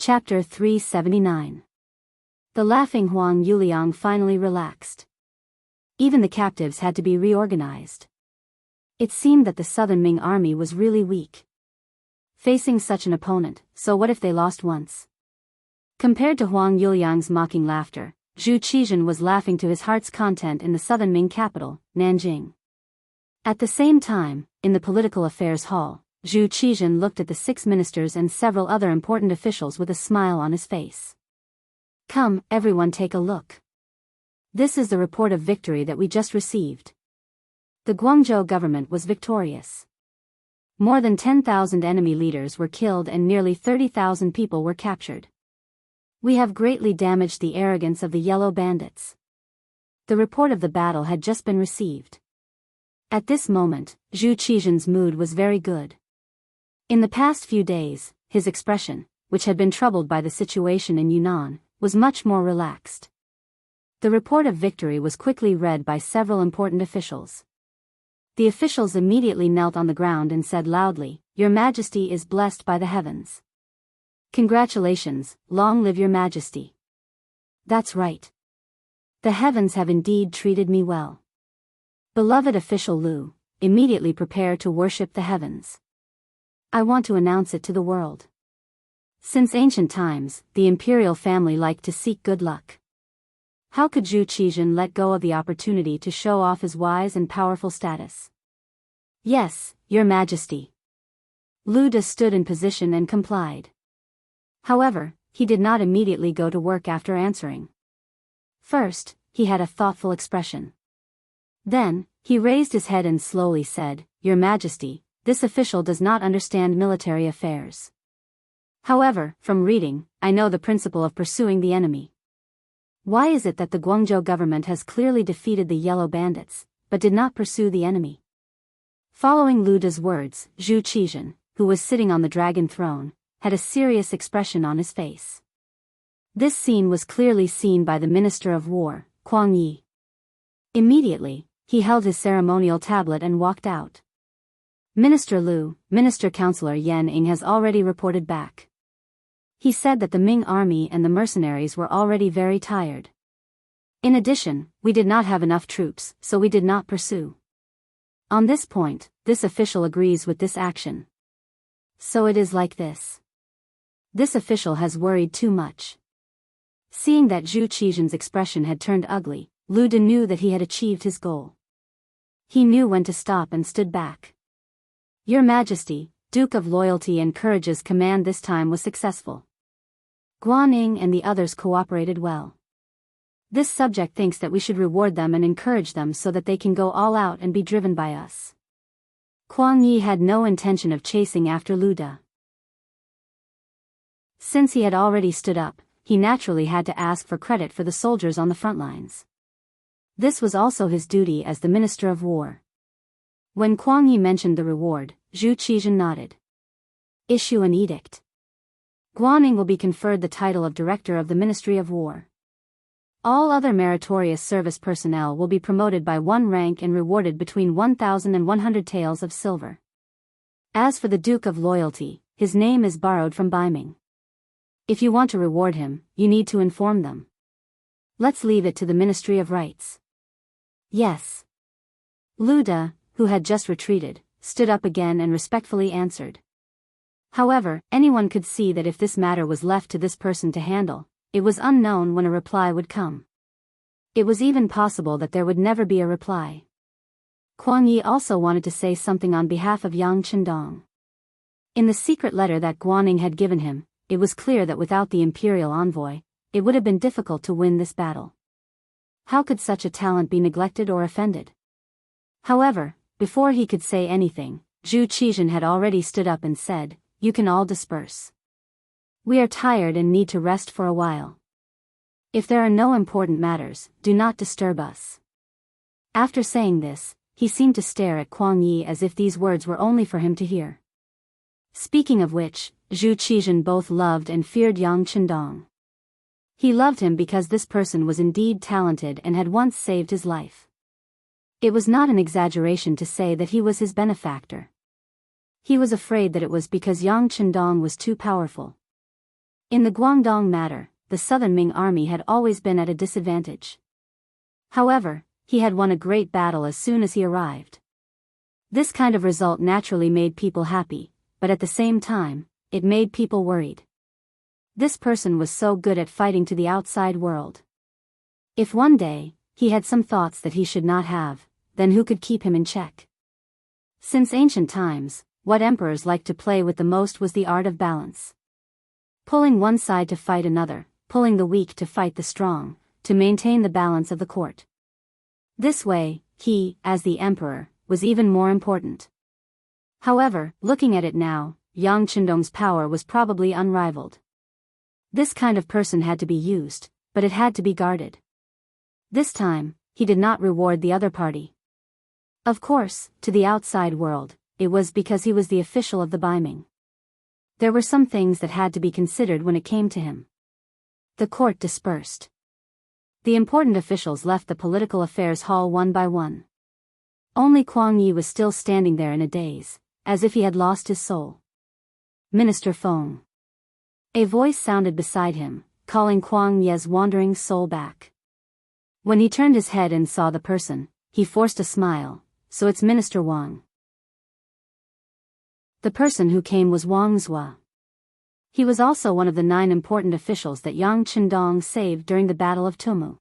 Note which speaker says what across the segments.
Speaker 1: Chapter 379. The laughing Huang Yuliang finally relaxed. Even the captives had to be reorganized. It seemed that the southern Ming army was really weak. Facing such an opponent, so what if they lost once? Compared to Huang Yuliang's mocking laughter, Zhu Qizhen was laughing to his heart's content in the southern Ming capital, Nanjing. At the same time, in the political affairs hall, Zhu Qizhen looked at the 6 ministers and several other important officials with a smile on his face. Come, everyone, take a look. This is the report of victory that we just received. The Guangzhou government was victorious. More than 10,000 enemy leaders were killed and nearly 30,000 people were captured. We have greatly damaged the arrogance of the yellow bandits. The report of the battle had just been received. At this moment, Zhu Qizhen's mood was very good. In the past few days, his expression, which had been troubled by the situation in Yunnan, was much more relaxed. The report of victory was quickly read by several important officials. The officials immediately knelt on the ground and said loudly, "Your Majesty is blessed by the heavens. Congratulations, long live your Majesty." That's right. The heavens have indeed treated me well. Beloved official Lu, immediately prepare to worship the heavens. I want to announce it to the world. Since ancient times, the imperial family liked to seek good luck. How could Zhu Qizhen let go of the opportunity to show off his wise and powerful status? Yes, Your Majesty. Lu De stood in position and complied. However, he did not immediately go to work after answering. First, he had a thoughtful expression. Then, he raised his head and slowly said, "Your Majesty, this official does not understand military affairs. However, from reading, I know the principle of pursuing the enemy. Why is it that the Guangzhou government has clearly defeated the yellow bandits, but did not pursue the enemy?" Following Lu De's words, Zhu Qizhen, who was sitting on the dragon throne, had a serious expression on his face. This scene was clearly seen by the Minister of War, Kuang Yi. Immediately, he held his ceremonial tablet and walked out. Minister Lu, Minister Counselor Yan Ying has already reported back. He said that the Ming army and the mercenaries were already very tired. In addition, we did not have enough troops, so we did not pursue. On this point, this official agrees with this action. So it is like this. This official has worried too much. Seeing that Zhu Qizhen's expression had turned ugly, Lu De knew that he had achieved his goal. He knew when to stop and stood back. Your Majesty, Duke of Loyalty and Courage's command this time was successful. Guaning and the others cooperated well. This subject thinks that we should reward them and encourage them so that they can go all out and be driven by us. Kuang Yi had no intention of chasing after Lu De. Since he had already stood up, he naturally had to ask for credit for the soldiers on the front lines. This was also his duty as the Minister of War. When Kuang Yi mentioned the reward, Zhu Qizhen nodded. Issue an edict. Guaning will be conferred the title of Director of the Ministry of War. All other meritorious service personnel will be promoted by 1 rank and rewarded between 1,000 and 100 taels of silver. As for the Duke of Loyalty, his name is borrowed from Baiming. If you want to reward him, you need to inform them. Let's leave it to the Ministry of Rights. Yes. Lu De, who had just retreated, stood up again and respectfully answered. However, anyone could see that if this matter was left to this person to handle, it was unknown when a reply would come. It was even possible that there would never be a reply. Kuang Yi also wanted to say something on behalf of Yang Chendong. In the secret letter that Guaning had given him, it was clear that without the imperial envoy, it would have been difficult to win this battle. How could such a talent be neglected or offended? However, before he could say anything, Zhu Qizhen had already stood up and said, "You can all disperse. We are tired and need to rest for a while. If there are no important matters, do not disturb us." After saying this, he seemed to stare at Kuang Yi as if these words were only for him to hear. Speaking of which, Zhu Qizhen both loved and feared Yang Chendong. He loved him because this person was indeed talented and had once saved his life. It was not an exaggeration to say that he was his benefactor. He was afraid that it was because Yang Chendong was too powerful. In the Guangdong matter, the southern Ming army had always been at a disadvantage. However, he had won a great battle as soon as he arrived. This kind of result naturally made people happy, but at the same time, it made people worried. This person was so good at fighting to the outside world. If one day, he had some thoughts that he should not have, then who could keep him in check? Since ancient times, what emperors liked to play with the most was the art of balance. Pulling one side to fight another, pulling the weak to fight the strong, to maintain the balance of the court. This way, he, as the emperor, was even more important. However, looking at it now, Yang Qindong's power was probably unrivaled. This kind of person had to be used, but it had to be guarded. This time, he did not reward the other party. Of course, to the outside world, it was because he was the official of the Biming. There were some things that had to be considered when it came to him. The court dispersed. The important officials left the political affairs hall one by one. Only Kuang Yi was still standing there in a daze, as if he had lost his soul. Minister Feng. A voice sounded beside him, calling Kuang Yi's wandering soul back. When he turned his head and saw the person, he forced a smile. So it's Minister Wang. The person who came was Wang Zhua. He was also one of the 9 important officials that Yang Qindong saved during the Battle of Tumu.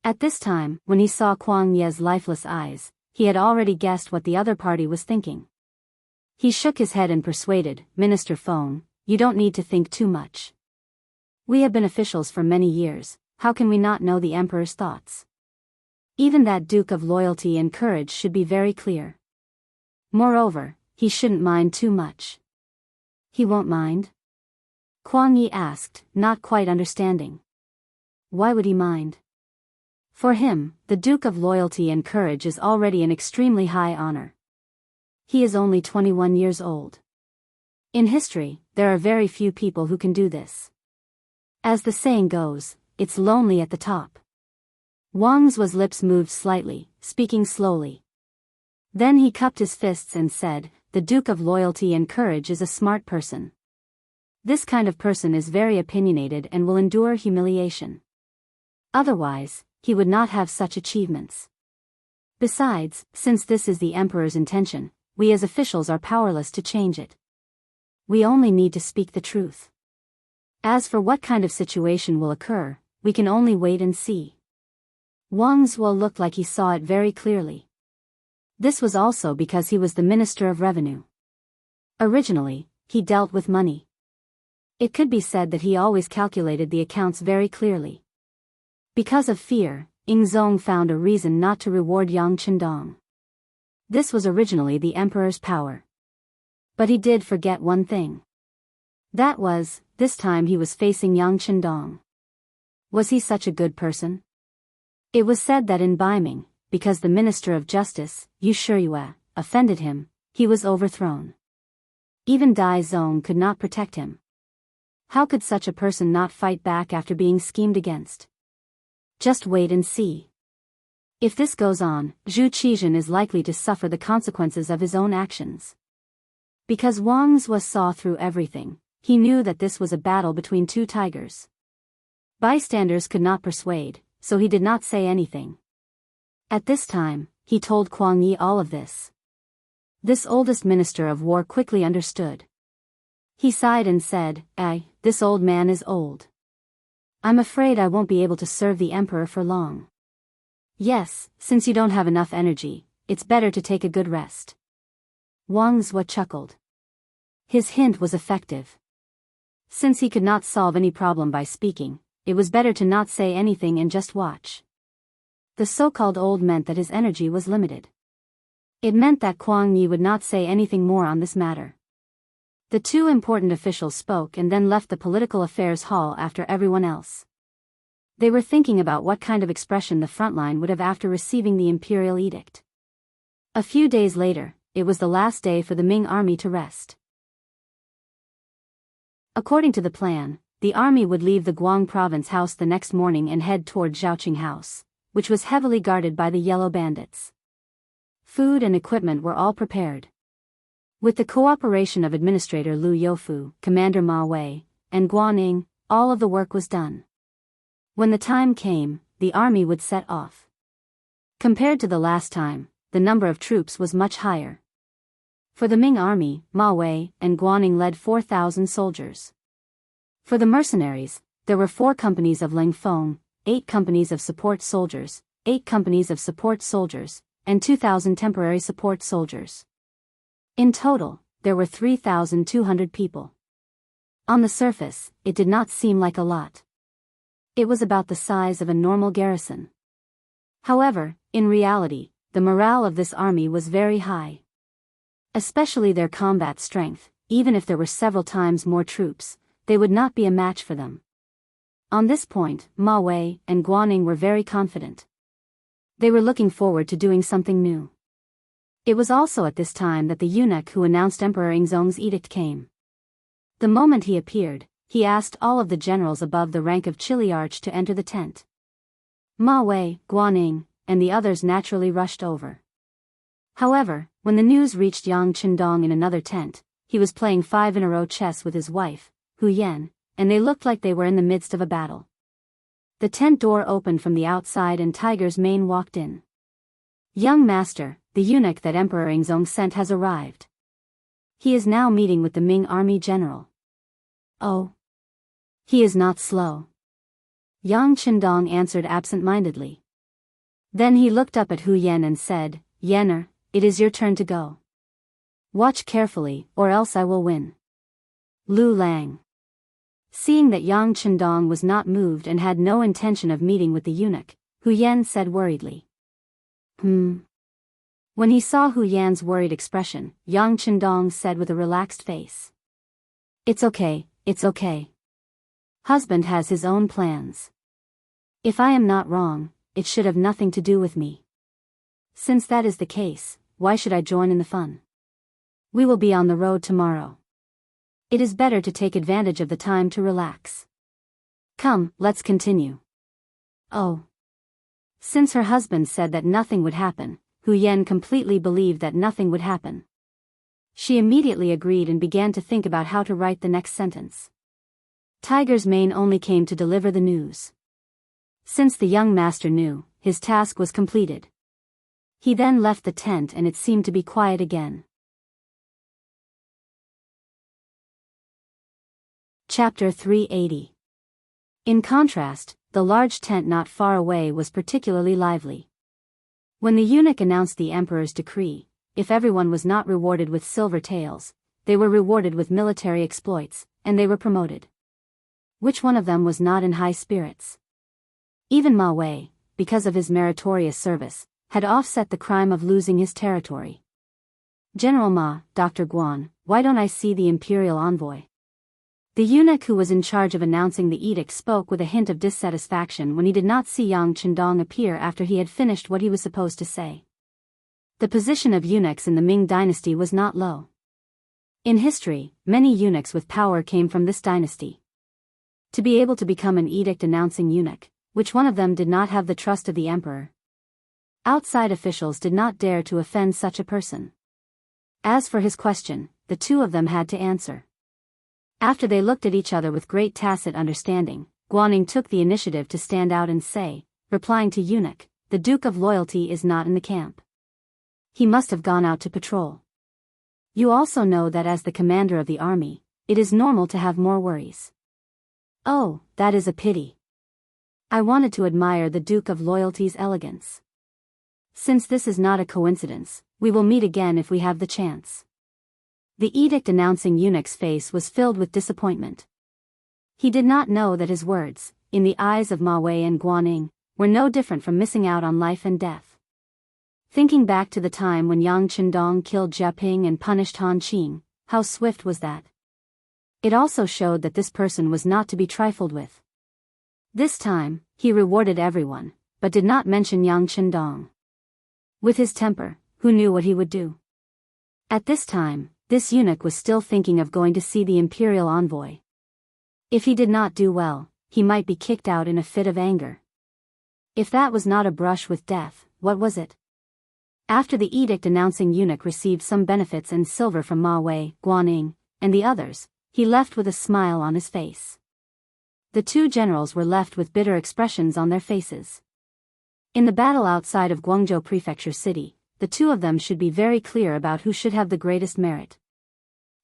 Speaker 1: At this time, when he saw Kuang Yi's lifeless eyes, he had already guessed what the other party was thinking. He shook his head and persuaded, Minister Feng, you don't need to think too much. We have been officials for many years, how can we not know the emperor's thoughts? Even that Duke of Loyalty and Courage should be very clear. Moreover, he shouldn't mind too much. He won't mind? Kuang Yi asked, not quite understanding. Why would he mind? For him, the Duke of Loyalty and Courage is already an extremely high honor. He is only 21 years old. In history, there are very few people who can do this. As the saying goes, it's lonely at the top. Wang Zhua's lips moved slightly, speaking slowly. Then he cupped his fists and said, the Duke of Loyalty and Courage is a smart person. This kind of person is very opinionated and will endure humiliation. Otherwise, he would not have such achievements. Besides, since this is the emperor's intention, we as officials are powerless to change it. We only need to speak the truth. As for what kind of situation will occur, we can only wait and see. Wang Zhua looked like he saw it very clearly. This was also because he was the Minister of Revenue. Originally, he dealt with money. It could be said that he always calculated the accounts very clearly. Because of fear, Ying Zong found a reason not to reward Yang Qindong. This was originally the emperor's power. But he did forget one thing. That was, this time he was facing Yang Qindong. Was he such a good person? It was said that in Biming, because the Minister of Justice, Yu Shiyue, offended him, he was overthrown. Even Dai Zong could not protect him. How could such a person not fight back after being schemed against? Just wait and see. If this goes on, Zhu Qizhen is likely to suffer the consequences of his own actions. Because Wang Zhua saw through everything, he knew that this was a battle between 2 tigers. Bystanders could not persuade, so he did not say anything. At this time, he told Kuang Yi all of this. This oldest minister of war quickly understood. He sighed and said, this old man is old. I'm afraid I won't be able to serve the emperor for long. Yes, since you don't have enough energy, it's better to take a good rest. Wang Zhua chuckled. His hint was effective. Since he could not solve any problem by speaking, it was better to not say anything and just watch. The so-called old meant that his energy was limited. It meant that Kuang Yi would not say anything more on this matter. The 2 important officials spoke and then left the political affairs hall after everyone else. They were thinking about what kind of expression the front line would have after receiving the imperial edict. A few days later, it was the last day for the Ming army to rest. According to the plan, the army would leave the Guang province house the next morning and head toward Zhaoqing House, which was heavily guarded by the yellow bandits. Food and equipment were all prepared. With the cooperation of Administrator Lu Youfu, Commander Ma Wei, and Guaning, all of the work was done. When the time came, the army would set off. Compared to the last time, the number of troops was much higher. For the Ming army, Ma Wei and Guaning led 4,000 soldiers. For the mercenaries, there were 4 companies of Ling Feng, 8 companies of support soldiers, 8 companies of support soldiers, and 2,000 temporary support soldiers. In total, there were 3,200 people. On the surface, it did not seem like a lot. It was about the size of a normal garrison. However, in reality, the morale of this army was very high. Especially their combat strength. Even if there were several times more troops, they would not be a match for them. On this point, Ma Wei and Guaning were very confident. They were looking forward to doing something new. It was also at this time that the eunuch who announced Emperor Yingzong's edict came. The moment he appeared, he asked all of the generals above the rank of Chiliarch to enter the tent. Ma Wei, Guaning, and the others naturally rushed over. However, when the news reached Yang Qindong in another tent, he was playing 5-in-a-row chess with his wife, Hu Yan, and they looked like they were in the midst of a battle. The tent door opened from the outside and Tiger's Mane walked in. "Young master, the eunuch that Emperor Yingzong sent has arrived. He is now meeting with the Ming army general." "Oh. He is not slow." Yang Qindong answered absent-mindedly. Then he looked up at Hu Yan and said, "Yanner, it is your turn to go. Watch carefully, or else I will win." Lu Lang. Seeing that Yang Qindong was not moved and had no intention of meeting with the eunuch, Hu Yan said worriedly. When he saw Hu Yan's worried expression, Yang Qindong said with a relaxed face, "It's okay, it's okay. Husband has his own plans. If I am not wrong, it should have nothing to do with me. Since that is the case, why should I join in the fun? We will be on the road tomorrow. It is better to take advantage of the time to relax. Come, let's continue." Oh. Since her husband said that nothing would happen, Hu Yan completely believed that nothing would happen. She immediately agreed and began to think about how to write the next sentence. Tiger's Mane only came to deliver the news. Since the young master knew, his task was completed. He then left the tent and it seemed to be quiet again. Chapter 380. In contrast, the large tent not far away was particularly lively. When the eunuch announced the emperor's decree, if everyone was not rewarded with silver taels, they were rewarded with military exploits, and they were promoted. Which one of them was not in high spirits? Even Ma Wei, because of his meritorious service, had offset the crime of losing his territory. "General Ma, Dr. Guan, why don't I see the imperial envoy?" The eunuch who was in charge of announcing the edict spoke with a hint of dissatisfaction when he did not see Yang Qindong appear after he had finished what he was supposed to say. The position of eunuchs in the Ming dynasty was not low. In history, many eunuchs with power came from this dynasty. To be able to become an edict-announcing eunuch, which one of them did not have the trust of the emperor? Outside officials did not dare to offend such a person. As for his question, the two of them had to answer. After they looked at each other with great tacit understanding, Guaning took the initiative to stand out and say, replying to eunuch, "The Duke of Loyalty is not in the camp. He must have gone out to patrol. You also know that as the commander of the army, it is normal to have more worries." "Oh, that is a pity. I wanted to admire the Duke of Loyalty's elegance. Since this is not a coincidence, we will meet again if we have the chance." The edict-announcing eunuch's face was filled with disappointment. He did not know that his words, in the eyes of Ma Wei and Guaning, were no different from missing out on life and death. Thinking back to the time when Yang Qindong killed Jia Ping and punished Han Qing, how swift was that? It also showed that this person was not to be trifled with. This time, he rewarded everyone, but did not mention Yang Qindong. With his temper, who knew what he would do? At this time, this eunuch was still thinking of going to see the imperial envoy. If he did not do well, he might be kicked out in a fit of anger. If that was not a brush with death, what was it? After the edict announcing eunuch received some benefits and silver from Ma Wei, Guaning, and the others, He left with a smile on his face. The two generals were left with bitter expressions on their faces. In the battle outside of Guangzhou Prefecture City, the two of them should be very clear about who should have the greatest merit.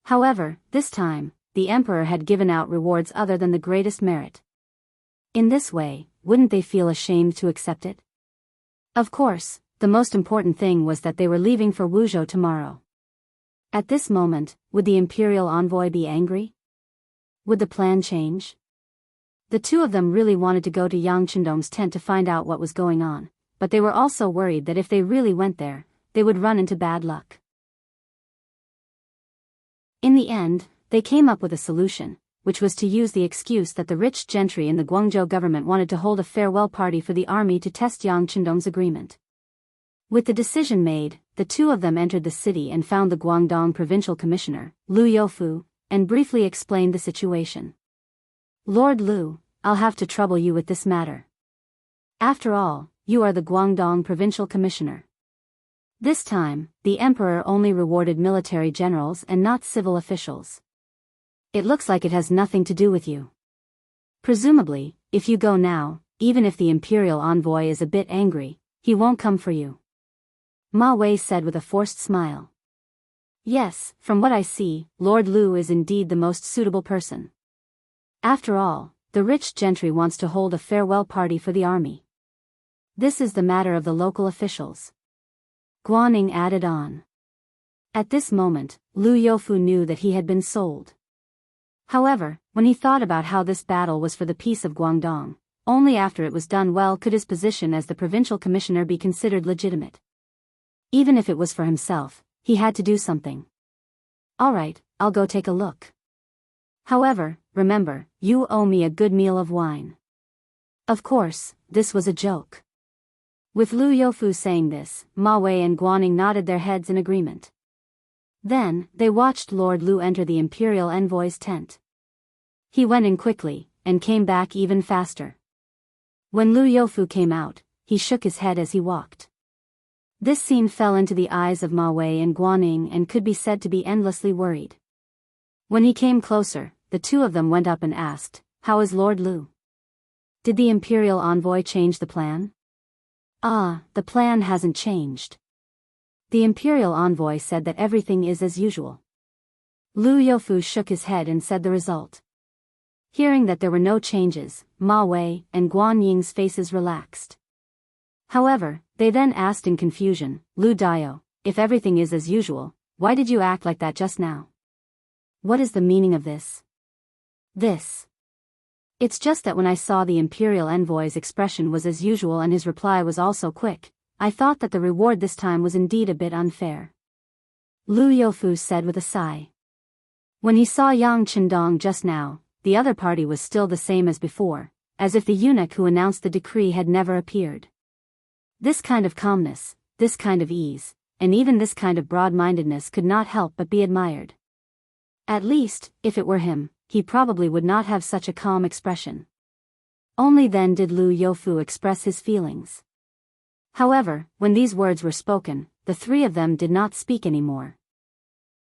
Speaker 1: However, this time, the emperor had given out rewards other than the greatest merit. In this way, wouldn't they feel ashamed to accept it? Of course, the most important thing was that they were leaving for Wuzhou tomorrow. At this moment, would the imperial envoy be angry? Would the plan change? The two of them really wanted to go to Yang Chendong's tent to find out what was going on, but they were also worried that if they really went there, they would run into bad luck. In the end, they came up with a solution, which was to use the excuse that the rich gentry in the Guangzhou government wanted to hold a farewell party for the army to test Yang Chendong's agreement. With the decision made, the two of them entered the city and found the Guangdong provincial commissioner, Liu Youfu, and briefly explained the situation. Lord Liu, I'll have to trouble you with this matter. After all, you are the Guangdong provincial commissioner. This time, the emperor only rewarded military generals and not civil officials. It looks like it has nothing to do with you. Presumably, if you go now, even if the imperial envoy is a bit angry, he won't come for you. Ma Wei said with a forced smile. Yes, from what I see, Lord Liu is indeed the most suitable person. After all, the rich gentry wants to hold a farewell party for the army. This is the matter of the local officials. Guaning added on. At this moment, Liu Youfu knew that he had been sold. However, when he thought about how this battle was for the peace of Guangdong, only after it was done well could his position as the provincial commissioner be considered legitimate. Even if it was for himself, he had to do something. All right, I'll go take a look. However, remember, you owe me a good meal of wine. Of course, this was a joke. With Liu Youfu saying this, Ma Wei and Guaning nodded their heads in agreement. Then, they watched Lord Liu enter the imperial envoy's tent. He went in quickly, and came back even faster. When Liu Youfu came out, he shook his head as he walked. This scene fell into the eyes of Ma Wei and Guaning and could be said to be endlessly worried. When he came closer, the two of them went up and asked, "How is Lord Liu? Did the imperial envoy change the plan?" "Ah, the plan hasn't changed. The imperial envoy said that everything is as usual." Liu Youfu shook his head and said the result. Hearing that there were no changes, Ma Wei and Guan Ying's faces relaxed. However, they then asked in confusion, "Liu Dao, if everything is as usual, why did you act like that just now? What is the meaning of this?" "This. It's just that when I saw the imperial envoy's expression was as usual and his reply was also quick, I thought that the reward this time was indeed a bit unfair," Liu Youfu said with a sigh. When he saw Yang Chendong just now, the other party was still the same as before, as if the eunuch who announced the decree had never appeared. This kind of calmness, this kind of ease, and even this kind of broad-mindedness could not help but be admired. At least, if it were him, he probably would not have such a calm expression. Only then did Liu Youfu express his feelings. However, when these words were spoken, the three of them did not speak anymore.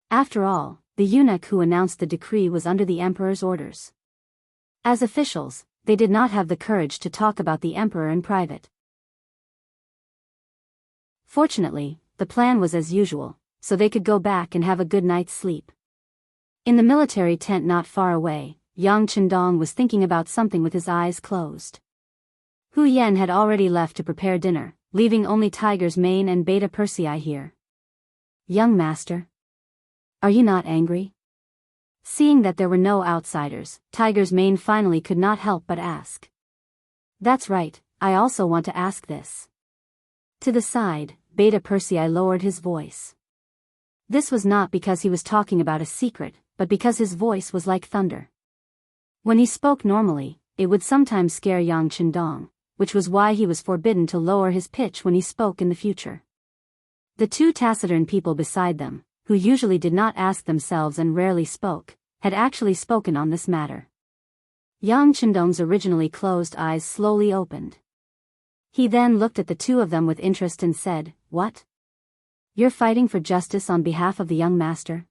Speaker 1: After all, the eunuch who announced the decree was under the emperor's orders. As officials, they did not have the courage to talk about the emperor in private. Fortunately, the plan was as usual, so they could go back and have a good night's sleep. In the military tent not far away, Yang Chendong was thinking about something with his eyes closed. Hu Yan had already left to prepare dinner, leaving only Tiger's Mane and Beta Persei here. "Young master, are you not angry?" Seeing that there were no outsiders, Tiger's Mane finally could not help but ask. "That's right, I also want to ask this." To the side, Beta Persei lowered his voice. This was not because he was talking about a secret, but because his voice was like thunder. When he spoke normally, it would sometimes scare Yang Chendong, which was why he was forbidden to lower his pitch when he spoke in the future. The two taciturn people beside them, who usually did not ask themselves and rarely spoke, had actually spoken on this matter. Yang Chendong's originally closed eyes slowly opened. He then looked at the two of them with interest and said, "What? You're fighting for justice on behalf of the young master?"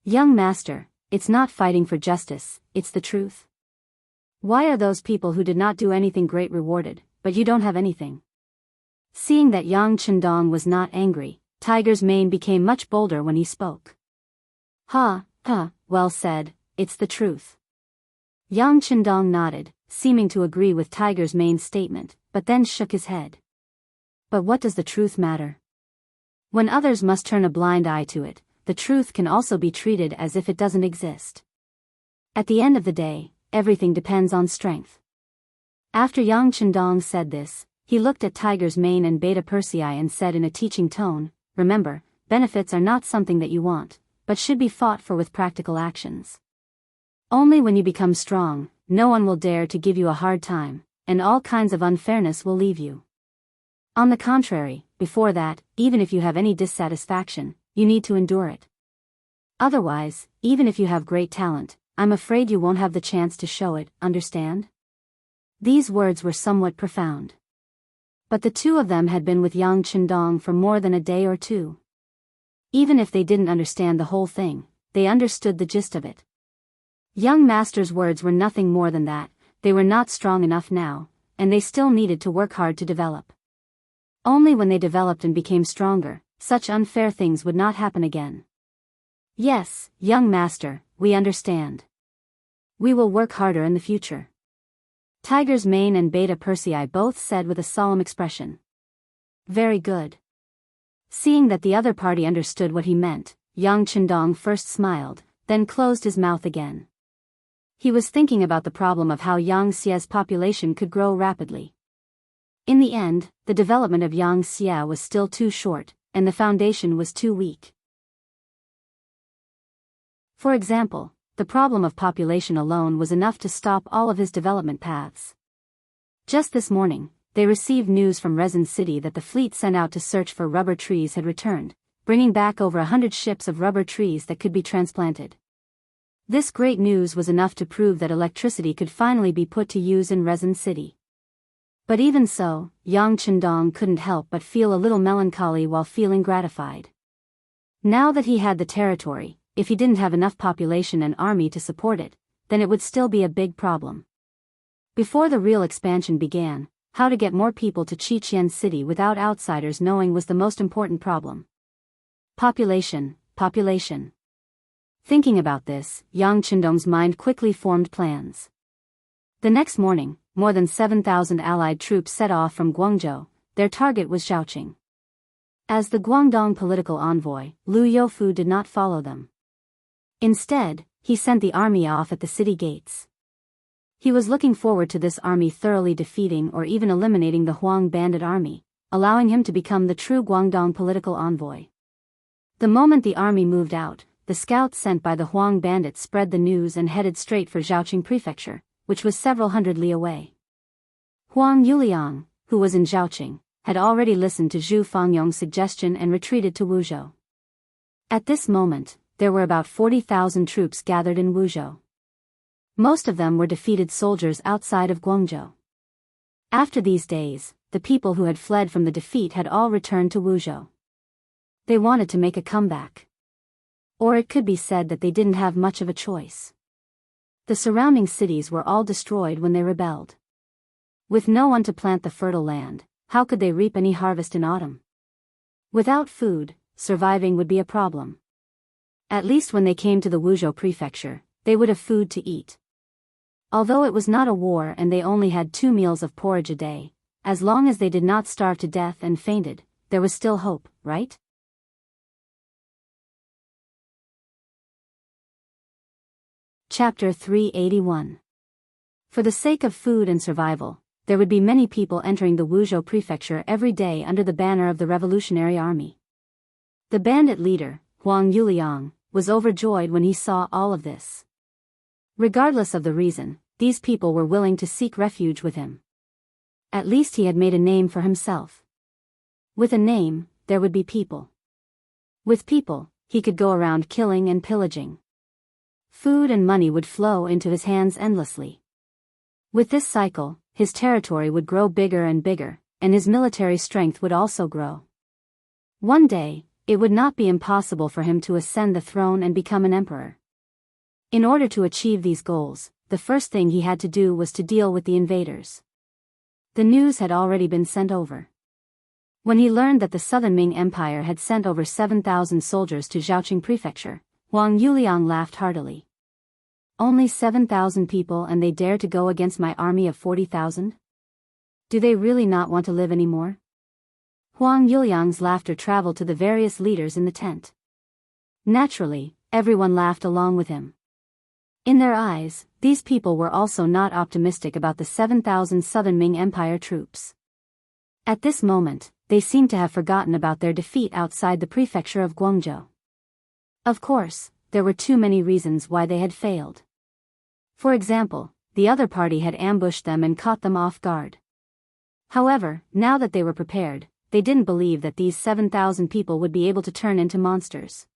Speaker 1: "Young master, it's not fighting for justice, it's the truth. Why are those people who did not do anything great rewarded, but you don't have anything? Seeing that Yang Chendong was not angry, Tiger's mane became much bolder when he spoke. Well said, it's the truth. Yang Chendong nodded, seeming to agree with Tiger's main statement, but then shook his head. But what does the truth matter? When others must turn a blind eye to it, the truth can also be treated as if it doesn't exist. At the end of the day, everything depends on strength. After Yang Chendong said this, he looked at Tiger's mane and Beta Persei and said in a teaching tone, remember, benefits are not something that you want, but should be fought for with practical actions. Only when you become strong, no one will dare to give you a hard time, and all kinds of unfairness will leave you. On the contrary, before that, even if you have any dissatisfaction, you need to endure it. Otherwise, even if you have great talent, I'm afraid you won't have the chance to show it, understand? These words were somewhat profound. But the two of them had been with Yang Chendong for more than a day or two. Even if they didn't understand the whole thing, they understood the gist of it. Young master's words were nothing more than that, they were not strong enough now, and they still needed to work hard to develop. Only when they developed and became stronger, such unfair things would not happen again. Yes, young master, we understand. We will work harder in the future. Tiger's mane and Beta Persei both said with a solemn expression. Very good. Seeing that the other party understood what he meant, Yang Chendong first smiled, then closed his mouth again. He was thinking about the problem of how Yangtze's population could grow rapidly. In the end, the development of Yangtze was still too short, and the foundation was too weak. For example, the problem of population alone was enough to stop all of his development paths. Just this morning, they received news from Resin City that the fleet sent out to search for rubber trees had returned, bringing back over 100 ships of rubber trees that could be transplanted. This great news was enough to prove that electricity could finally be put to use in Resin City. But even so, Yang Chendong couldn't help but feel a little melancholy while feeling gratified. Now that he had the territory, if he didn't have enough population and army to support it, then it would still be a big problem. Before the real expansion began, how to get more people to Qiqian City without outsiders knowing was the most important problem. Population. Thinking about this, Yang Chendong's mind quickly formed plans. The next morning, more than 7,000 allied troops set off from Guangzhou. Their target was Zhaoqing. As the Guangdong political envoy, Liu Youfu did not follow them. Instead, he sent the army off at the city gates. He was looking forward to this army thoroughly defeating or even eliminating the Huang bandit army, allowing him to become the true Guangdong political envoy. The moment the army moved out, the scouts sent by the Huang bandits spread the news and headed straight for Zhaoqing Prefecture, which was several hundred li away. Huang Yuliang, who was in Zhaoqing, had already listened to Zhu Fangyong's suggestion and retreated to Wuzhou. At this moment, there were about 40,000 troops gathered in Wuzhou. Most of them were defeated soldiers outside of Guangzhou. After these days, the people who had fled from the defeat had all returned to Wuzhou. They wanted to make a comeback. Or it could be said that they didn't have much of a choice. The surrounding cities were all destroyed when they rebelled. With no one to plant the fertile land, how could they reap any harvest in autumn? Without food, surviving would be a problem. At least when they came to the Wuzhou prefecture, they would have food to eat. Although it was not a war and they only had 2 meals of porridge a day, as long as they did not starve to death and fainted, there was still hope, right? Chapter 381. For the sake of food and survival, there would be many people entering the Wuzhou prefecture every day under the banner of the Revolutionary Army. The bandit leader, Huang Yuliang, was overjoyed when he saw all of this. Regardless of the reason, these people were willing to seek refuge with him. At least he had made a name for himself. With a name, there would be people. With people, he could go around killing and pillaging. Food and money would flow into his hands endlessly. With this cycle, his territory would grow bigger and bigger, and his military strength would also grow. One day, it would not be impossible for him to ascend the throne and become an emperor. In order to achieve these goals, the first thing he had to do was to deal with the invaders. The news had already been sent over. When he learned that the Southern Ming Empire had sent over 7,000 soldiers to Zhaoqing Prefecture, Huang Yuliang laughed heartily. Only 7,000 people, and they dare to go against my army of 40,000? Do they really not want to live anymore? Huang Yuliang's laughter traveled to the various leaders in the tent. Naturally, everyone laughed along with him. In their eyes, these people were also not optimistic about the 7,000 Southern Ming Empire troops. At this moment, they seemed to have forgotten about their defeat outside the prefecture of Guangzhou. Of course, there were too many reasons why they had failed. For example, the other party had ambushed them and caught them off guard. However, now that they were prepared, they didn't believe that these 7,000 people would be able to turn into monsters.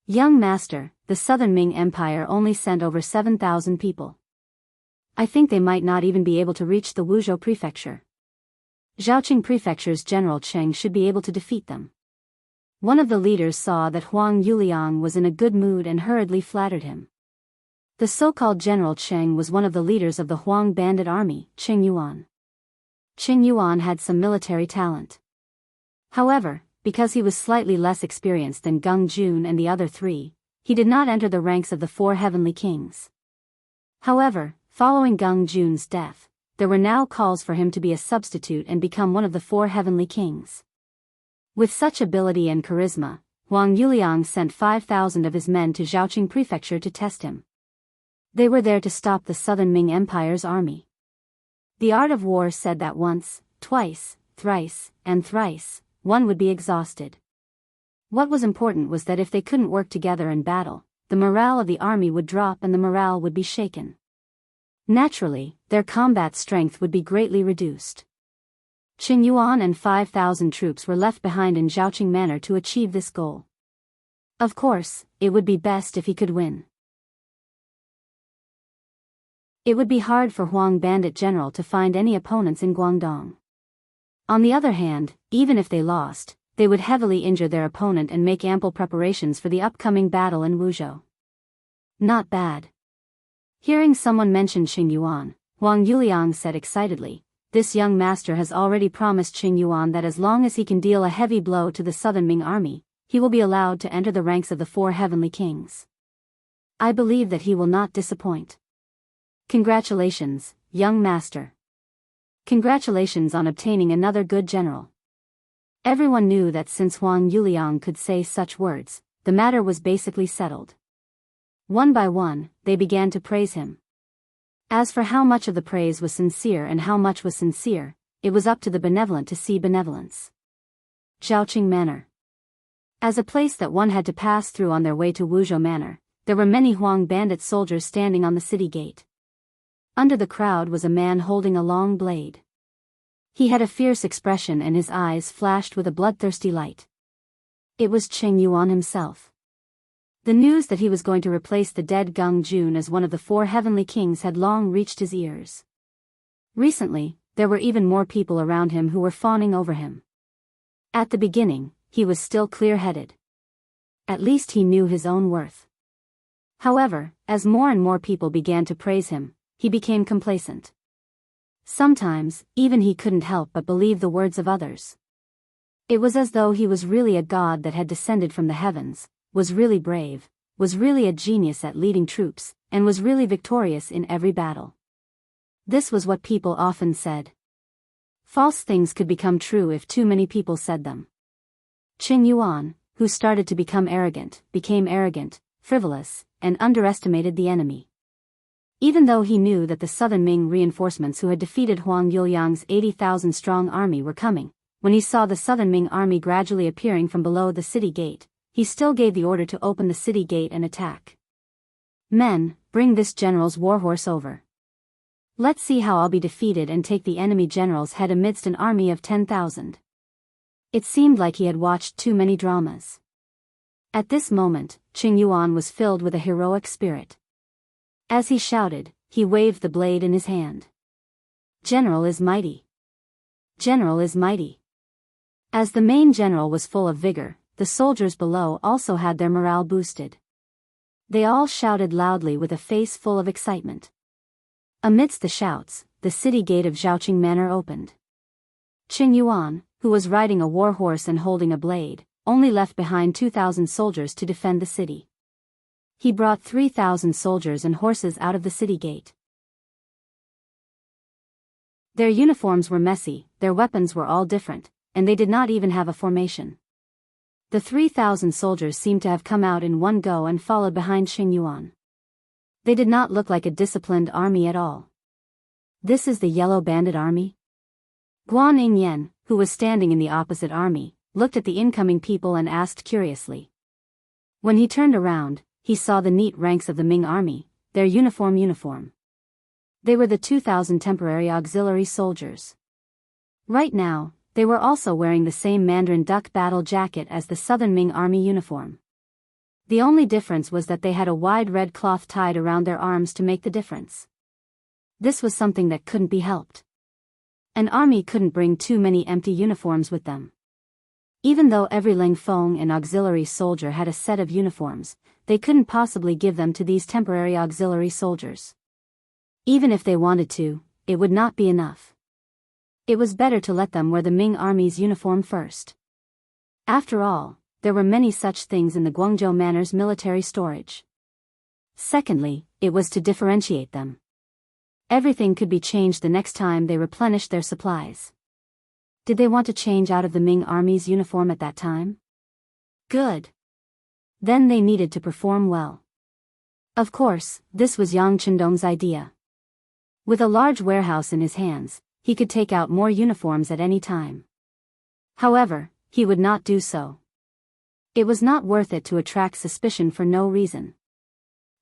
Speaker 1: Young master, the Southern Ming Empire only sent over 7,000 people. I think they might not even be able to reach the Wuzhou prefecture. Zhaoqing Prefecture's General Cheng should be able to defeat them. One of the leaders saw that Huang Yuliang was in a good mood and hurriedly flattered him. The so-called General Cheng was one of the leaders of the Huang bandit army, Qing Yuan. Qing Yuan had some military talent. However, because he was slightly less experienced than Geng Jun and the other three, he did not enter the ranks of the four heavenly kings. However, following Geng Jun's death, there were now calls for him to be a substitute and become one of the four heavenly kings. With such ability and charisma, Huang Yuliang sent 5,000 of his men to Zhaoqing Prefecture to test him. They were there to stop the Southern Ming Empire's army. The art of war said that once, twice, thrice, and thrice, one would be exhausted. What was important was that if they couldn't work together in battle, the morale of the army would drop and the morale would be shaken. Naturally, their combat strength would be greatly reduced. Qing Yuan and 5,000 troops were left behind in Zhaoqing Manor to achieve this goal. Of course, it would be best if he could win. It would be hard for Huang Bandit General to find any opponents in Guangdong. On the other hand, even if they lost, they would heavily injure their opponent and make ample preparations for the upcoming battle in Wuzhou. Not bad. Hearing someone mention Qing Yuan, Huang Yuliang said excitedly, "This young master has already promised Qing Yuan that as long as he can deal a heavy blow to the Southern Ming army, he will be allowed to enter the ranks of the four heavenly kings. I believe that he will not disappoint. Congratulations, young master. Congratulations on obtaining another good general." Everyone knew that since Huang Yuliang could say such words, the matter was basically settled. One by one, they began to praise him. As for how much of the praise was sincere and how much was sincere, it was up to the benevolent to see benevolence. Zhaoqing Manor. As a place that one had to pass through on their way to Wuzhou Manor, there were many Huang bandit soldiers standing on the city gate. Under the crowd was a man holding a long blade. He had a fierce expression and his eyes flashed with a bloodthirsty light. It was Qing Yuan himself. The news that he was going to replace the dead Geng Jun as one of the four heavenly kings had long reached his ears. Recently, there were even more people around him who were fawning over him. At the beginning, he was still clear-headed. At least he knew his own worth. However, as more and more people began to praise him, he became complacent. Sometimes, even he couldn't help but believe the words of others. It was as though he was really a god that had descended from the heavens, was really brave, was really a genius at leading troops, and was really victorious in every battle. This was what people often said. False things could become true if too many people said them. Qing Yuan, who started to become arrogant, became arrogant, frivolous, and underestimated the enemy. Even though he knew that the Southern Ming reinforcements who had defeated Huang Yuliang's 80,000-strong army were coming, when he saw the Southern Ming army gradually appearing from below the city gate, he still gave the order to open the city gate and attack. "Men, bring this general's warhorse over. Let's see how I'll be defeated and take the enemy general's head amidst an army of 10,000. It seemed like he had watched too many dramas. At this moment, Qing Yuan was filled with a heroic spirit. As he shouted, he waved the blade in his hand. "General is mighty. General is mighty." As the main general was full of vigor, the soldiers below also had their morale boosted. They all shouted loudly with a face full of excitement. Amidst the shouts, the city gate of Zhaoqing Manor opened. Qing Yuan, who was riding a war horse and holding a blade, only left behind 2,000 soldiers to defend the city. He brought 3,000 soldiers and horses out of the city gate. Their uniforms were messy, their weapons were all different, and they did not even have a formation. The 3,000 soldiers seemed to have come out in one go and followed behind Qing Yuan. They did not look like a disciplined army at all. This is the Yellow Bandit Army? Guan Yingyan, who was standing in the opposite army, looked at the incoming people and asked curiously. When he turned around, he saw the neat ranks of the Ming army, their uniform. They were the 2,000 temporary auxiliary soldiers. Right now, they were also wearing the same Mandarin duck battle jacket as the Southern Ming army uniform. The only difference was that they had a wide red cloth tied around their arms to make the difference. This was something that couldn't be helped. An army couldn't bring too many empty uniforms with them. Even though every Lingfeng and auxiliary soldier had a set of uniforms, they couldn't possibly give them to these temporary auxiliary soldiers. Even if they wanted to, it would not be enough. It was better to let them wear the Ming army's uniform first. After all, there were many such things in the Guangzhou Manor's military storage. Secondly, it was to differentiate them. Everything could be changed the next time they replenished their supplies. Did they want to change out of the Ming army's uniform at that time? Good. Then they needed to perform well. Of course, this was Yang Chendong's idea. With a large warehouse in his hands, he could take out more uniforms at any time. However, he would not do so. It was not worth it to attract suspicion for no reason.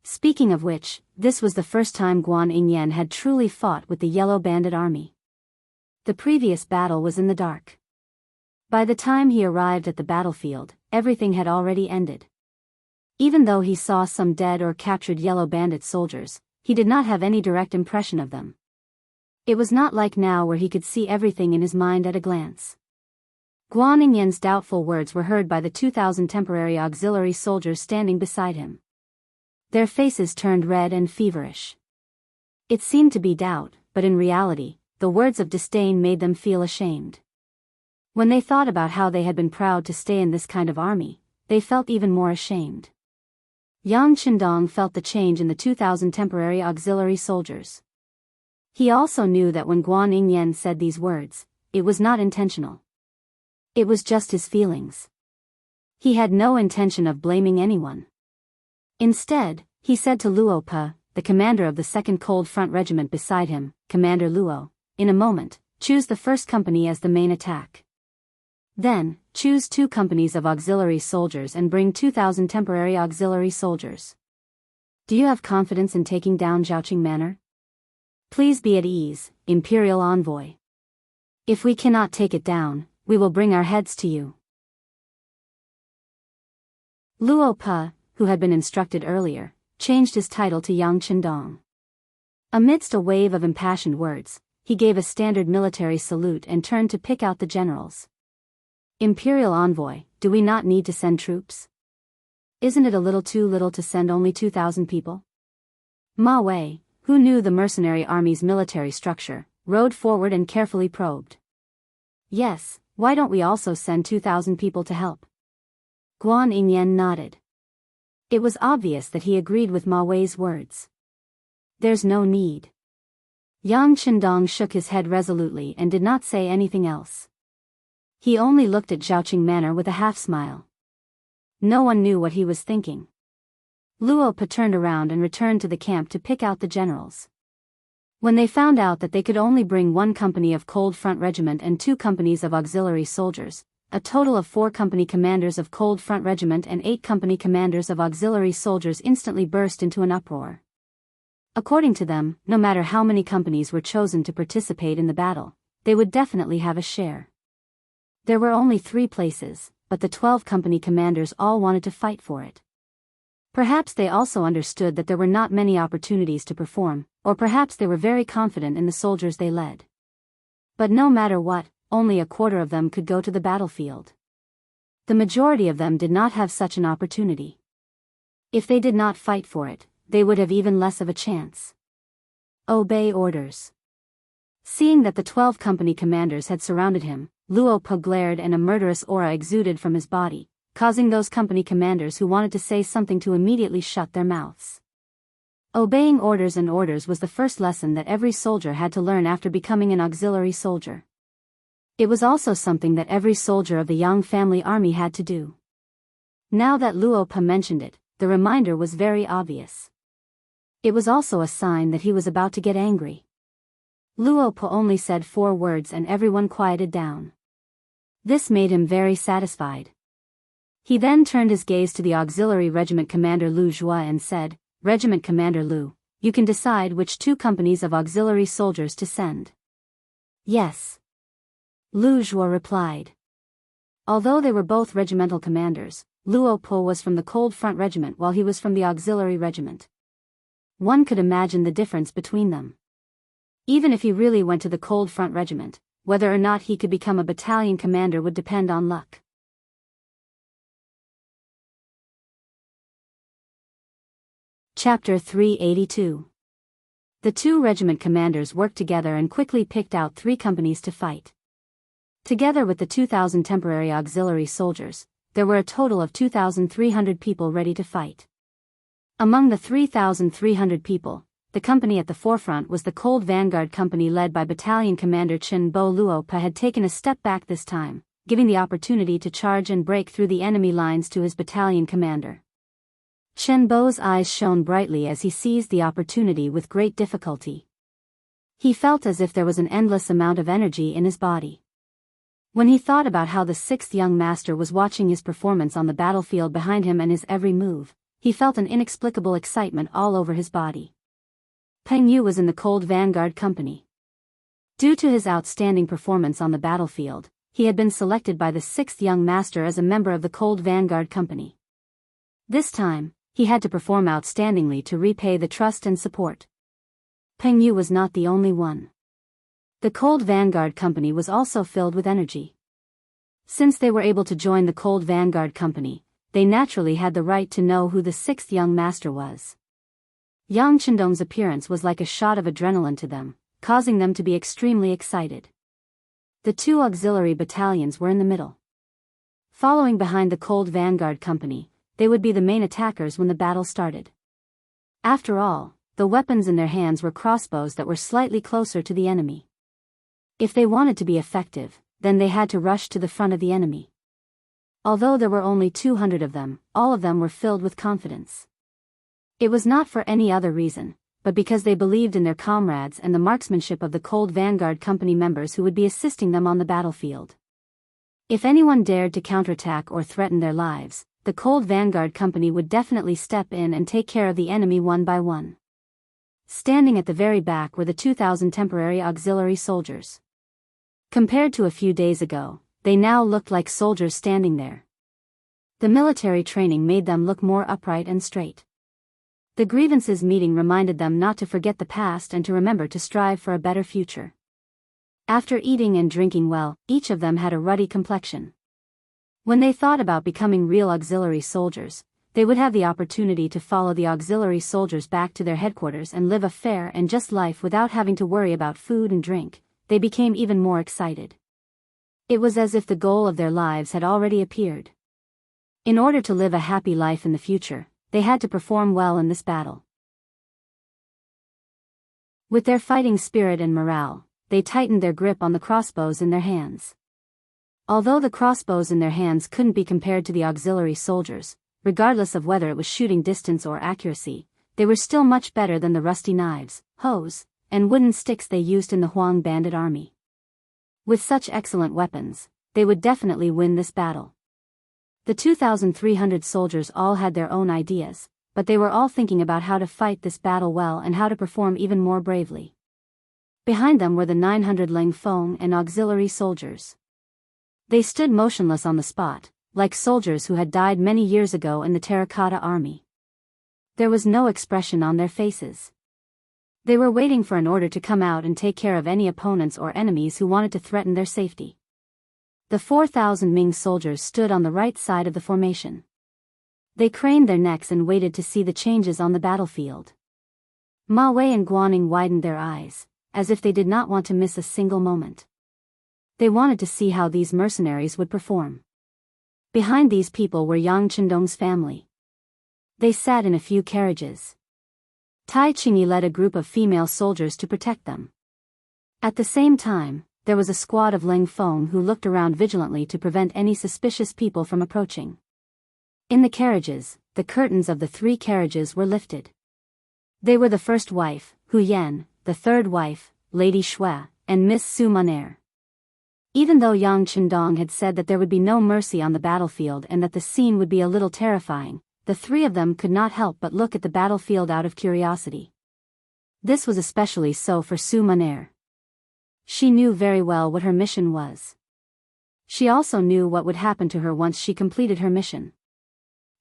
Speaker 1: Speaking of which, this was the first time Guan Yingyan had truly fought with the Yellow Bandit Army. The previous battle was in the dark. By the time he arrived at the battlefield, everything had already ended. Even though he saw some dead or captured Yellow Bandit soldiers, he did not have any direct impression of them. It was not like now where he could see everything in his mind at a glance. Guan Yingyan's doubtful words were heard by the 2,000 temporary auxiliary soldiers standing beside him. Their faces turned red and feverish. It seemed to be doubt, but in reality, the words of disdain made them feel ashamed. When they thought about how they had been proud to stay in this kind of army, they felt even more ashamed. Yang Chendong felt the change in the 2,000 temporary auxiliary soldiers. He also knew that when Guan Yingyan said these words, it was not intentional. It was just his feelings. He had no intention of blaming anyone. Instead, he said to Luo Pe, the commander of the 2nd Cold Front Regiment beside him, "Commander Luo, in a moment, choose the 1st company as the main attack. Then, choose 2 companies of auxiliary soldiers and bring 2,000 temporary auxiliary soldiers. Do you have confidence in taking down Zhaoqing Manor? Please be at ease, Imperial Envoy. If we cannot take it down, we will bring our heads to you." Luo Pe, who had been instructed earlier, changed his title to Yang Chendong. Amidst a wave of impassioned words, he gave a standard military salute and turned to pick out the generals. "Imperial Envoy, do we not need to send troops? Isn't it a little too little to send only 2,000 people?" Ma Wei, who knew the mercenary army's military structure, rode forward and carefully probed. "Yes, why don't we also send 2,000 people to help?" Guan Yingyan nodded. It was obvious that he agreed with Ma Wei's words. "There's no need." Yang Chendong shook his head resolutely and did not say anything else. He only looked at Zhaoqing Manor with a half-smile. No one knew what he was thinking. Luo Pe turned around and returned to the camp to pick out the generals. When they found out that they could only bring 1 company of Cold Front Regiment and 2 companies of auxiliary soldiers, a total of 4 company commanders of Cold Front Regiment and 8 company commanders of auxiliary soldiers instantly burst into an uproar. According to them, no matter how many companies were chosen to participate in the battle, they would definitely have a share. There were only 3 places, but the 12 company commanders all wanted to fight for it. Perhaps they also understood that there were not many opportunities to perform, or perhaps they were very confident in the soldiers they led. But no matter what, only a quarter of them could go to the battlefield. The majority of them did not have such an opportunity. If they did not fight for it, they would have even less of a chance. Obey orders. Seeing that the 12 company commanders had surrounded him, Luo Po glared and a murderous aura exuded from his body, causing those company commanders who wanted to say something to immediately shut their mouths. Obeying orders and orders was the first lesson that every soldier had to learn after becoming an auxiliary soldier. It was also something that every soldier of the Yang family army had to do. Now that Luo Po mentioned it, the reminder was very obvious. It was also a sign that he was about to get angry. Luo Po only said 4 words and everyone quieted down. This made him very satisfied. He then turned his gaze to the auxiliary regiment commander Lu Zhua and said, "Regiment Commander Lu, you can decide which 2 companies of auxiliary soldiers to send." "Yes," Lu Zhua replied. Although they were both regimental commanders, Luo Po was from the Cold Front Regiment while he was from the auxiliary regiment. One could imagine the difference between them. Even if he really went to the Cold Front Regiment, whether or not he could become a battalion commander would depend on luck. Chapter 382. The 2 regiment commanders worked together and quickly picked out 3 companies to fight. Together with the 2,000 temporary auxiliary soldiers, there were a total of 2,300 people ready to fight. Among the 3,300 people, the company at the forefront was the Cold Vanguard Company led by Battalion Commander Chen Bo. Luo Po had taken a step back this time, giving the opportunity to charge and break through the enemy lines to his battalion commander. Chen Bo's eyes shone brightly as he seized the opportunity with great difficulty. He felt as if there was an endless amount of energy in his body. When he thought about how the 6th young master was watching his performance on the battlefield behind him and his every move, he felt an inexplicable excitement all over his body. Peng Yu was in the Cold Vanguard Company. Due to his outstanding performance on the battlefield, he had been selected by the 6th young master as a member of the Cold Vanguard Company. This time, he had to perform outstandingly to repay the trust and support. Peng Yu was not the only one. The Cold Vanguard Company was also filled with energy. Since they were able to join the Cold Vanguard Company, they naturally had the right to know who the 6th young master was. Yang Chendong's appearance was like a shot of adrenaline to them, causing them to be extremely excited. The 2 auxiliary battalions were in the middle. Following behind the Cold Vanguard Company, they would be the main attackers when the battle started. After all, the weapons in their hands were crossbows that were slightly closer to the enemy. If they wanted to be effective, then they had to rush to the front of the enemy. Although there were only 200 of them, all of them were filled with confidence. It was not for any other reason, but because they believed in their comrades and the marksmanship of the Cold Vanguard Company members who would be assisting them on the battlefield. If anyone dared to counterattack or threaten their lives, the Cold Vanguard Company would definitely step in and take care of the enemy one by one. Standing at the very back were the 2,000 temporary auxiliary soldiers. Compared to a few days ago, they now looked like soldiers standing there. The military training made them look more upright and straight. The grievances meeting reminded them not to forget the past and to remember to strive for a better future. After eating and drinking well, each of them had a ruddy complexion. When they thought about becoming real auxiliary soldiers, they would have the opportunity to follow the auxiliary soldiers back to their headquarters and live a fair and just life without having to worry about food and drink. They became even more excited. It was as if the goal of their lives had already appeared. In order to live a happy life in the future, they had to perform well in this battle. With their fighting spirit and morale, they tightened their grip on the crossbows in their hands. Although the crossbows in their hands couldn't be compared to the auxiliary soldiers, regardless of whether it was shooting distance or accuracy, they were still much better than the rusty knives, hoes, and wooden sticks they used in the Huang bandit army. With such excellent weapons, they would definitely win this battle. The 2,300 soldiers all had their own ideas, but they were all thinking about how to fight this battle well and how to perform even more bravely. Behind them were the 900 Ling Feng and auxiliary soldiers. They stood motionless on the spot, like soldiers who had died many years ago in the Terracotta Army. There was no expression on their faces. They were waiting for an order to come out and take care of any opponents or enemies who wanted to threaten their safety. The 4,000 Ming soldiers stood on the right side of the formation. They craned their necks and waited to see the changes on the battlefield. Ma Wei and Guaning widened their eyes, as if they did not want to miss a single moment. They wanted to see how these mercenaries would perform. Behind these people were Yang Chendong's family. They sat in a few carriages. Tai Qingyi led a group of female soldiers to protect them. At the same time, there was a squad of Leng Feng who looked around vigilantly to prevent any suspicious people from approaching. In the carriages, the curtains of the 3 carriages were lifted. They were the first wife, Hu Yan, the third wife, Lady Shui, and Miss Su Monair. Even though Yang Chendong had said that there would be no mercy on the battlefield and that the scene would be a little terrifying, the 3 of them could not help but look at the battlefield out of curiosity. This was especially so for Su Monair. She knew very well what her mission was. She also knew what would happen to her once she completed her mission.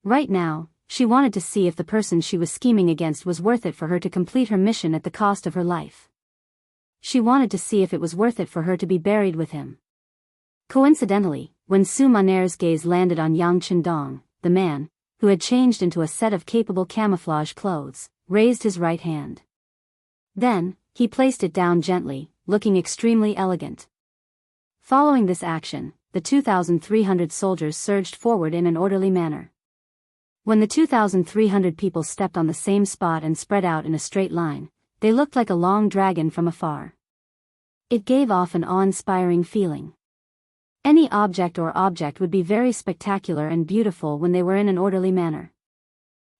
Speaker 1: Right now, she wanted to see if the person she was scheming against was worth it for her to complete her mission at the cost of her life. She wanted to see if it was worth it for her to be buried with him. Coincidentally, when Su Monair's gaze landed on Yang Chendong, the man, who had changed into a set of capable camouflage clothes, raised his right hand. Then, he placed it down gently, looking extremely elegant. Following this action, the 2,300 soldiers surged forward in an orderly manner. When the 2,300 people stepped on the same spot and spread out in a straight line, they looked like a long dragon from afar. It gave off an awe-inspiring feeling. Any object would be very spectacular and beautiful when they were in an orderly manner.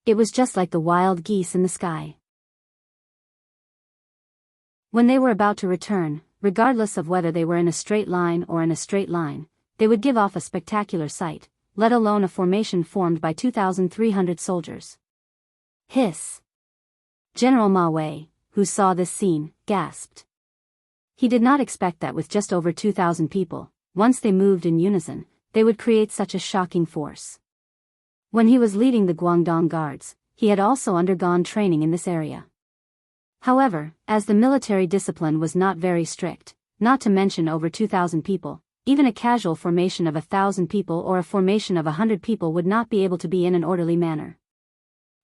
Speaker 1: It was just like the wild geese in the sky. When they were about to return, regardless of whether they were in a straight line or in a straight line, they would give off a spectacular sight, let alone a formation formed by 2,300 soldiers. Hiss! General Ma Wei, who saw this scene, gasped. He did not expect that with just over 2,000 people, once they moved in unison, they would create such a shocking force. When he was leading the Guangdong Guards, he had also undergone training in this area. However, as the military discipline was not very strict, not to mention over 2,000 people, even a casual formation of 1,000 people or a formation of 100 people would not be able to be in an orderly manner.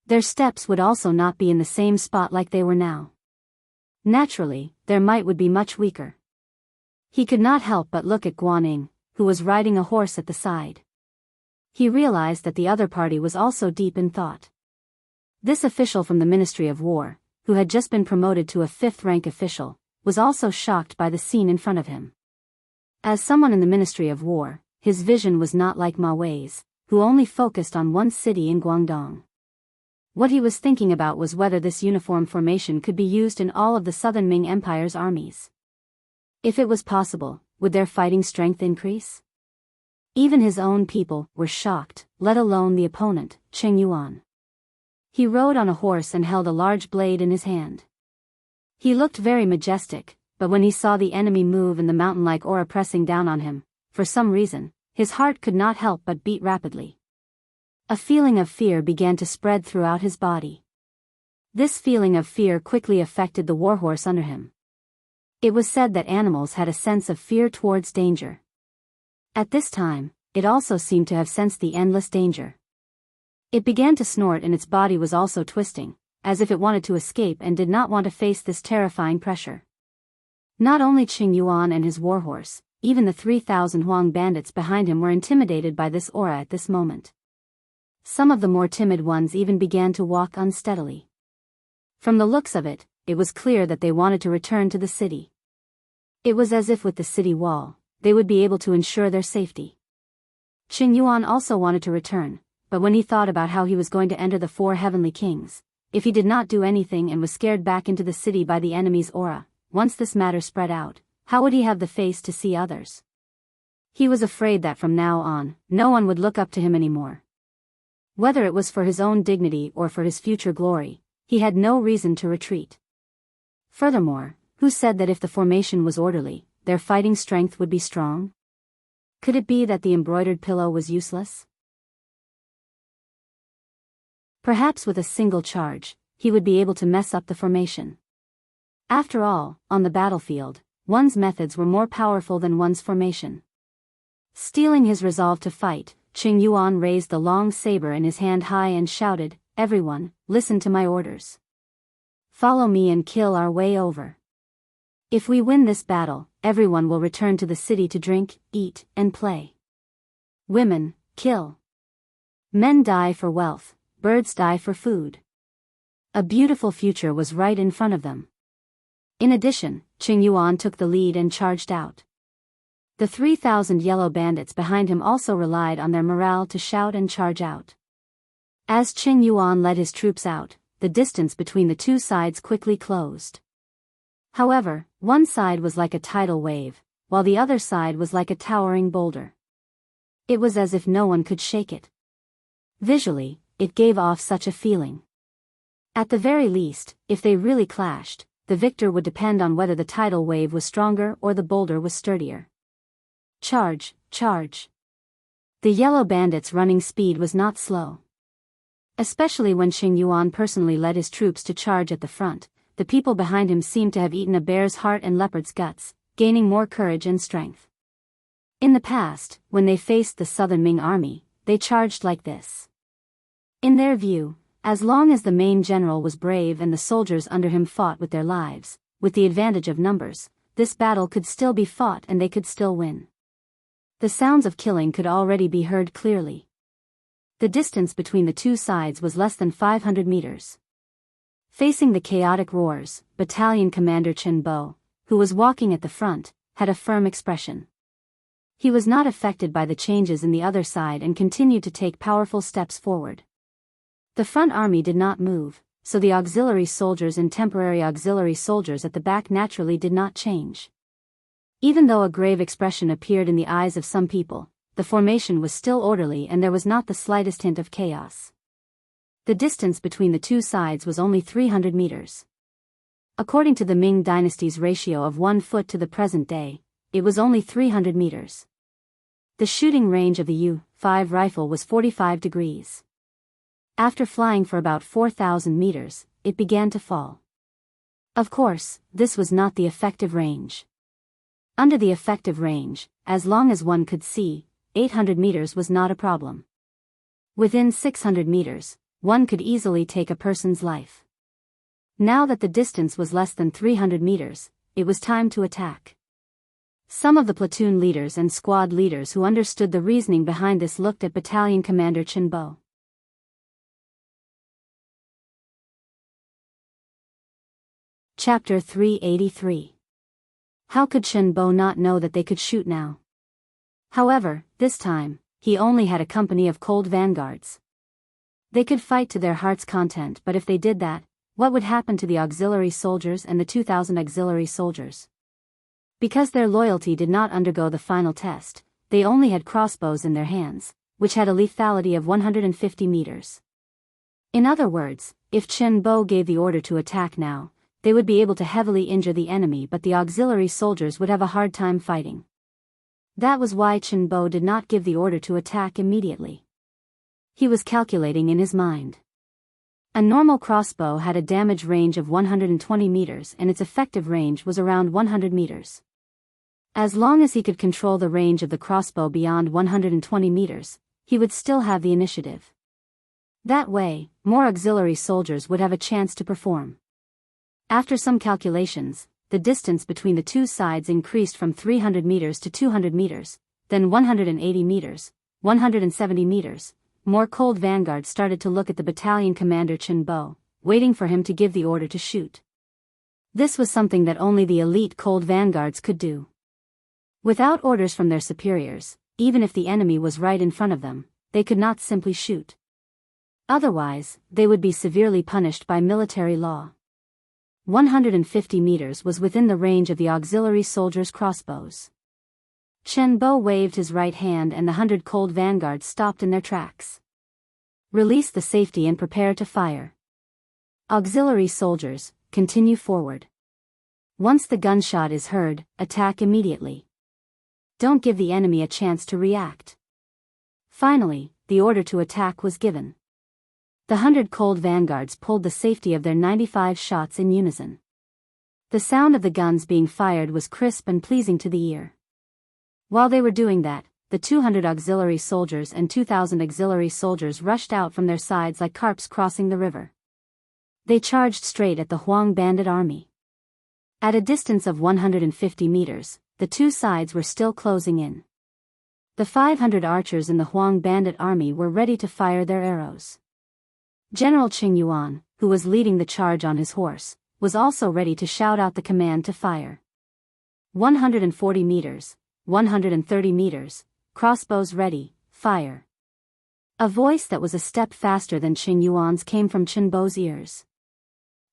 Speaker 1: Their steps would also not be in the same spot like they were now. Naturally, their might would be much weaker. He could not help but look at Guaning, who was riding a horse at the side. He realized that the other party was also deep in thought. This official from the Ministry of War, who had just been promoted to a 5th-rank official, was also shocked by the scene in front of him. As someone in the Ministry of War, his vision was not like Ma Wei's, who only focused on one city in Guangdong. What he was thinking about was whether this uniform formation could be used in all of the Southern Ming Empire's armies. If it was possible, would their fighting strength increase? Even his own people were shocked, let alone the opponent, Cheng Yuan. He rode on a horse and held a large blade in his hand. He looked very majestic, but when he saw the enemy move and the mountain-like aura pressing down on him, for some reason, his heart could not help but beat rapidly. A feeling of fear began to spread throughout his body. This feeling of fear quickly affected the warhorse under him. It was said that animals had a sense of fear towards danger. At this time, it also seemed to have sensed the endless danger. It began to snort and its body was also twisting, as if it wanted to escape and did not want to face this terrifying pressure. Not only Qing Yuan and his warhorse, even the 3,000 Huang bandits behind him were intimidated by this aura at this moment. Some of the more timid ones even began to walk unsteadily. From the looks of it, it was clear that they wanted to return to the city. It was as if with the city wall, they would be able to ensure their safety. Qing Yuan also wanted to return, but when he thought about how he was going to enter the 4 heavenly kings, if he did not do anything and was scared back into the city by the enemy's aura, once this matter spread out, how would he have the face to see others? He was afraid that from now on, no one would look up to him anymore. Whether it was for his own dignity or for his future glory, he had no reason to retreat. Furthermore, who said that if the formation was orderly, their fighting strength would be strong? Could it be that the embroidered pillow was useless? Perhaps with a single charge, he would be able to mess up the formation. After all, on the battlefield, one's methods were more powerful than one's formation. Steeling his resolve to fight, Qing Yuan raised the long saber in his hand high and shouted, "Everyone, listen to my orders. Follow me and kill our way over. If we win this battle, everyone will return to the city to drink, eat, and play. Women, kill. Men die for wealth, birds die for food." A beautiful future was right in front of them. In addition, Qing Yuan took the lead and charged out. The 3,000 yellow bandits behind him also relied on their morale to shout and charge out. As Qing Yuan led his troops out, the distance between the two sides quickly closed. However, one side was like a tidal wave, while the other side was like a towering boulder. It was as if no one could shake it. Visually, it gave off such a feeling. At the very least, if they really clashed, the victor would depend on whether the tidal wave was stronger or the boulder was sturdier. Charge, charge. The yellow bandits' running speed was not slow. Especially when Qing Yuan personally led his troops to charge at the front, the people behind him seemed to have eaten a bear's heart and leopard's guts, gaining more courage and strength. In the past, when they faced the southern Ming army, they charged like this. In their view, as long as the main general was brave and the soldiers under him fought with their lives, with the advantage of numbers, this battle could still be fought and they could still win. The sounds of killing could already be heard clearly. The distance between the two sides was less than 500 meters. Facing the chaotic roars, Battalion Commander Chen Bo, who was walking at the front, had a firm expression. He was not affected by the changes in the other side and continued to take powerful steps forward. The front army did not move, so the auxiliary soldiers and temporary auxiliary soldiers at the back naturally did not change. Even though a grave expression appeared in the eyes of some people, the formation was still orderly and there was not the slightest hint of chaos. The distance between the two sides was only 300 meters. According to the Ming dynasty's ratio of 1 foot to the present day, it was only 300 meters. The shooting range of the U-5 rifle was 45 degrees. After flying for about 4,000 meters, it began to fall. Of course, this was not the effective range. Under the effective range, as long as one could see, 800 meters was not a problem. Within 600 meters, one could easily take a person's life. Now that the distance was less than 300 meters, it was time to attack. Some of the platoon leaders and squad leaders who understood the reasoning behind this looked at Battalion Commander Chen Bo. Chapter 383. How could Chen Bo not know that they could shoot now? However, this time, he only had a company of cold vanguards. They could fight to their heart's content, but if they did that, what would happen to the auxiliary soldiers and the 2,000 auxiliary soldiers? Because their loyalty did not undergo the final test, they only had crossbows in their hands, which had a lethality of 150 meters. In other words, if Chen Bo gave the order to attack now, they would be able to heavily injure the enemy, but the auxiliary soldiers would have a hard time fighting. That was why Chen Bo did not give the order to attack immediately. He was calculating in his mind. A normal crossbow had a damage range of 120 meters and its effective range was around 100 meters. As long as he could control the range of the crossbow beyond 120 meters, he would still have the initiative. That way, more auxiliary soldiers would have a chance to perform. After some calculations, the distance between the two sides increased from 300 meters to 200 meters, then 180 meters, 170 meters. More cold vanguards started to look at the battalion commander Chen Bo, waiting for him to give the order to shoot. This was something that only the elite cold vanguards could do. Without orders from their superiors, even if the enemy was right in front of them, they could not simply shoot. Otherwise, they would be severely punished by military law. 150 meters was within the range of the auxiliary soldiers' crossbows. Chen Bo waved his right hand and the 100 cold vanguards stopped in their tracks. Release the safety and prepare to fire. Auxiliary soldiers, continue forward. Once the gunshot is heard, attack immediately. Don't give the enemy a chance to react. Finally, the order to attack was given. The 100 cold vanguards pulled the safety of their 95 shots in unison. The sound of the guns being fired was crisp and pleasing to the ear. While they were doing that, the 200 auxiliary soldiers and 2,000 auxiliary soldiers rushed out from their sides like carps crossing the river. They charged straight at the Huang bandit army. At a distance of 150 meters, the two sides were still closing in. The 500 archers in the Huang bandit army were ready to fire their arrows. General Qing Yuan, who was leading the charge on his horse, was also ready to shout out the command to fire. 140 meters, 130 meters, crossbows ready, fire. A voice that was a step faster than Qing Yuan's came from Chen Bo's ears.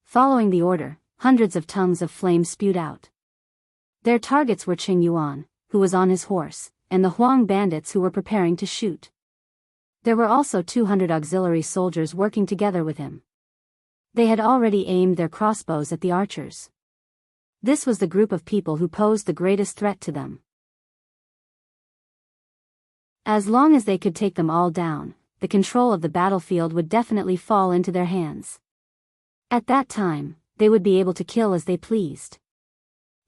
Speaker 1: Following the order, hundreds of tongues of flame spewed out. Their targets were Qing Yuan, who was on his horse, and the Huang bandits who were preparing to shoot. There were also 200 auxiliary soldiers working together with him. They had already aimed their crossbows at the archers. This was the group of people who posed the greatest threat to them. As long as they could take them all down, the control of the battlefield would definitely fall into their hands. At that time, they would be able to kill as they pleased.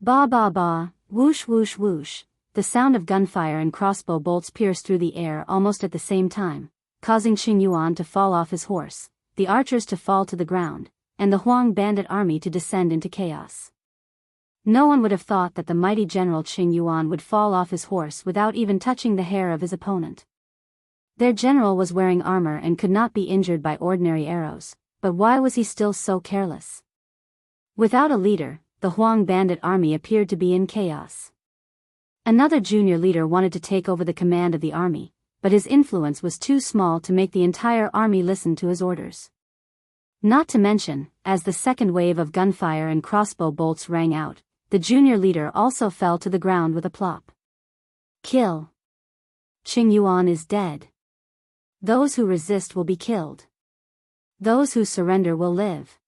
Speaker 1: Ba ba ba, whoosh whoosh whoosh. The sound of gunfire and crossbow bolts pierced through the air almost at the same time, causing Qing Yuan to fall off his horse, the archers to fall to the ground, and the Huang bandit army to descend into chaos. No one would have thought that the mighty General Qing Yuan would fall off his horse without even touching the hair of his opponent. Their general was wearing armor and could not be injured by ordinary arrows, but why was he still so careless? Without a leader, the Huang bandit army appeared to be in chaos. Another junior leader wanted to take over the command of the army, but his influence was too small to make the entire army listen to his orders. Not to mention, as the second wave of gunfire and crossbow bolts rang out, the junior leader also fell to the ground with a plop. Kill. Qing Yuan is dead. Those who resist will be killed. Those who surrender will live.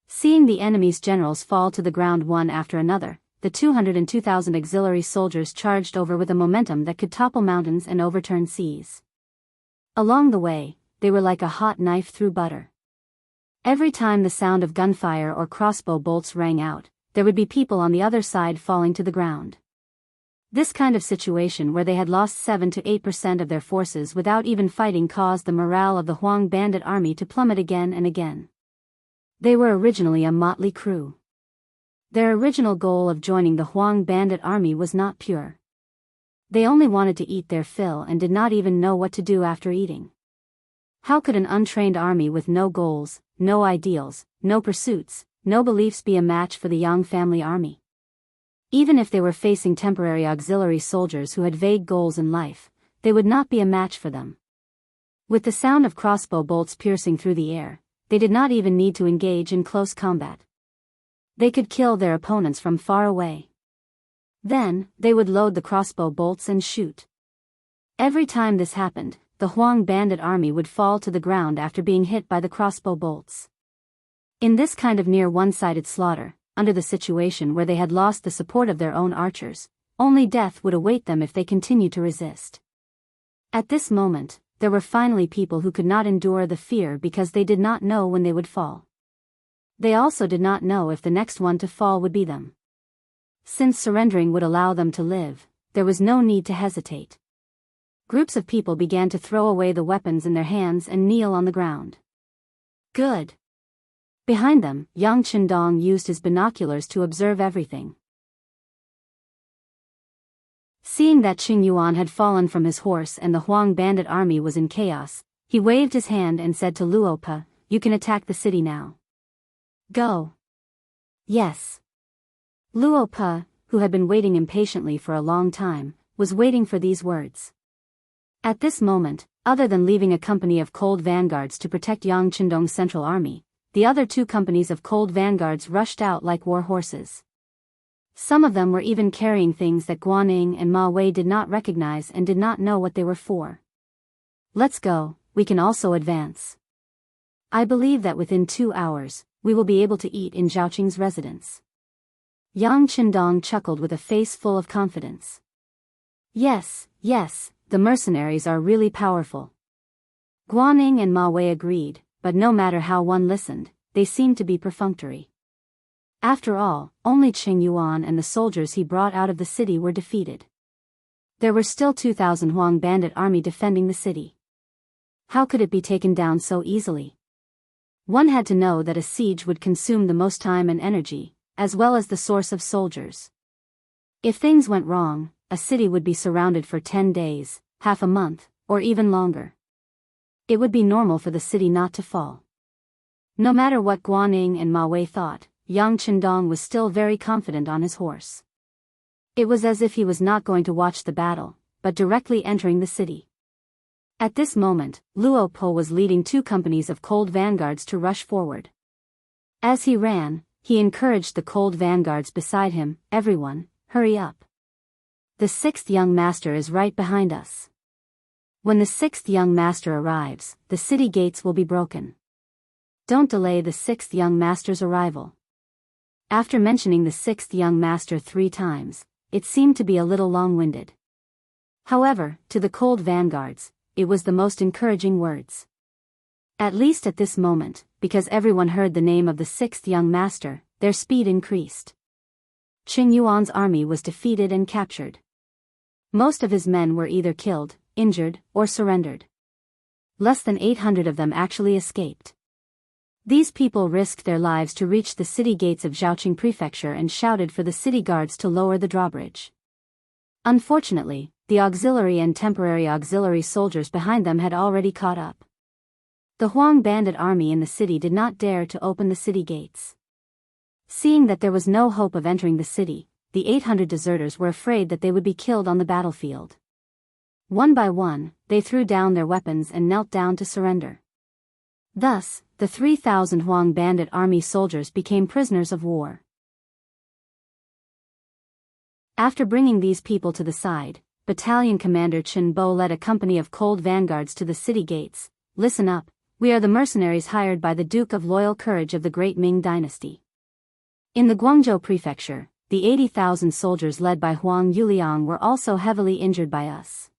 Speaker 1: Seeing the enemy's generals fall to the ground one after another, the 200 and 2,000 auxiliary soldiers charged over with a momentum that could topple mountains and overturn seas. Along the way, they were like a hot knife through butter. Every time the sound of gunfire or crossbow bolts rang out, there would be people on the other side falling to the ground. This kind of situation where they had lost 7 to 8% of their forces without even fighting caused the morale of the Huang bandit army to plummet again and again. They were originally a motley crew. Their original goal of joining the Huang bandit army was not pure. They only wanted to eat their fill and did not even know what to do after eating. How could an untrained army with no goals, no ideals, no pursuits, no beliefs be a match for the Yang family army? Even if they were facing temporary auxiliary soldiers who had vague goals in life, they would not be a match for them. With the sound of crossbow bolts piercing through the air, they did not even need to engage in close combat. They could kill their opponents from far away. Then, they would load the crossbow bolts and shoot. Every time this happened, the Huang bandit army would fall to the ground after being hit by the crossbow bolts. In this kind of near one-sided slaughter, under the situation where they had lost the support of their own archers, only death would await them if they continued to resist. At this moment, there were finally people who could not endure the fear because they did not know when they would fall. They also did not know if the next one to fall would be them. Since surrendering would allow them to live, there was no need to hesitate. Groups of people began to throw away the weapons in their hands and kneel on the ground. Good. Behind them, Yang Qindong used his binoculars to observe everything. Seeing that Qing Yuan had fallen from his horse and the Huang bandit army was in chaos, he waved his hand and said to Luope, "You can attack the city now." Go. Yes. Luope, who had been waiting impatiently for a long time, was waiting for these words. At this moment, other than leaving a company of cold vanguards to protect Yang Qindong's central army, the other two companies of cold vanguards rushed out like war horses. Some of them were even carrying things that Guaning and Ma Wei did not recognize and did not know what they were for. Let's go, we can also advance. I believe that within 2 hours, we will be able to eat in Zhaoqing's residence. Yang Qindong chuckled with a face full of confidence. Yes, the mercenaries are really powerful. Guaning and Ma Wei agreed, but no matter how one listened, they seemed to be perfunctory. After all, only Qing Yuan and the soldiers he brought out of the city were defeated. There were still 2,000 Huang bandit army defending the city. How could it be taken down so easily? One had to know that a siege would consume the most time and energy, as well as the source of soldiers. If things went wrong, a city would be surrounded for 10 days, half a month, or even longer. It would be normal for the city not to fall. No matter what Guaning and Ma Wei thought, Yang Chendong was still very confident on his horse. It was as if he was not going to watch the battle, but directly entering the city. At this moment, Luo Po was leading 2 companies of cold vanguards to rush forward. As he ran, he encouraged the cold vanguards beside him, "Everyone, hurry up. The 6th young master is right behind us. When the 6th young master arrives, the city gates will be broken. Don't delay the 6th young master's arrival." After mentioning the 6th young master 3 times, it seemed to be a little long-winded. However, to the cold vanguards, it was the most encouraging words. At least at this moment, because everyone heard the name of the 6th young master, their speed increased. Qing Yuan's army was defeated and captured. Most of his men were either killed, injured, or surrendered. Less than 800 of them actually escaped. These people risked their lives to reach the city gates of Zhaoqing Prefecture and shouted for the city guards to lower the drawbridge. Unfortunately, the auxiliary and temporary auxiliary soldiers behind them had already caught up. The Huang bandit army in the city did not dare to open the city gates. Seeing that there was no hope of entering the city, the 800 deserters were afraid that they would be killed on the battlefield. One by one, they threw down their weapons and knelt down to surrender. Thus, the 3,000 Huang bandit army soldiers became prisoners of war. After bringing these people to the side, Battalion Commander Chen Bo led a company of cold vanguards to the city gates. "Listen up, we are the mercenaries hired by the Duke of Loyal Courage of the Great Ming Dynasty. In the Guangzhou Prefecture, the 80,000 soldiers led by Huang Yuliang were also heavily injured by us.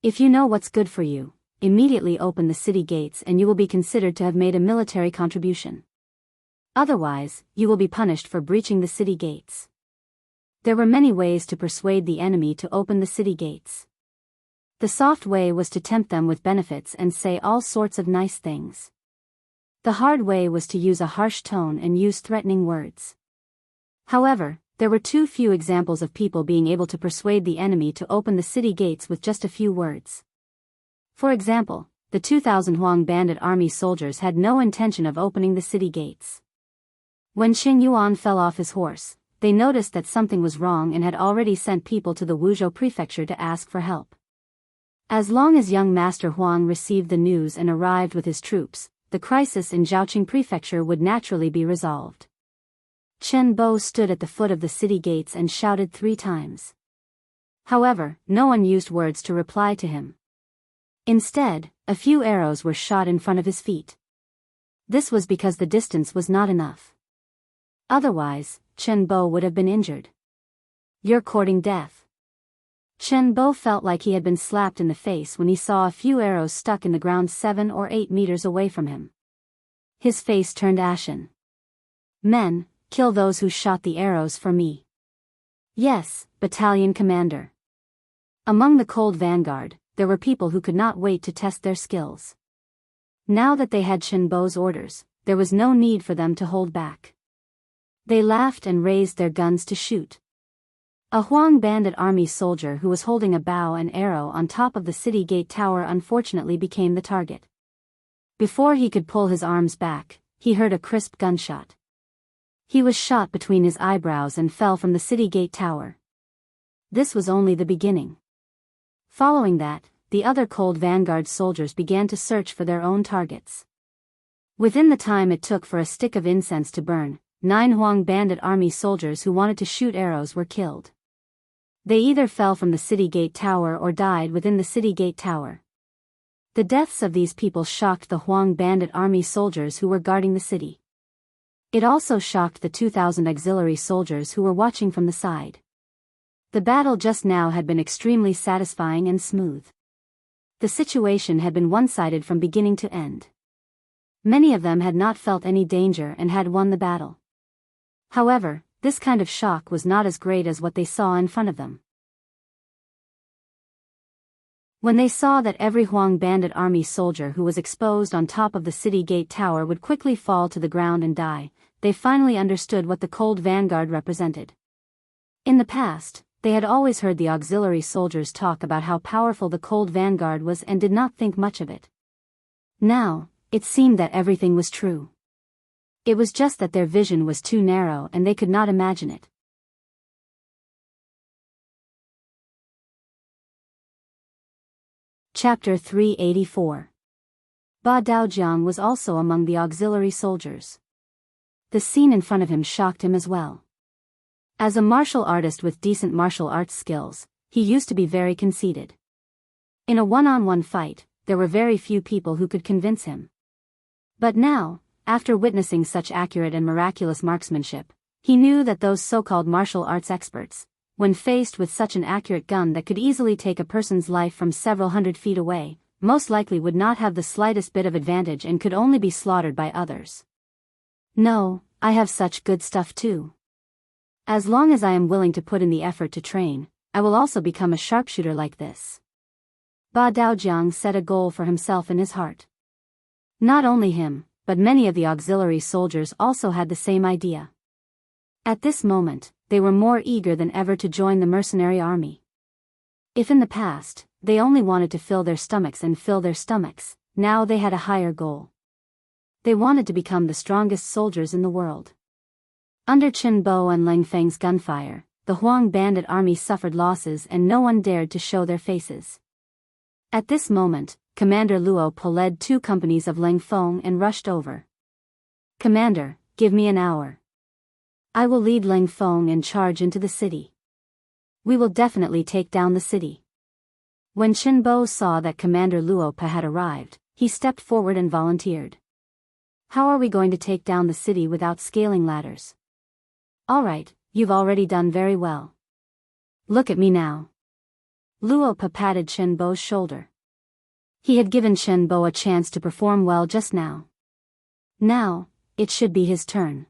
Speaker 1: If you know what's good for you, immediately open the city gates and you will be considered to have made a military contribution. Otherwise, you will be punished for breaching the city gates." There were many ways to persuade the enemy to open the city gates. The soft way was to tempt them with benefits and say all sorts of nice things. The hard way was to use a harsh tone and use threatening words. However, there were too few examples of people being able to persuade the enemy to open the city gates with just a few words. For example, the 2,000 Huang bandit army soldiers had no intention of opening the city gates. When Qing Yuan fell off his horse, they noticed that something was wrong and had already sent people to the Wuzhou Prefecture to ask for help. As long as young Master Huang received the news and arrived with his troops, the crisis in Zhaoqing Prefecture would naturally be resolved. Chen Bo stood at the foot of the city gates and shouted 3 times. However, no one used words to reply to him. Instead, a few arrows were shot in front of his feet. This was because the distance was not enough. Otherwise, Chen Bo would have been injured. "You're courting death." Chen Bo felt like he had been slapped in the face when he saw a few arrows stuck in the ground 7 or 8 meters away from him. His face turned ashen. "Men, kill those who shot the arrows for me." "Yes, Battalion Commander." Among the cold vanguard, there were people who could not wait to test their skills. Now that they had Chen Bo's orders, there was no need for them to hold back. They laughed and raised their guns to shoot. A Huang bandit army soldier who was holding a bow and arrow on top of the city gate tower unfortunately became the target. Before he could pull his arms back, he heard a crisp gunshot. He was shot between his eyebrows and fell from the city gate tower. This was only the beginning. Following that, the other cold vanguard soldiers began to search for their own targets. Within the time it took for a stick of incense to burn, 9 Huang bandit army soldiers who wanted to shoot arrows were killed. They either fell from the city gate tower or died within the city gate tower. The deaths of these people shocked the Huang bandit army soldiers who were guarding the city. It also shocked the 2,000 auxiliary soldiers who were watching from the side. The battle just now had been extremely satisfying and smooth. The situation had been one-sided from beginning to end. Many of them had not felt any danger and had won the battle. However, this kind of shock was not as great as what they saw in front of them. When they saw that every Huang bandit army soldier who was exposed on top of the city gate tower would quickly fall to the ground and die, they finally understood what the cold vanguard represented. In the past, they had always heard the auxiliary soldiers talk about how powerful the cold vanguard was and did not think much of it. Now, it seemed that everything was true. It was just that their vision was too narrow and they could not imagine it. Chapter 384. Ba Daojiang was also among the auxiliary soldiers. The scene in front of him shocked him as well. As a martial artist with decent martial arts skills, he used to be very conceited. In a one-on-one fight, there were very few people who could convince him. But now, after witnessing such accurate and miraculous marksmanship, he knew that those so-called martial arts experts, when faced with such an accurate gun that could easily take a person's life from several hundred feet away, most likely would not have the slightest bit of advantage and could only be slaughtered by others. No, I have such good stuff too. As long as I am willing to put in the effort to train, I will also become a sharpshooter like this. Ba Daojiang set a goal for himself in his heart. Not only him, but many of the auxiliary soldiers also had the same idea. At this moment, they were more eager than ever to join the mercenary army. If in the past, they only wanted to fill their stomachs, now they had a higher goal. They wanted to become the strongest soldiers in the world. Under Qin Bo and Leng Feng's gunfire, the Huang bandit army suffered losses and no one dared to show their faces. At this moment, Commander Luo Po led 2 companies of Leng Feng and rushed over. "Commander, give me an hour. I will lead Leng Feng and charge into the city. We will definitely take down the city." When Qin Bo saw that Commander Luo Po had arrived, he stepped forward and volunteered. "How are we going to take down the city without scaling ladders?" "All right, you've already done very well. Look at me now." Luo Po patted Qin Bo's shoulder. He had given Qin Bo a chance to perform well just now. Now, it should be his turn.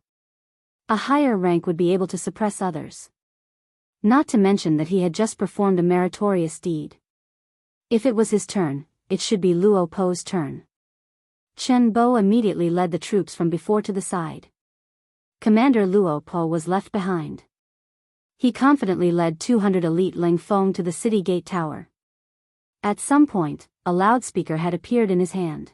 Speaker 1: A higher rank would be able to suppress others. Not to mention that he had just performed a meritorious deed. If it was his turn, it should be Luo Po's turn. Qin Bo immediately led the troops from before to the side. Commander Luo Po was left behind. He confidently led 200 elite Leng Feng to the city gate tower. At some point, a loudspeaker had appeared in his hand.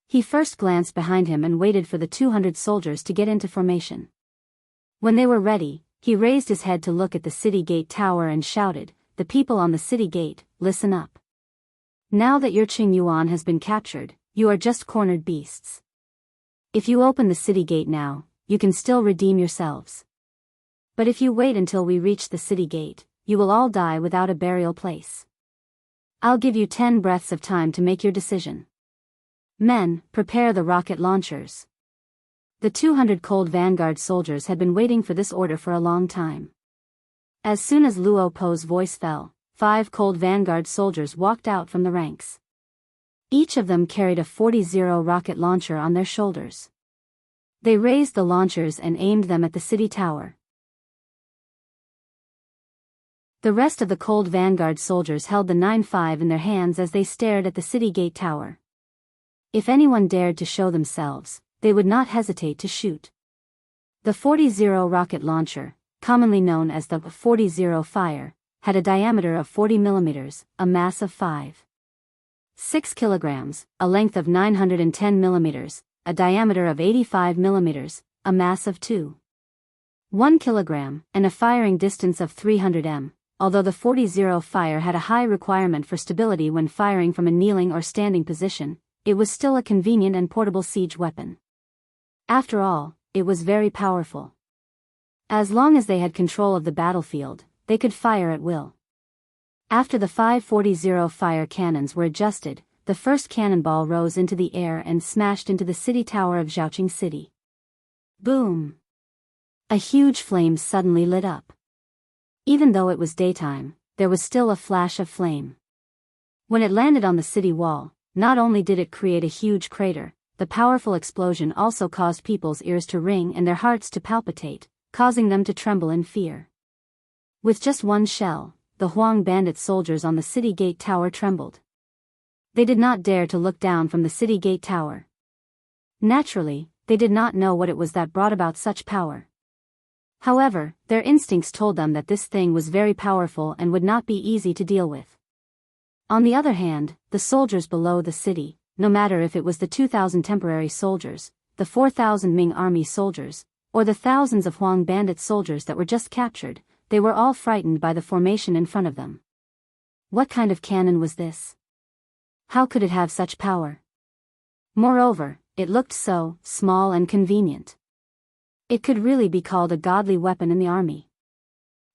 Speaker 1: He first glanced behind him and waited for the 200 soldiers to get into formation. When they were ready, he raised his head to look at the city gate tower and shouted, "The people on the city gate, listen up. Now that your Qing Yuan has been captured, you are just cornered beasts. If you open the city gate now, you can still redeem yourselves. But if you wait until we reach the city gate, you will all die without a burial place. I'll give you 10 breaths of time to make your decision. Men, prepare the rocket launchers." The 200 cold vanguard soldiers had been waiting for this order for a long time. As soon as Luo Po's voice fell, 5 cold vanguard soldiers walked out from the ranks. Each of them carried a 40 rocket launcher on their shoulders. They raised the launchers and aimed them at the city tower. The rest of the cold vanguard soldiers held the 9.5 in their hands as they stared at the city gate tower. If anyone dared to show themselves, they would not hesitate to shoot. The 40 rocket launcher, commonly known as the 40 fire, had a diameter of 40 millimeters, a mass of 5.6 kilograms, a length of 910 millimeters, a diameter of 85 millimeters, a mass of 2.1 kilogram, and a firing distance of 300 m. Although the 40 fire had a high requirement for stability when firing from a kneeling or standing position, it was still a convenient and portable siege weapon. After all, it was very powerful. As long as they had control of the battlefield, they could fire at will. After the 540 fire cannons were adjusted, the first cannonball rose into the air and smashed into the city tower of Zhaoqing City. Boom! A huge flame suddenly lit up. Even though it was daytime, there was still a flash of flame. When it landed on the city wall, not only did it create a huge crater, the powerful explosion also caused people's ears to ring and their hearts to palpitate, causing them to tremble in fear. With just one shell, the Huang bandit soldiers on the city gate tower trembled. They did not dare to look down from the city gate tower. Naturally, they did not know what it was that brought about such power. However, their instincts told them that this thing was very powerful and would not be easy to deal with. On the other hand, the soldiers below the city, no matter if it was the 2,000 temporary soldiers, the 4,000 Ming army soldiers, or the thousands of Huang bandit soldiers that were just captured, they were all frightened by the formation in front of them. What kind of cannon was this? How could it have such power? Moreover, it looked so small and convenient. It could really be called a godly weapon in the army.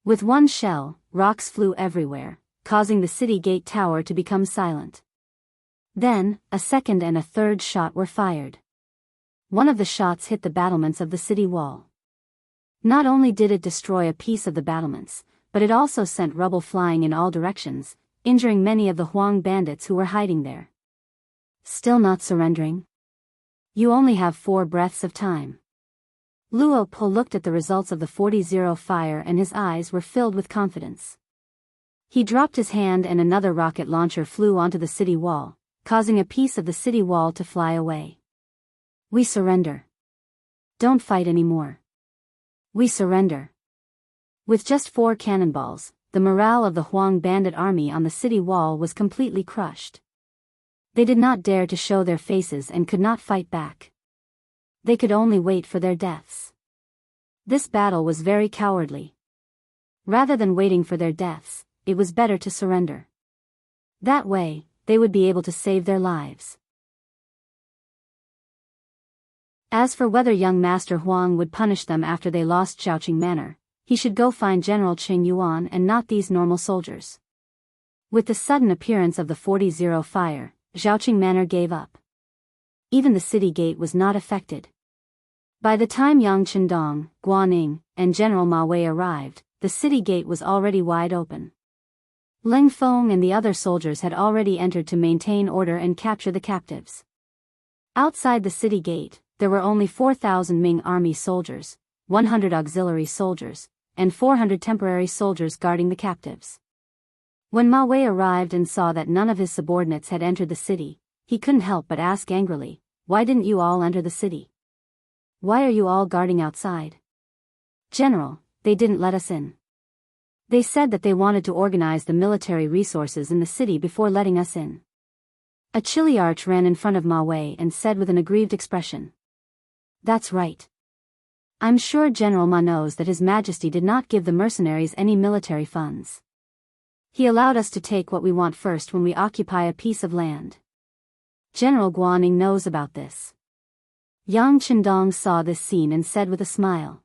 Speaker 1: With one shell, rocks flew everywhere, causing the city gate tower to become silent. Then, a second and a third shot were fired. One of the shots hit the battlements of the city wall. Not only did it destroy a piece of the battlements, but it also sent rubble flying in all directions, injuring many of the Huang bandits who were hiding there. Still not surrendering? You only have 4 breaths of time. Luo Po looked at the results of the 40-0 fire and his eyes were filled with confidence. He dropped his hand and another rocket launcher flew onto the city wall, causing a piece of the city wall to fly away. We surrender. Don't fight anymore. We surrender. With just 4 cannonballs, the morale of the Huang bandit army on the city wall was completely crushed. They did not dare to show their faces and could not fight back. They could only wait for their deaths. This battle was very cowardly. Rather than waiting for their deaths, it was better to surrender. That way, they would be able to save their lives. As for whether young Master Huang would punish them after they lost Zhaoqing Manor, he should go find General Qing Yuan and not these normal soldiers. With the sudden appearance of the 40-0 fire, Zhaoqing Manor gave up. Even the city gate was not affected. By the time Yang Qindong, Guaning, and General Ma Wei arrived, the city gate was already wide open. Ling Feng and the other soldiers had already entered to maintain order and capture the captives. Outside the city gate, there were only 4,000 Ming army soldiers, 100 auxiliary soldiers, and 400 temporary soldiers guarding the captives. When Ma Wei arrived and saw that none of his subordinates had entered the city, he couldn't help but ask angrily, "Why didn't you all enter the city? Why are you all guarding outside?" "General, they didn't let us in. They said that they wanted to organize the military resources in the city before letting us in." A Chiliarch ran in front of Ma Wei and said with an aggrieved expression, "That's right. I'm sure General Ma knows that His Majesty did not give the mercenaries any military funds. He allowed us to take what we want first when we occupy a piece of land. General Guaning knows about this." Yang Qindong saw this scene and said with a smile.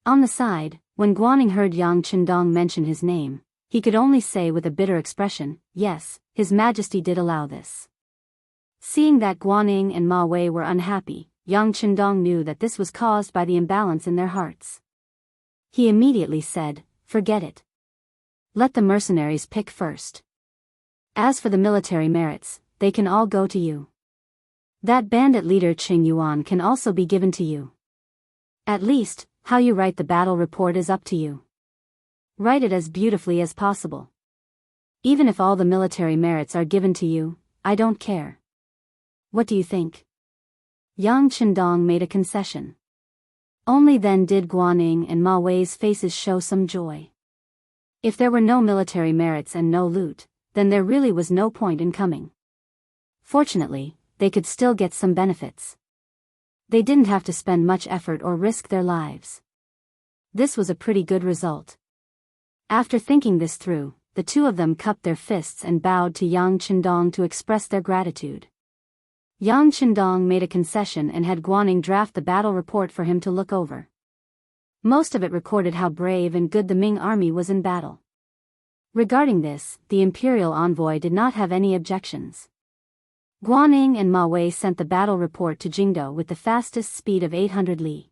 Speaker 1: On the side, when Guaning heard Yang Qindong mention his name, he could only say with a bitter expression, "Yes, His Majesty did allow this." Seeing that Guaning and Ma Wei were unhappy, Yang Qindong knew that this was caused by the imbalance in their hearts. He immediately said, "Forget it. Let the mercenaries pick first. As for the military merits, they can all go to you. That bandit leader Qing Yuan can also be given to you. At least, how you write the battle report is up to you. Write it as beautifully as possible. Even if all the military merits are given to you, I don't care. What do you think?" Yang Qindong made a concession. Only then did Guaning and Ma Wei's faces show some joy. If there were no military merits and no loot, then there really was no point in coming. Fortunately, they could still get some benefits. They didn't have to spend much effort or risk their lives. This was a pretty good result. After thinking this through, the two of them cupped their fists and bowed to Yang Qindong to express their gratitude. Yang Qindong made a concession and had Guaning draft the battle report for him to look over. Most of it recorded how brave and good the Ming army was in battle. Regarding this, the imperial envoy did not have any objections. Guaning and Ma Wei sent the battle report to Jingdo with the fastest speed of 800 li.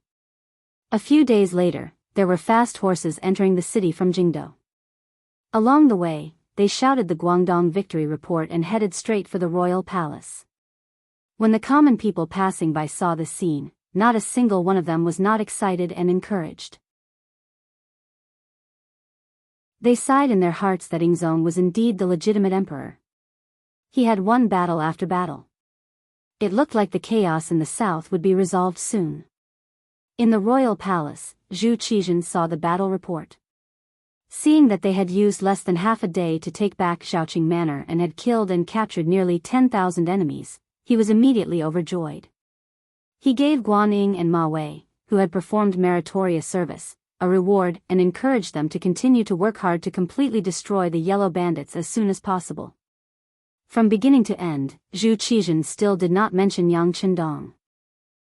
Speaker 1: A few days later, there were fast horses entering the city from Jingdo. Along the way, they shouted the Guangdong victory report and headed straight for the royal palace. When the common people passing by saw this scene, not a single one of them was not excited and encouraged. They sighed in their hearts that Ingzong was indeed the legitimate emperor. He had won battle after battle. It looked like the chaos in the south would be resolved soon. In the royal palace, Zhu Qizhen saw the battle report. Seeing that they had used less than half a day to take back Xiaoqing Manor and had killed and captured nearly 10,000 enemies, he was immediately overjoyed. He gave Guanyin and Ma Wei, who had performed meritorious service, a reward and encouraged them to continue to work hard to completely destroy the yellow bandits as soon as possible. From beginning to end, Zhu Qizhen still did not mention Yang Chendong.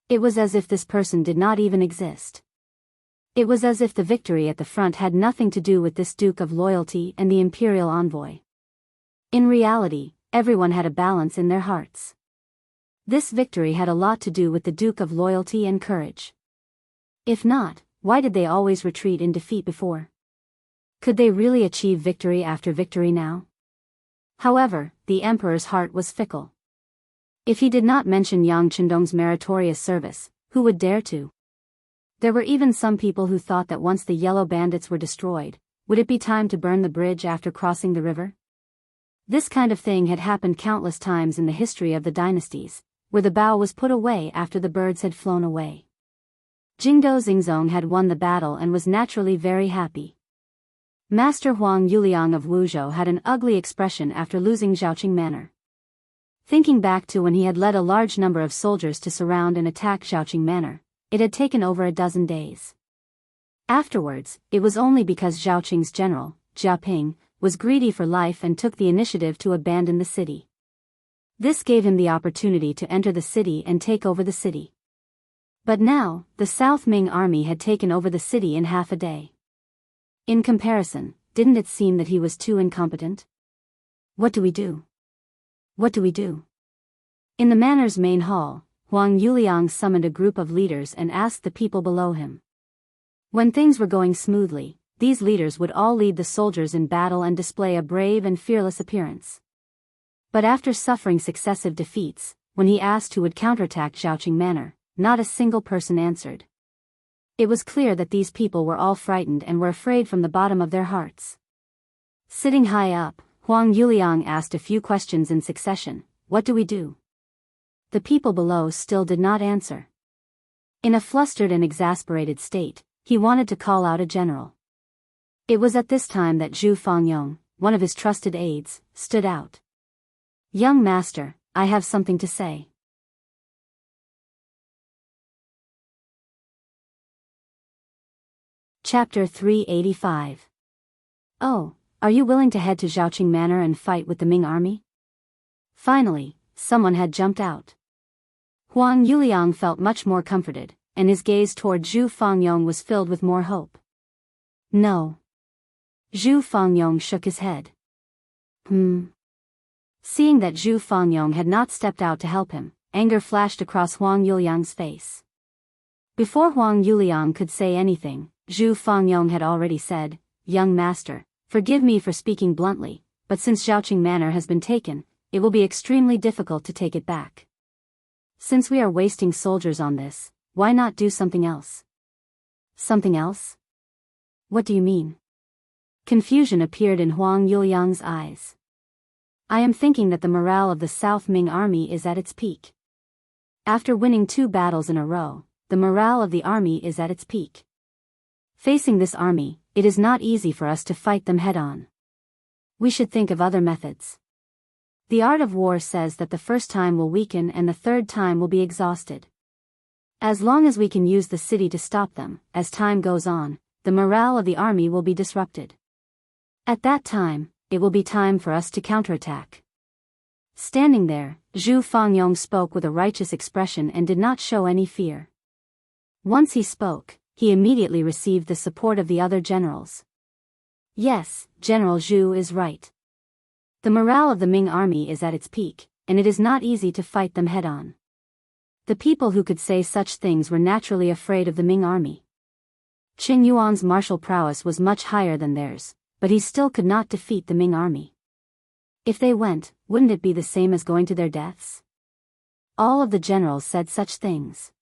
Speaker 1: It was as if this person did not even exist. It was as if the victory at the front had nothing to do with this Duke of Loyalty and the imperial envoy. In reality, everyone had a balance in their hearts. This victory had a lot to do with the Duke of Loyalty and courage. If not, why did they always retreat in defeat before? Could they really achieve victory after victory now? However, the emperor's heart was fickle. If he did not mention Yang Chendong's meritorious service, who would dare to? There were even some people who thought that once the yellow bandits were destroyed, would it be time to burn the bridge after crossing the river? This kind of thing had happened countless times in the history of the dynasties, where the bow was put away after the birds had flown away. Jingdo Xingzong had won the battle and was naturally very happy. Master Huang Yuliang of Wuzhou had an ugly expression after losing Xiaoqing Manor. Thinking back to when he had led a large number of soldiers to surround and attack Xiaoqing Manor, it had taken over a dozen days. Afterwards, it was only because Xiaoqing's general, Jia Ping, was greedy for life and took the initiative to abandon the city. This gave him the opportunity to enter the city and take over the city. But now, the South Ming army had taken over the city in half a day. In comparison, didn't it seem that he was too incompetent? What do we do? What do we do? In the manor's main hall, Huang Yuliang summoned a group of leaders and asked the people below him. When things were going smoothly, these leaders would all lead the soldiers in battle and display a brave and fearless appearance. But after suffering successive defeats, when he asked who would counterattack Xiaoqing Manor, not a single person answered. It was clear that these people were all frightened and were afraid from the bottom of their hearts. Sitting high up, Huang Yuliang asked a few questions in succession. What do we do? The people below still did not answer. In a flustered and exasperated state, he wanted to call out a general. It was at this time that Zhu Fangyong, one of his trusted aides, stood out. Young master, I have something to say. Chapter 385. Oh, are you willing to head to Xiaoqing Manor and fight with the Ming army? Finally, someone had jumped out. Huang Yuliang felt much more comforted, and his gaze toward Zhu Fangyong was filled with more hope. No. Zhu Fangyong shook his head. Seeing that Zhu Fangyong had not stepped out to help him, anger flashed across Huang Yuliang's face. Before Huang Yuliang could say anything, Zhu Fangyong had already said, Young master, forgive me for speaking bluntly, but since Xiaoqing Manor has been taken, it will be extremely difficult to take it back. Since we are wasting soldiers on this, why not do something else? Something else? What do you mean? Confusion appeared in Huang Yuliang's eyes. I am thinking that the morale of the South Ming army is at its peak. After winning 2 battles in a row, the morale of the army is at its peak. Facing this army, it is not easy for us to fight them head-on. We should think of other methods. The art of war says that the first time will weaken and the third time will be exhausted. As long as we can use the city to stop them, as time goes on, the morale of the army will be disrupted. At that time, it will be time for us to counterattack. Standing there, Zhu Fangyong spoke with a righteous expression and did not show any fear. Once he spoke, he immediately received the support of the other generals. Yes, General Zhu is right. The morale of the Ming army is at its peak, and it is not easy to fight them head-on. The people who could say such things were naturally afraid of the Ming army. Qing Yuan's martial prowess was much higher than theirs, but he still could not defeat the Ming army. If they went, wouldn't it be the same as going to their deaths? All of the generals said such things.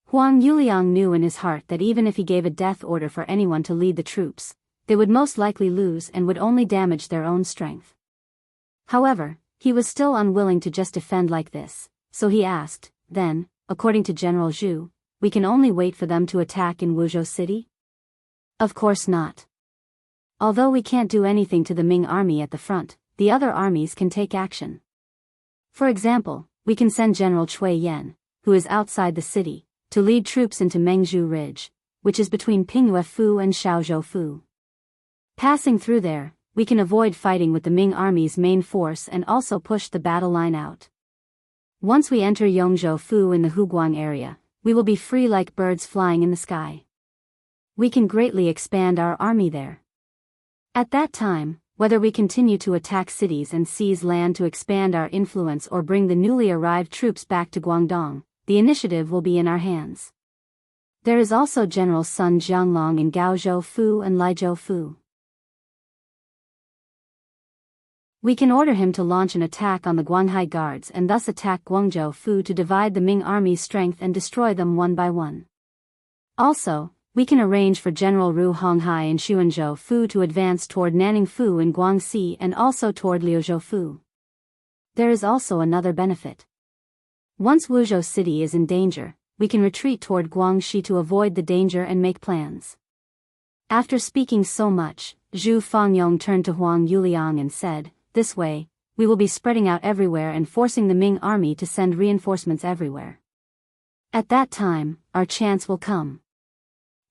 Speaker 1: Huang Yuliang knew in his heart that even if he gave a death order for anyone to lead the troops, they would most likely lose and would only damage their own strength. However, he was still unwilling to just defend like this, so he asked, then, according to General Zhu, we can only wait for them to attack in Wuzhou City? Of course not. Although we can't do anything to the Ming army at the front, the other armies can take action. For example, we can send General Cui Yan, who is outside the city, to lead troops into Mengzhu Ridge, which is between Pingyuefu and Shaozhoufu. Passing through there, we can avoid fighting with the Ming army's main force and also push the battle line out. Once we enter Yongzhoufu in the Huguang area, we will be free like birds flying in the sky. We can greatly expand our army there. At that time, whether we continue to attack cities and seize land to expand our influence or bring the newly arrived troops back to Guangdong, the initiative will be in our hands. There is also General Sun Jianglong in Gaozhoufu and Lijiaofu. We can order him to launch an attack on the Guanghai Guards and thus attack Guangzhoufu to divide the Ming army's strength and destroy them one by one. Also, we can arrange for General Ru Honghai in Xuanzhoufu to advance toward Nanningfu in Guangxi and also toward Liuzhoufu. There is also another benefit. Once Wuzhou City is in danger, we can retreat toward Guangxi to avoid the danger and make plans. After speaking so much, Zhu Fengyong turned to Huang Yuliang and said, "This way, we will be spreading out everywhere and forcing the Ming army to send reinforcements everywhere. At that time, our chance will come.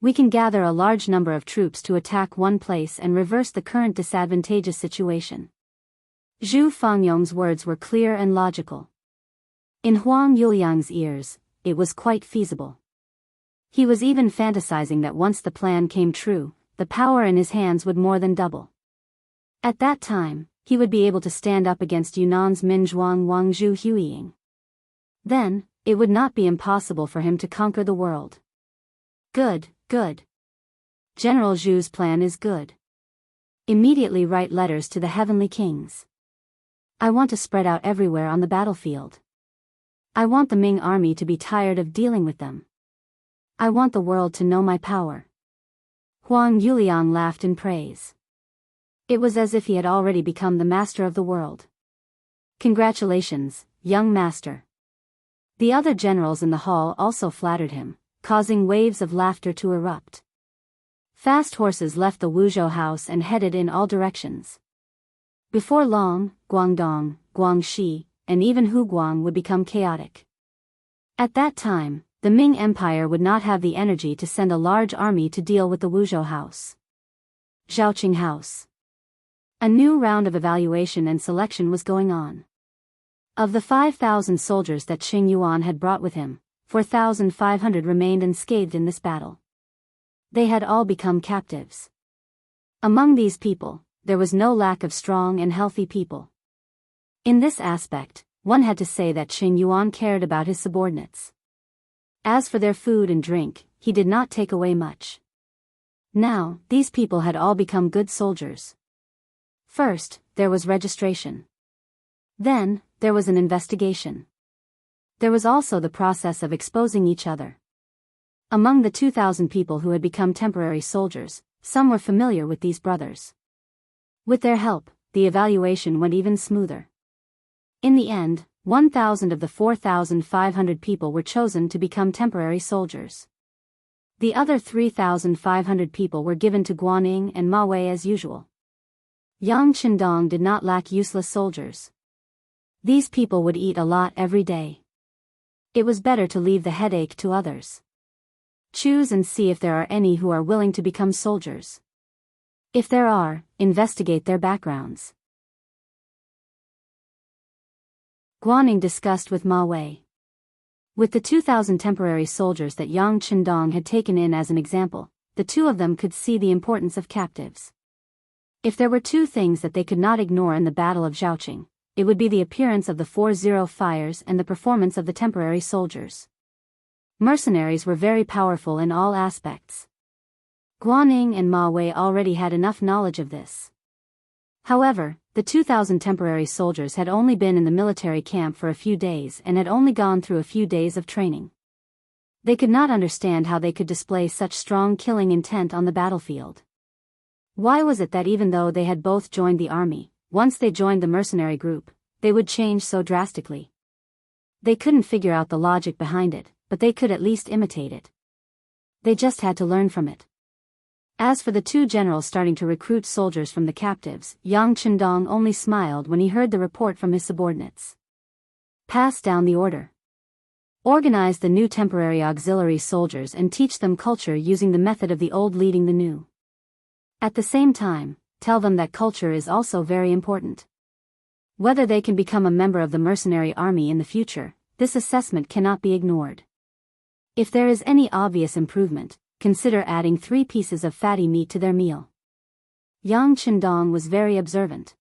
Speaker 1: We can gather a large number of troops to attack one place and reverse the current disadvantageous situation." Zhu Fengyong's words were clear and logical. In Huang Yuliang's ears, it was quite feasible. He was even fantasizing that once the plan came true, the power in his hands would more than double. At that time, he would be able to stand up against Yunnan's Minzhuang Wangzhu Huiying. Then, it would not be impossible for him to conquer the world. Good, good. General Zhu's plan is good. Immediately write letters to the heavenly kings. I want to spread out everywhere on the battlefield. I want the Ming army to be tired of dealing with them. I want the world to know my power. Huang Yuliang laughed in praise. It was as if he had already become the master of the world. Congratulations, young master. The other generals in the hall also flattered him, causing waves of laughter to erupt. Fast horses left the Wuzhou house and headed in all directions. Before long, Guangdong, Guangxi, and even Huguang would become chaotic. At that time, the Ming Empire would not have the energy to send a large army to deal with the Wuzhou house. Zhaoqing House. A new round of evaluation and selection was going on. Of the 5,000 soldiers that Qing Yuan had brought with him, 4,500 remained unscathed in this battle. They had all become captives. Among these people, there was no lack of strong and healthy people. In this aspect, one had to say that Qing Yuan cared about his subordinates. As for their food and drink, he did not take away much. Now, these people had all become good soldiers. First, there was registration. Then, there was an investigation. There was also the process of exposing each other. Among the 2,000 people who had become temporary soldiers, some were familiar with these brothers. With their help, the evaluation went even smoother. In the end, 1,000 of the 4,500 people were chosen to become temporary soldiers. The other 3,500 people were given to Guaning and Ma Wei as usual. Yang Qindong did not lack useless soldiers. These people would eat a lot every day. It was better to leave the headache to others. Choose and see if there are any who are willing to become soldiers. If there are, investigate their backgrounds. Guaning discussed with Ma Wei. With the 2,000 temporary soldiers that Yang Qindong had taken in as an example, the two of them could see the importance of captives. If there were two things that they could not ignore in the Battle of Zhaoqing, it would be the appearance of the 40 fires and the performance of the temporary soldiers. Mercenaries were very powerful in all aspects. Guaning and Ma Wei already had enough knowledge of this. However, the 2,000 temporary soldiers had only been in the military camp for a few days and had only gone through a few days of training. They could not understand how they could display such strong killing intent on the battlefield. Why was it that even though they had both joined the army, once they joined the mercenary group, they would change so drastically? They couldn't figure out the logic behind it, but they could at least imitate it. They just had to learn from it. As for the two generals starting to recruit soldiers from the captives, Yang Chendong only smiled when he heard the report from his subordinates. Pass down the order. Organize the new temporary auxiliary soldiers and teach them culture using the method of the old leading the new. At the same time, tell them that culture is also very important. Whether they can become a member of the mercenary army in the future, this assessment cannot be ignored. If there is any obvious improvement, consider adding 3 pieces of fatty meat to their meal. Yang Chendong was very observant.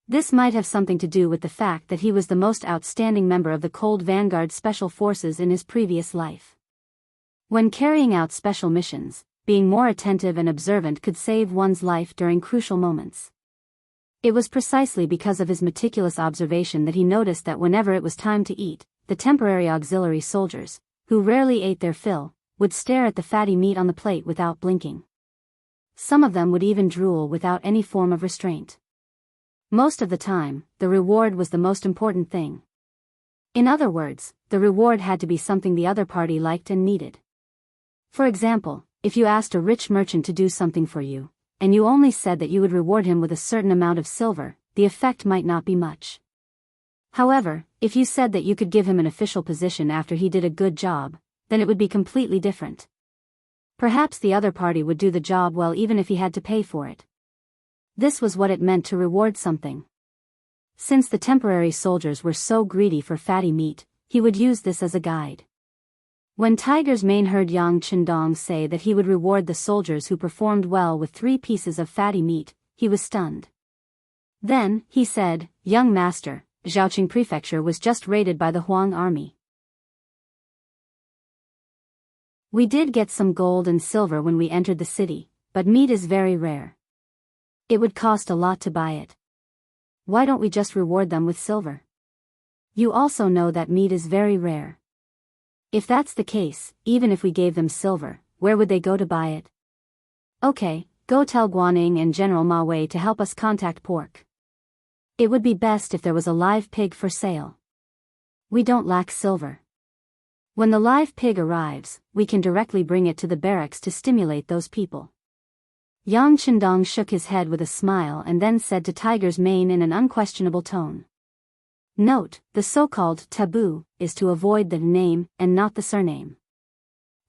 Speaker 1: This might have something to do with the fact that he was the most outstanding member of the Cold Vanguard Special Forces in his previous life. When carrying out special missions, being more attentive and observant could save one's life during crucial moments. It was precisely because of his meticulous observation that he noticed that whenever it was time to eat, the temporary auxiliary soldiers, who rarely ate their fill, would stare at the fatty meat on the plate without blinking. Some of them would even drool without any form of restraint. Most of the time, the reward was the most important thing. In other words, the reward had to be something the other party liked and needed. For example, if you asked a rich merchant to do something for you, and you only said that you would reward him with a certain amount of silver, the effect might not be much. However, if you said that you could give him an official position after he did a good job, then it would be completely different. Perhaps the other party would do the job well even if he had to pay for it. This was what it meant to reward something. Since the temporary soldiers were so greedy for fatty meat, he would use this as a guide. When Tiger's Mane heard Yang Chendong say that he would reward the soldiers who performed well with 3 pieces of fatty meat, he was stunned. Then, he said, "Young master, Zhaoqing Prefecture was just raided by the Huang army. We did get some gold and silver when we entered the city, but meat is very rare. It would cost a lot to buy it. Why don't we just reward them with silver? You also know that meat is very rare. If that's the case, even if we gave them silver, where would they go to buy it? Okay, go tell Guaning and General Ma Wei to help us contact pork. It would be best if there was a live pig for sale. We don't lack silver. When the live pig arrives, we can directly bring it to the barracks to stimulate those people." Yang Chendong shook his head with a smile and then said to Tiger's Mane in an unquestionable tone. Note, the so-called taboo is to avoid the name and not the surname.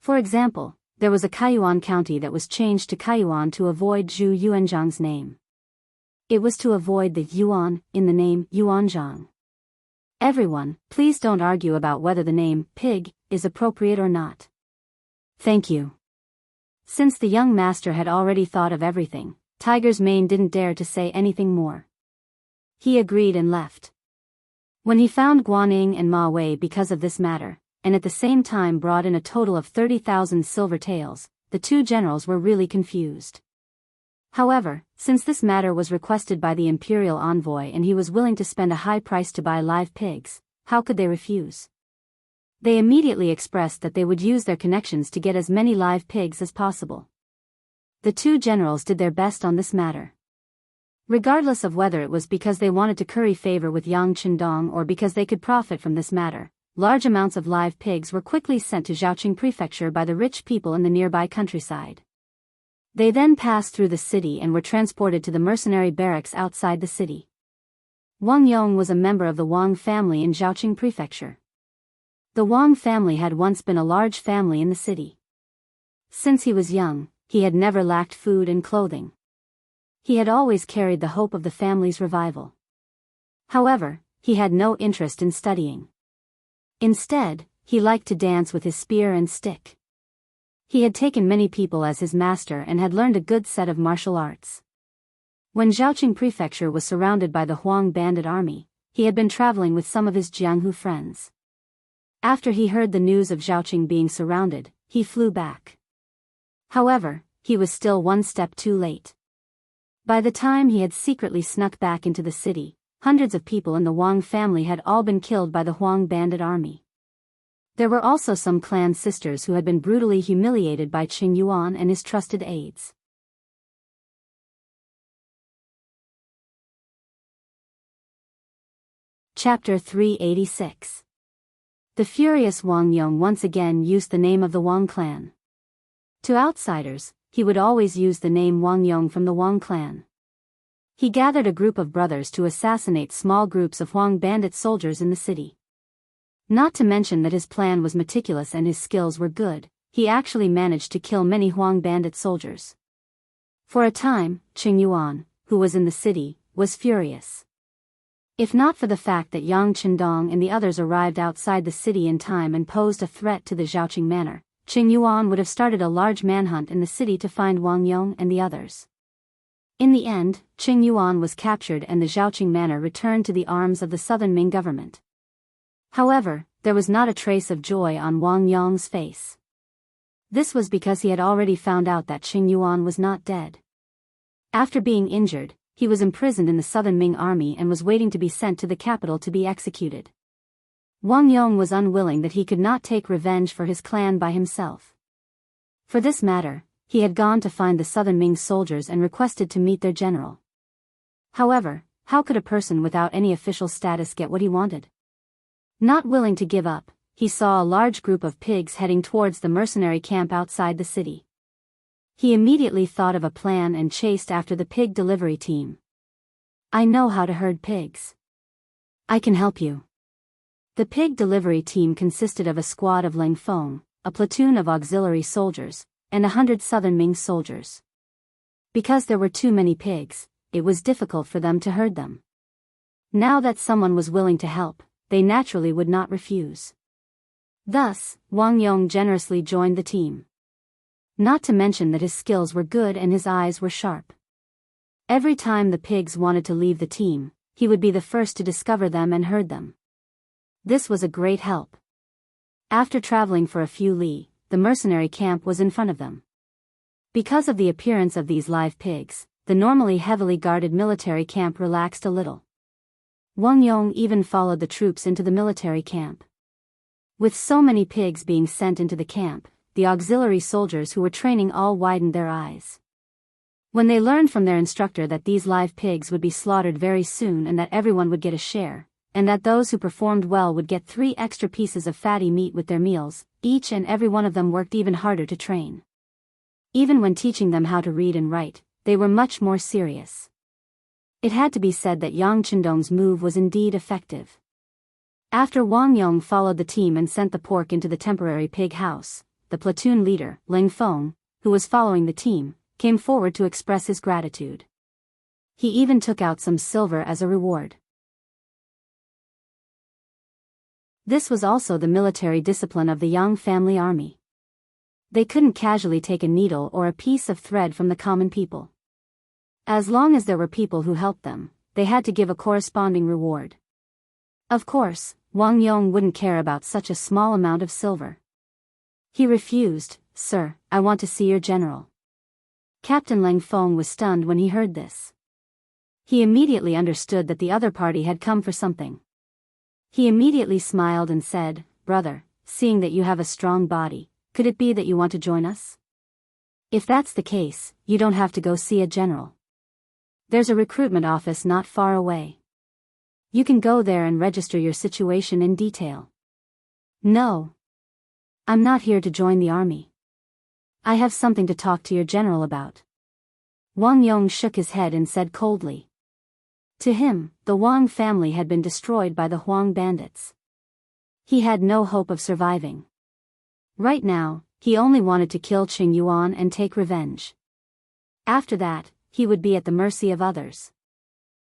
Speaker 1: For example, there was a Kaiyuan county that was changed to Kaiyuan to avoid Zhu Yuanzhang's name. It was to avoid the Yuan in the name Yuanzhang. Everyone, please don't argue about whether the name pig is appropriate or not. Thank you. Since the young master had already thought of everything, Tiger's Mane didn't dare to say anything more. He agreed and left. When he found Guaning and Ma Wei because of this matter, and at the same time brought in a total of 30,000 silver taels, the two generals were really confused. However, since this matter was requested by the imperial envoy and he was willing to spend a high price to buy live pigs, how could they refuse? They immediately expressed that they would use their connections to get as many live pigs as possible. The two generals did their best on this matter. Regardless of whether it was because they wanted to curry favor with Yang Chendong or because they could profit from this matter, large amounts of live pigs were quickly sent to Zhaoqing Prefecture by the rich people in the nearby countryside. They then passed through the city and were transported to the mercenary barracks outside the city. Wang Yong was a member of the Wang family in Zhaoqing Prefecture. The Wang family had once been a large family in the city. Since he was young, he had never lacked food and clothing. He had always carried the hope of the family's revival. However, he had no interest in studying. Instead, he liked to dance with his spear and stick. He had taken many people as his master and had learned a good set of martial arts. When Zhaoqing Prefecture was surrounded by the Huang bandit army, he had been traveling with some of his Jianghu friends. After he heard the news of Zhaoqing being surrounded, he flew back. However, he was still one step too late. By the time he had secretly snuck back into the city, hundreds of people in the Wang family had all been killed by the Huang bandit army. There were also some clan sisters who had been brutally humiliated by Qing Yuan and his trusted aides. Chapter 386. The furious Wang Yong once again used the name of the Wang clan. To outsiders, he would always use the name Wang Yong from the Wang clan. He gathered a group of brothers to assassinate small groups of Huang bandit soldiers in the city. Not to mention that his plan was meticulous and his skills were good, he actually managed to kill many Huang bandit soldiers. For a time, Qing Yuan, who was in the city, was furious. If not for the fact that Yang Qindong and the others arrived outside the city in time and posed a threat to the Zhaoqing manor, Qing Yuan would have started a large manhunt in the city to find Wang Yong and the others. In the end, Qing Yuan was captured and the Zhaoqing manor returned to the arms of the southern Ming government. However, there was not a trace of joy on Wang Yong's face. This was because he had already found out that Qing Yuan was not dead. After being injured, he was imprisoned in the southern Ming army and was waiting to be sent to the capital to be executed. Wang Yong was unwilling that he could not take revenge for his clan by himself. For this matter, he had gone to find the southern Ming soldiers and requested to meet their general. However, how could a person without any official status get what he wanted? Not willing to give up, he saw a large group of pigs heading towards the mercenary camp outside the city. He immediately thought of a plan and chased after the pig delivery team. "I know how to herd pigs. I can help you." The pig delivery team consisted of a squad of Ling Feng, a platoon of auxiliary soldiers, and 100 southern Ming soldiers. Because there were too many pigs, it was difficult for them to herd them. Now that someone was willing to help, they naturally would not refuse. Thus, Wang Yong generously joined the team. Not to mention that his skills were good and his eyes were sharp. Every time the pigs wanted to leave the team, he would be the first to discover them and herd them. This was a great help. After traveling for a few li, the mercenary camp was in front of them. Because of the appearance of these live pigs, the normally heavily guarded military camp relaxed a little. Wang Yong even followed the troops into the military camp. With so many pigs being sent into the camp, the auxiliary soldiers who were training all widened their eyes. When they learned from their instructor that these live pigs would be slaughtered very soon and that everyone would get a share, and that those who performed well would get 3 extra pieces of fatty meat with their meals, each and every one of them worked even harder to train. Even when teaching them how to read and write, they were much more serious. It had to be said that Yang Qindong's move was indeed effective. After Wang Yong followed the team and sent the pork into the temporary pig house, the platoon leader, Ling Feng, who was following the team, came forward to express his gratitude. He even took out some silver as a reward. This was also the military discipline of the Yang family army. They couldn't casually take a needle or a piece of thread from the common people. As long as there were people who helped them, they had to give a corresponding reward. Of course, Wang Yong wouldn't care about such a small amount of silver. He refused. "Sir, I want to see your general." Captain Ling Feng was stunned when he heard this. He immediately understood that the other party had come for something. He immediately smiled and said, "Brother, seeing that you have a strong body, could it be that you want to join us? If that's the case, you don't have to go see a general. There's a recruitment office not far away. You can go there and register your situation in detail." "No. I'm not here to join the army. I have something to talk to your general about." Wang Yong shook his head and said coldly. To him, the Wang family had been destroyed by the Huang bandits. He had no hope of surviving. Right now, he only wanted to kill Qing Yuan and take revenge. After that, he would be at the mercy of others.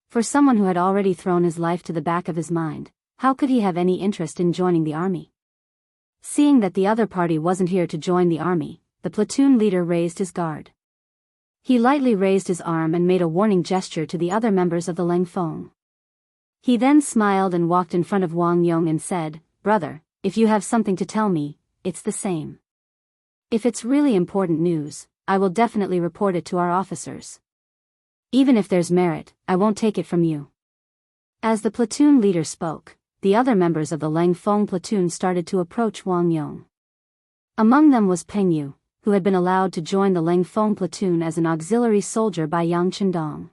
Speaker 1: For someone who had already thrown his life to the back of his mind, how could he have any interest in joining the army? Seeing that the other party wasn't here to join the army, the platoon leader raised his guard. He lightly raised his arm and made a warning gesture to the other members of the Ling Feng. He then smiled and walked in front of Wang Yong and said, "Brother, if you have something to tell me, it's the same. If it's really important news, I will definitely report it to our officers. Even if there's merit, I won't take it from you." As the platoon leader spoke, the other members of the Ling Feng platoon started to approach Wang Yong. Among them was Peng Yu, who had been allowed to join the Ling Feng platoon as an auxiliary soldier by Yang Qindong.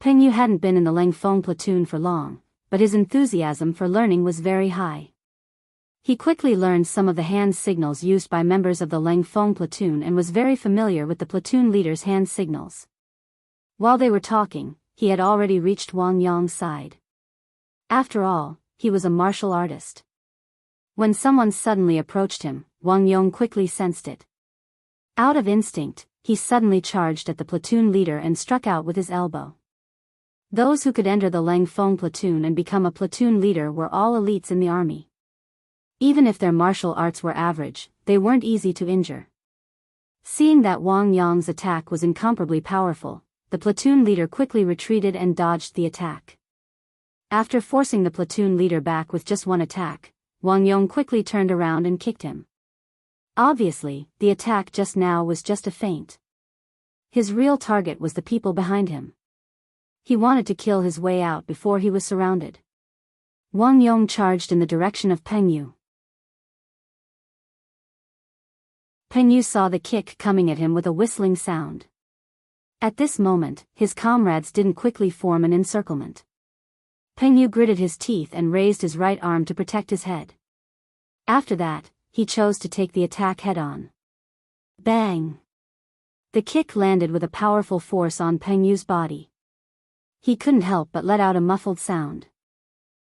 Speaker 1: Peng Yu hadn't been in the Ling Feng platoon for long, but his enthusiasm for learning was very high. He quickly learned some of the hand signals used by members of the Leng Feng platoon and was very familiar with the platoon leader's hand signals. While they were talking, he had already reached Wang Yong's side. After all, he was a martial artist. When someone suddenly approached him, Wang Yong quickly sensed it. Out of instinct, he suddenly charged at the platoon leader and struck out with his elbow. Those who could enter the Leng Feng platoon and become a platoon leader were all elites in the army. Even if their martial arts were average, they weren't easy to injure. Seeing that Wang Yong's attack was incomparably powerful, the platoon leader quickly retreated and dodged the attack. After forcing the platoon leader back with just one attack, Wang Yong quickly turned around and kicked him. Obviously, the attack just now was just a feint. His real target was the people behind him. He wanted to kill his way out before he was surrounded. Wang Yong charged in the direction of Peng Yu. Peng Yu saw the kick coming at him with a whistling sound. At this moment, his comrades didn't quickly form an encirclement. Peng Yu gritted his teeth and raised his right arm to protect his head. After that, he chose to take the attack head-on. Bang! The kick landed with a powerful force on Peng Yu's body. He couldn't help but let out a muffled sound.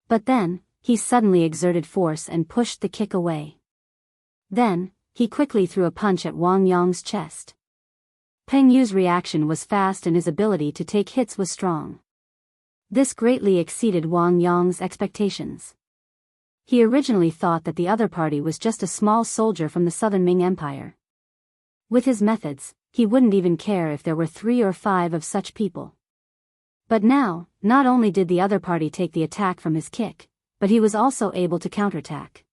Speaker 1: But then, he suddenly exerted force and pushed the kick away. Then, he quickly threw a punch at Wang Yong's chest. Peng Yu's reaction was fast and his ability to take hits was strong. This greatly exceeded Wang Yong's expectations. He originally thought that the other party was just a small soldier from the Southern Ming Empire. With his methods, he wouldn't even care if there were 3 or 5 of such people. But now, not only did the other party take the attack from his kick, but he was also able to counterattack.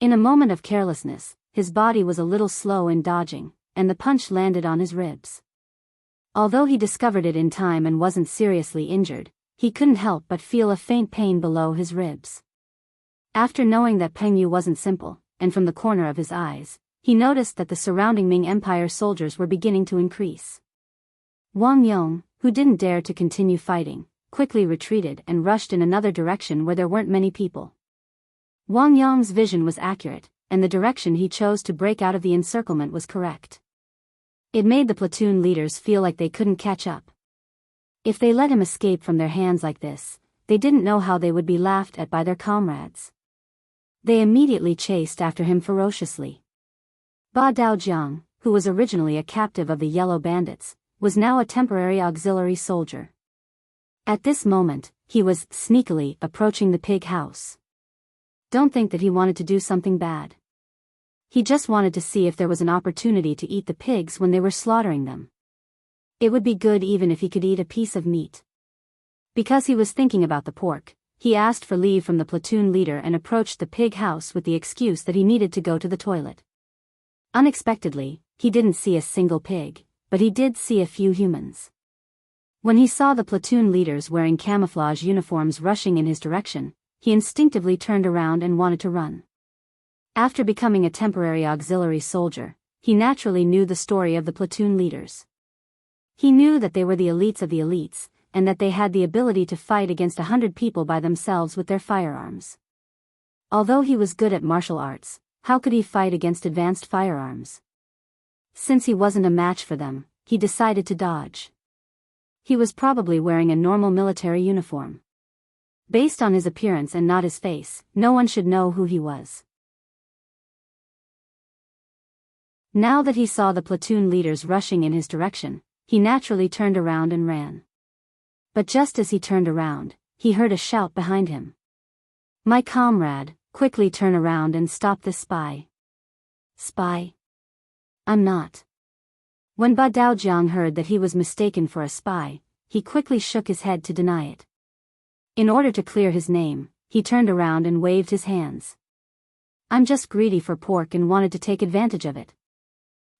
Speaker 1: In a moment of carelessness, his body was a little slow in dodging, and the punch landed on his ribs. Although he discovered it in time and wasn't seriously injured, he couldn't help but feel a faint pain below his ribs. After knowing that Peng Yu wasn't simple, and from the corner of his eyes, he noticed that the surrounding Ming Empire soldiers were beginning to increase. Wang Yong, who didn't dare to continue fighting, quickly retreated and rushed in another direction where there weren't many people. Wang Yong's vision was accurate, and the direction he chose to break out of the encirclement was correct. It made the platoon leaders feel like they couldn't catch up. If they let him escape from their hands like this, they didn't know how they would be laughed at by their comrades. They immediately chased after him ferociously. Ba Daojiang, who was originally a captive of the Yellow Bandits, was now a temporary auxiliary soldier. At this moment, he was sneakily approaching the pig house. Don't think that he wanted to do something bad. He just wanted to see if there was an opportunity to eat the pigs when they were slaughtering them. It would be good even if he could eat a piece of meat. Because he was thinking about the pork, he asked for leave from the platoon leader and approached the pig house with the excuse that he needed to go to the toilet. Unexpectedly, he didn't see a single pig, but he did see a few humans. When he saw the platoon leaders wearing camouflage uniforms rushing in his direction, he instinctively turned around and wanted to run. After becoming a temporary auxiliary soldier, he naturally knew the story of the platoon leaders. He knew that they were the elites of the elites, and that they had the ability to fight against 100 people by themselves with their firearms. Although he was good at martial arts, how could he fight against advanced firearms? Since he wasn't a match for them, he decided to dodge. He was probably wearing a normal military uniform. Based on his appearance and not his face, no one should know who he was. Now that he saw the platoon leaders rushing in his direction, he naturally turned around and ran. But just as he turned around, he heard a shout behind him. "My comrade, quickly turn around and stop this spy." "Spy? I'm not." When Ba Daojiang heard that he was mistaken for a spy, he quickly shook his head to deny it. In order to clear his name, he turned around and waved his hands. "I'm just greedy for pork and wanted to take advantage of it.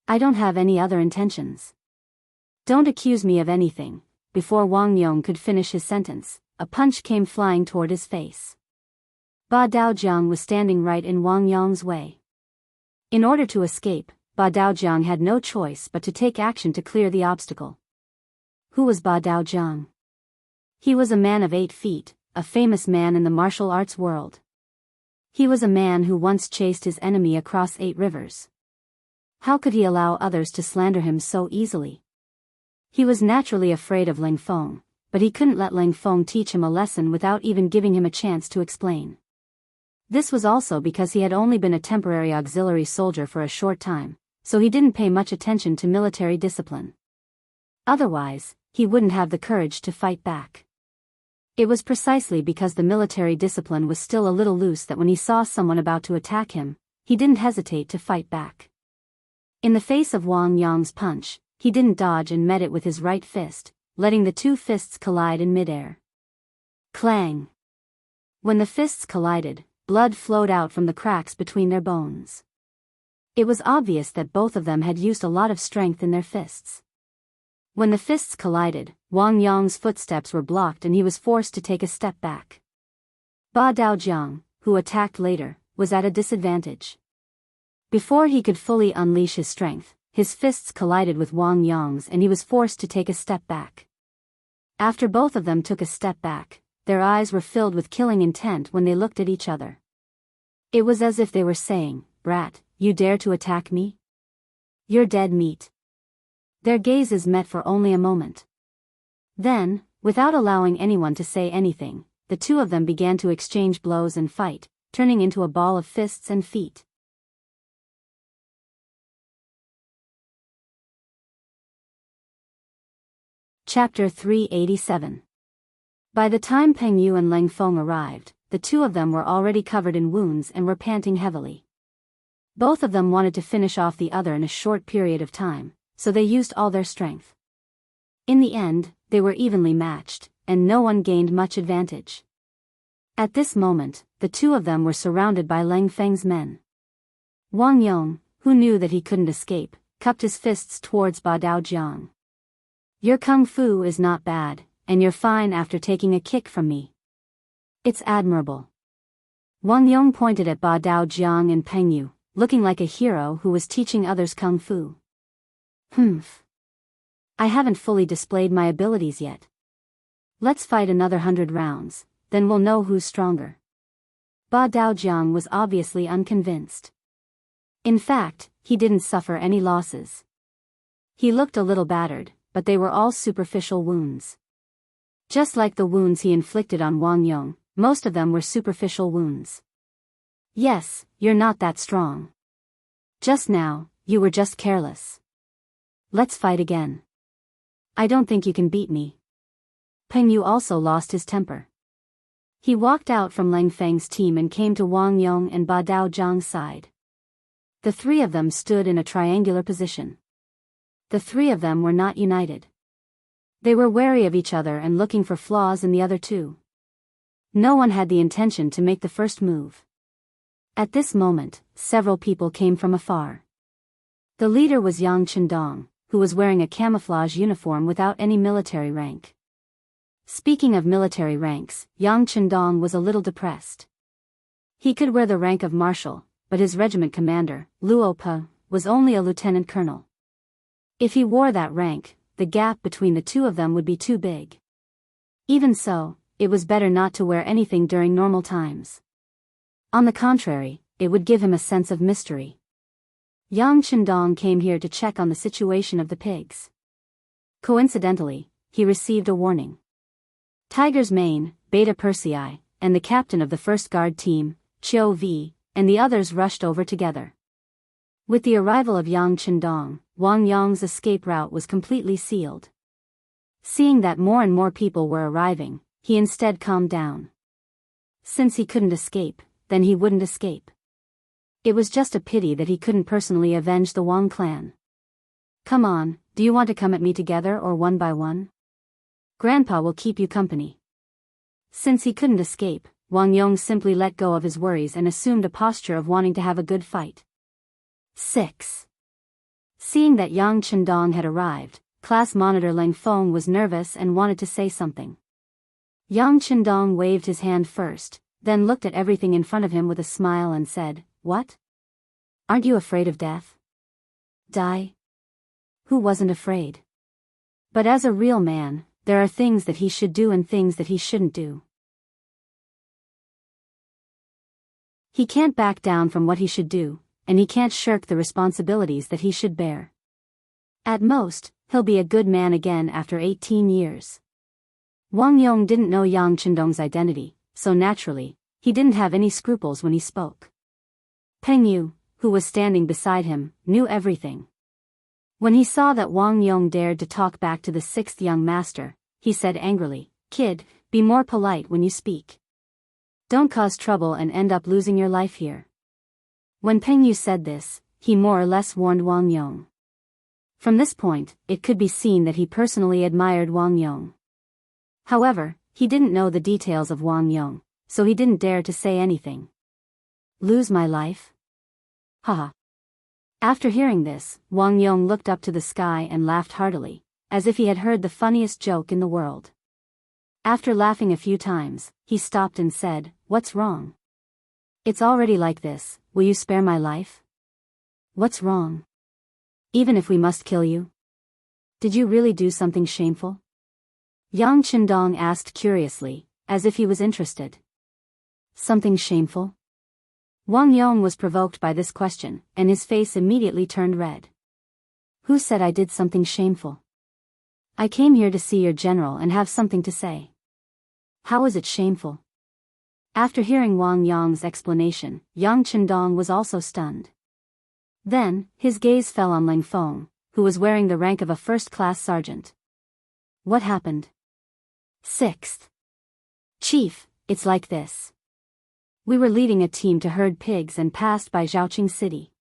Speaker 1: I don't have any other intentions. Don't accuse me of anything." Before Wang Yong could finish his sentence, a punch came flying toward his face. Ba Daojiang was standing right in Wang Yong's way. In order to escape, Ba Daojiang had no choice but to take action to clear the obstacle. Who was Ba Daojiang? He was a man of 8 feet, a famous man in the martial arts world. He was a man who once chased his enemy across 8 rivers. How could he allow others to slander him so easily? He was naturally afraid of Ling Feng, but he couldn't let Ling Feng teach him a lesson without even giving him a chance to explain. This was also because he had only been a temporary auxiliary soldier for a short time, so he didn't pay much attention to military discipline. Otherwise, he wouldn't have the courage to fight back. It was precisely because the military discipline was still a little loose that when he saw someone about to attack him, he didn't hesitate to fight back. In the face of Wang Yong's punch, he didn't dodge and met it with his right fist, letting the 2 fists collide in midair. Clang! When the fists collided, blood flowed out from the cracks between their bones. It was obvious that both of them had used a lot of strength in their fists. When the fists collided, Wang Yong's footsteps were blocked and he was forced to take a step back. Ba Daojiang, who attacked later, was at a disadvantage. Before he could fully unleash his strength, his fists collided with Wang Yong's and he was forced to take a step back. After both of them took a step back, their eyes were filled with killing intent when they looked at each other. It was as if they were saying, "Brat, you dare to attack me? You're dead meat." Their gazes met for only a moment. Then, without allowing anyone to say anything, the 2 of them began to exchange blows and fight, turning into a ball of fists and feet. Chapter 387. By the time Peng Yu and Ling Feng arrived, the 2 of them were already covered in wounds and were panting heavily. Both of them wanted to finish off the other in a short period of time, so they used all their strength. In the end, they were evenly matched, and no one gained much advantage. At this moment, the 2 of them were surrounded by Lang Feng's men. Wang Yong, who knew that he couldn't escape, cupped his fists towards Ba Daojiang. "Your kung fu is not bad, and you're fine after taking a kick from me. It's admirable." Wang Yong pointed at Ba Daojiang and Peng Yu, looking like a hero who was teaching others kung fu. "Humph. I haven't fully displayed my abilities yet. Let's fight another 100 rounds, then we'll know who's stronger." Ba Daojiang was obviously unconvinced. In fact, he didn't suffer any losses. He looked a little battered, but they were all superficial wounds. Just like the wounds he inflicted on Wang Yong, most of them were superficial wounds. "Yes, you're not that strong. Just now, you were just careless. Let's fight again. I don't think you can beat me." Peng Yu also lost his temper. He walked out from Lang Feng's team and came to Wang Yong and Ba Daojiang's side. The 3 of them stood in a triangular position. The 3 of them were not united. They were wary of each other and looking for flaws in the other 2. No one had the intention to make the first move. At this moment, several people came from afar. The leader was Yang Chendong, who was wearing a camouflage uniform without any military rank. Speaking of military ranks, Yang Chendong was a little depressed. He could wear the rank of marshal, but his regiment commander, Luo Pe, was only a lieutenant colonel. If he wore that rank, the gap between the 2 of them would be too big. Even so, it was better not to wear anything during normal times. On the contrary, it would give him a sense of mystery. Yang Chendong came here to check on the situation of the pigs. Coincidentally, he received a warning. Tiger's Mane, Beta Persei, and the captain of the first guard team, Chiu Vi, and the others rushed over together. With the arrival of Yang Chendong, Wang Yong's escape route was completely sealed. Seeing that more and more people were arriving, he instead calmed down. Since he couldn't escape, then he wouldn't escape. It was just a pity that he couldn't personally avenge the Wang clan. "Come on, do you want to come at me together or one by one? Grandpa will keep you company." Since he couldn't escape, Wang Yong simply let go of his worries and assumed a posture of wanting to have a good fight. 6. Seeing that Yang Chendong had arrived, class monitor Ling Feng was nervous and wanted to say something. Yang Chendong waved his hand first, then looked at everything in front of him with a smile and said, "What? Aren't you afraid of death? Die? Who wasn't afraid? But as a real man, there are things that he should do and things that he shouldn't do. He can't back down from what he should do, and he can't shirk the responsibilities that he should bear. At most, he'll be a good man again after 18 years. Wang Yong didn't know Yang Chendong's identity, so naturally, he didn't have any scruples when he spoke. Peng Yu, who was standing beside him, knew everything. When he saw that Wang Yong dared to talk back to the sixth young master, he said angrily, "Kid, be more polite when you speak. Don't cause trouble and end up losing your life here." When Peng Yu said this, he more or less warned Wang Yong. From this point, it could be seen that he personally admired Wang Yong. However, he didn't know the details of Wang Yong, so he didn't dare to say anything. Lose my life? Haha. After hearing this, Wang Yong looked up to the sky and laughed heartily, as if he had heard the funniest joke in the world. After laughing a few times, he stopped and said, "What's wrong? It's already like this, will you spare my life? What's wrong? Even if we must kill you? Did you really do something shameful?" Yang Chendong asked curiously, as if he was interested. Something shameful? Wang Yong was provoked by this question, and his face immediately turned red. Who said I did something shameful? I came here to see your general and have something to say. How is it shameful? After hearing Wang Yong's explanation, Yang Chendong was also stunned. Then, his gaze fell on Ling Feng, who was wearing the rank of a first-class sergeant. What happened? Sixth. Chief, it's like this. We were leading a team to herd pigs and passed by Zhaoqing City.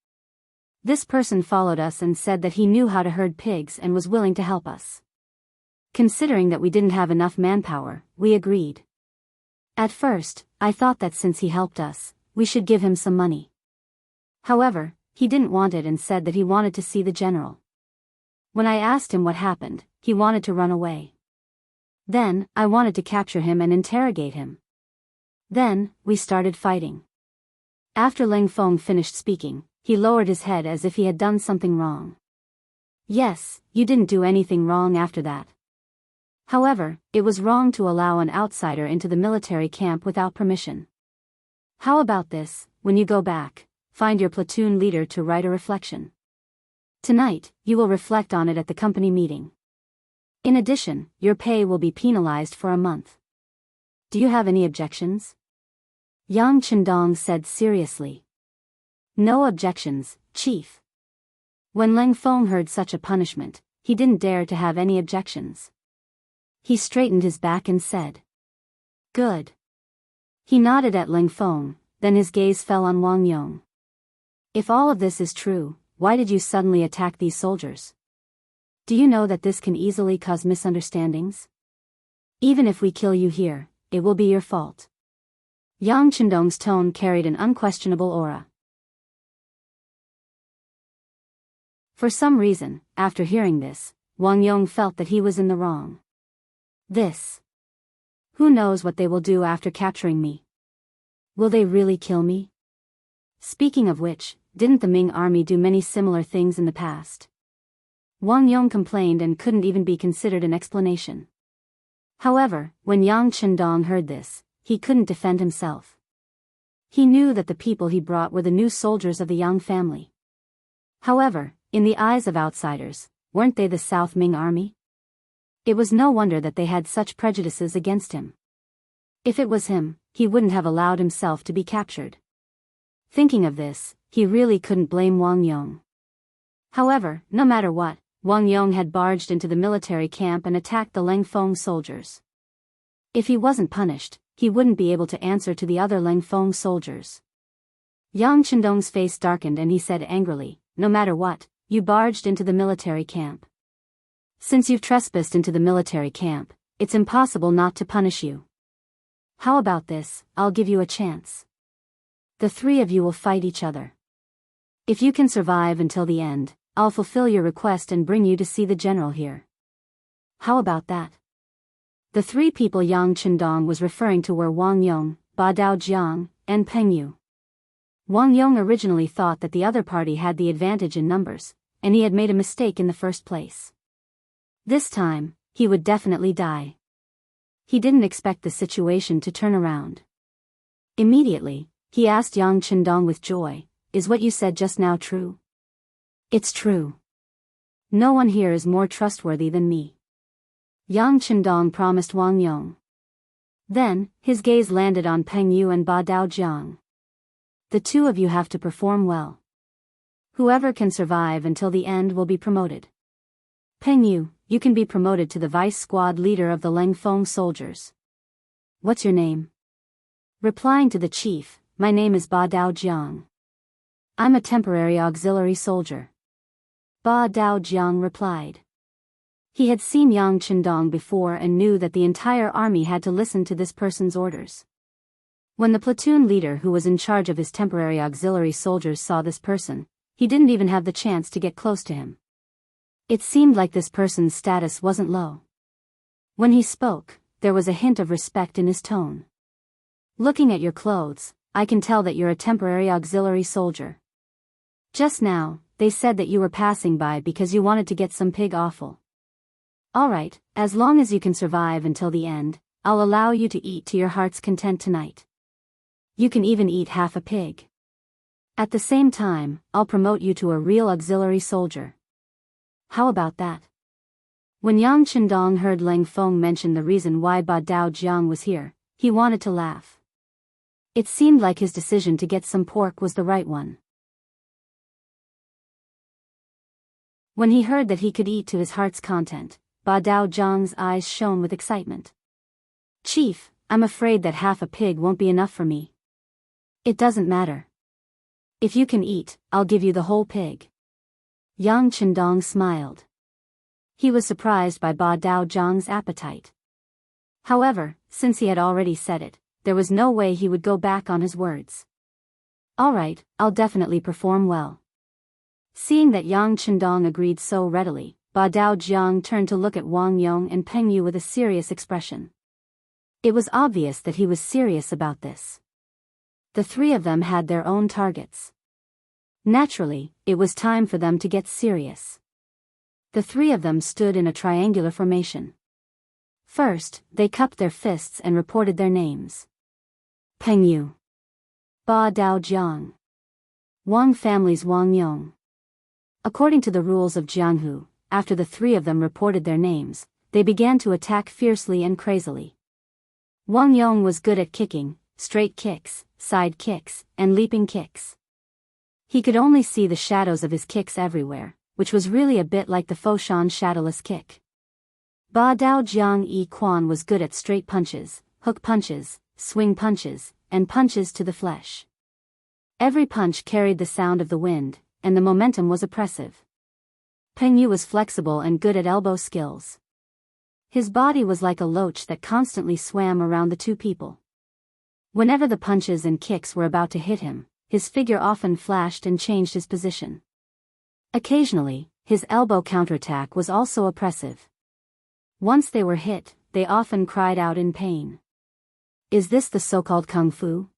Speaker 1: This person followed us and said that he knew how to herd pigs and was willing to help us. Considering that we didn't have enough manpower, we agreed. At first, I thought that since he helped us, we should give him some money. However, he didn't want it and said that he wanted to see the general. When I asked him what happened, he wanted to run away. Then, I wanted to capture him and interrogate him. Then, we started fighting. After Ling Feng finished speaking, he lowered his head as if he had done something wrong. Yes, you didn't do anything wrong after that. However, it was wrong to allow an outsider into the military camp without permission. How about this, when you go back, find your platoon leader to write a reflection. Tonight, you will reflect on it at the company meeting. In addition, your pay will be penalized for a month. Do you have any objections? Yang Chendong said seriously. No objections, Chief. When Ling Feng heard such a punishment, he didn't dare to have any objections. He straightened his back and said, Good. He nodded at Ling Feng, then his gaze fell on Wang Yong. If all of this is true, why did you suddenly attack these soldiers? Do you know that this can easily cause misunderstandings? Even if we kill you here, it will be your fault. Yang Chendong's tone carried an unquestionable aura. For some reason, after hearing this, Wang Yong felt that he was in the wrong. Who knows what they will do after capturing me? Will they really kill me? Speaking of which, didn't the Ming army do many similar things in the past? Wang Yong complained and couldn't even be considered an explanation. However, when Yang Chendong heard this, he couldn't defend himself. He knew that the people he brought were the new soldiers of the Yang family. However, in the eyes of outsiders, weren't they the South Ming army? It was no wonder that they had such prejudices against him. If it was him, he wouldn't have allowed himself to be captured. Thinking of this, he really couldn't blame Wang Yong. However, no matter what, Wang Yong had barged into the military camp and attacked the Ling Feng soldiers. If he wasn't punished, he wouldn't be able to answer to the other Ling Feng soldiers. Yang Chendong's face darkened and he said angrily, No matter what, you barged into the military camp. Since you've trespassed into the military camp, it's impossible not to punish you. How about this, I'll give you a chance. The three of you will fight each other. If you can survive until the end, I'll fulfill your request and bring you to see the general here. How about that? The three people Yang Chendong was referring to were Wang Yong, Ba Daojiang, and Peng Yu. Wang Yong originally thought that the other party had the advantage in numbers, and he had made a mistake in the first place. This time, he would definitely die. He didn't expect the situation to turn around. Immediately, he asked Yang Chendong with joy. Is what you said just now true? It's true. No one here is more trustworthy than me. Yang Chendong promised Wang Yong. Then, his gaze landed on Peng Yu and Ba Daojiang. The two of you have to perform well. Whoever can survive until the end will be promoted. Peng Yu, you can be promoted to the vice squad leader of the Langfeng soldiers. What's your name? Replying to the chief, my name is Ba Daojiang. I'm a temporary auxiliary soldier. Ba Daojiang replied. He had seen Yang Chendong before and knew that the entire army had to listen to this person's orders. When the platoon leader who was in charge of his temporary auxiliary soldiers saw this person, he didn't even have the chance to get close to him. It seemed like this person's status wasn't low. When he spoke, there was a hint of respect in his tone. Looking at your clothes, I can tell that you're a temporary auxiliary soldier. Just now, they said that you were passing by because you wanted to get some pig offal. Alright, as long as you can survive until the end, I'll allow you to eat to your heart's content tonight. You can even eat half a pig. At the same time, I'll promote you to a real auxiliary soldier. How about that? When Yang Chendong heard Lang Feng mention the reason why Ba Daojiang was here, he wanted to laugh. It seemed like his decision to get some pork was the right one. When he heard that he could eat to his heart's content, Ba Daojiang's eyes shone with excitement. Chief, I'm afraid that half a pig won't be enough for me. It doesn't matter. If you can eat, I'll give you the whole pig. Yang Chendong smiled. He was surprised by Ba Daojiang's appetite. However, since he had already said it, there was no way he would go back on his words. Alright, I'll definitely perform well. Seeing that Yang Chendong agreed so readily, Ba Daojiang turned to look at Wang Yong and Peng Yu with a serious expression. It was obvious that he was serious about this. The three of them had their own targets. Naturally, it was time for them to get serious. The three of them stood in a triangular formation. First, they cupped their fists and reported their names. Peng Yu. Ba Daojiang. Wang family's Wang Yong. According to the rules of Jianghu, after the three of them reported their names, they began to attack fiercely and crazily. Wang Yong was good at kicking, straight kicks, side kicks, and leaping kicks. He could only see the shadows of his kicks everywhere, which was really a bit like the Foshan shadowless kick. Ba Daojiang Yi Quan was good at straight punches, hook punches, swing punches, and punches to the flesh. Every punch carried the sound of the wind, and the momentum was oppressive. Peng Yu was flexible and good at elbow skills. His body was like a loach that constantly swam around the two people. Whenever the punches and kicks were about to hit him, his figure often flashed and changed his position. Occasionally, his elbow counterattack was also oppressive. Once they were hit, they often cried out in pain. Is this the so-called kung fu?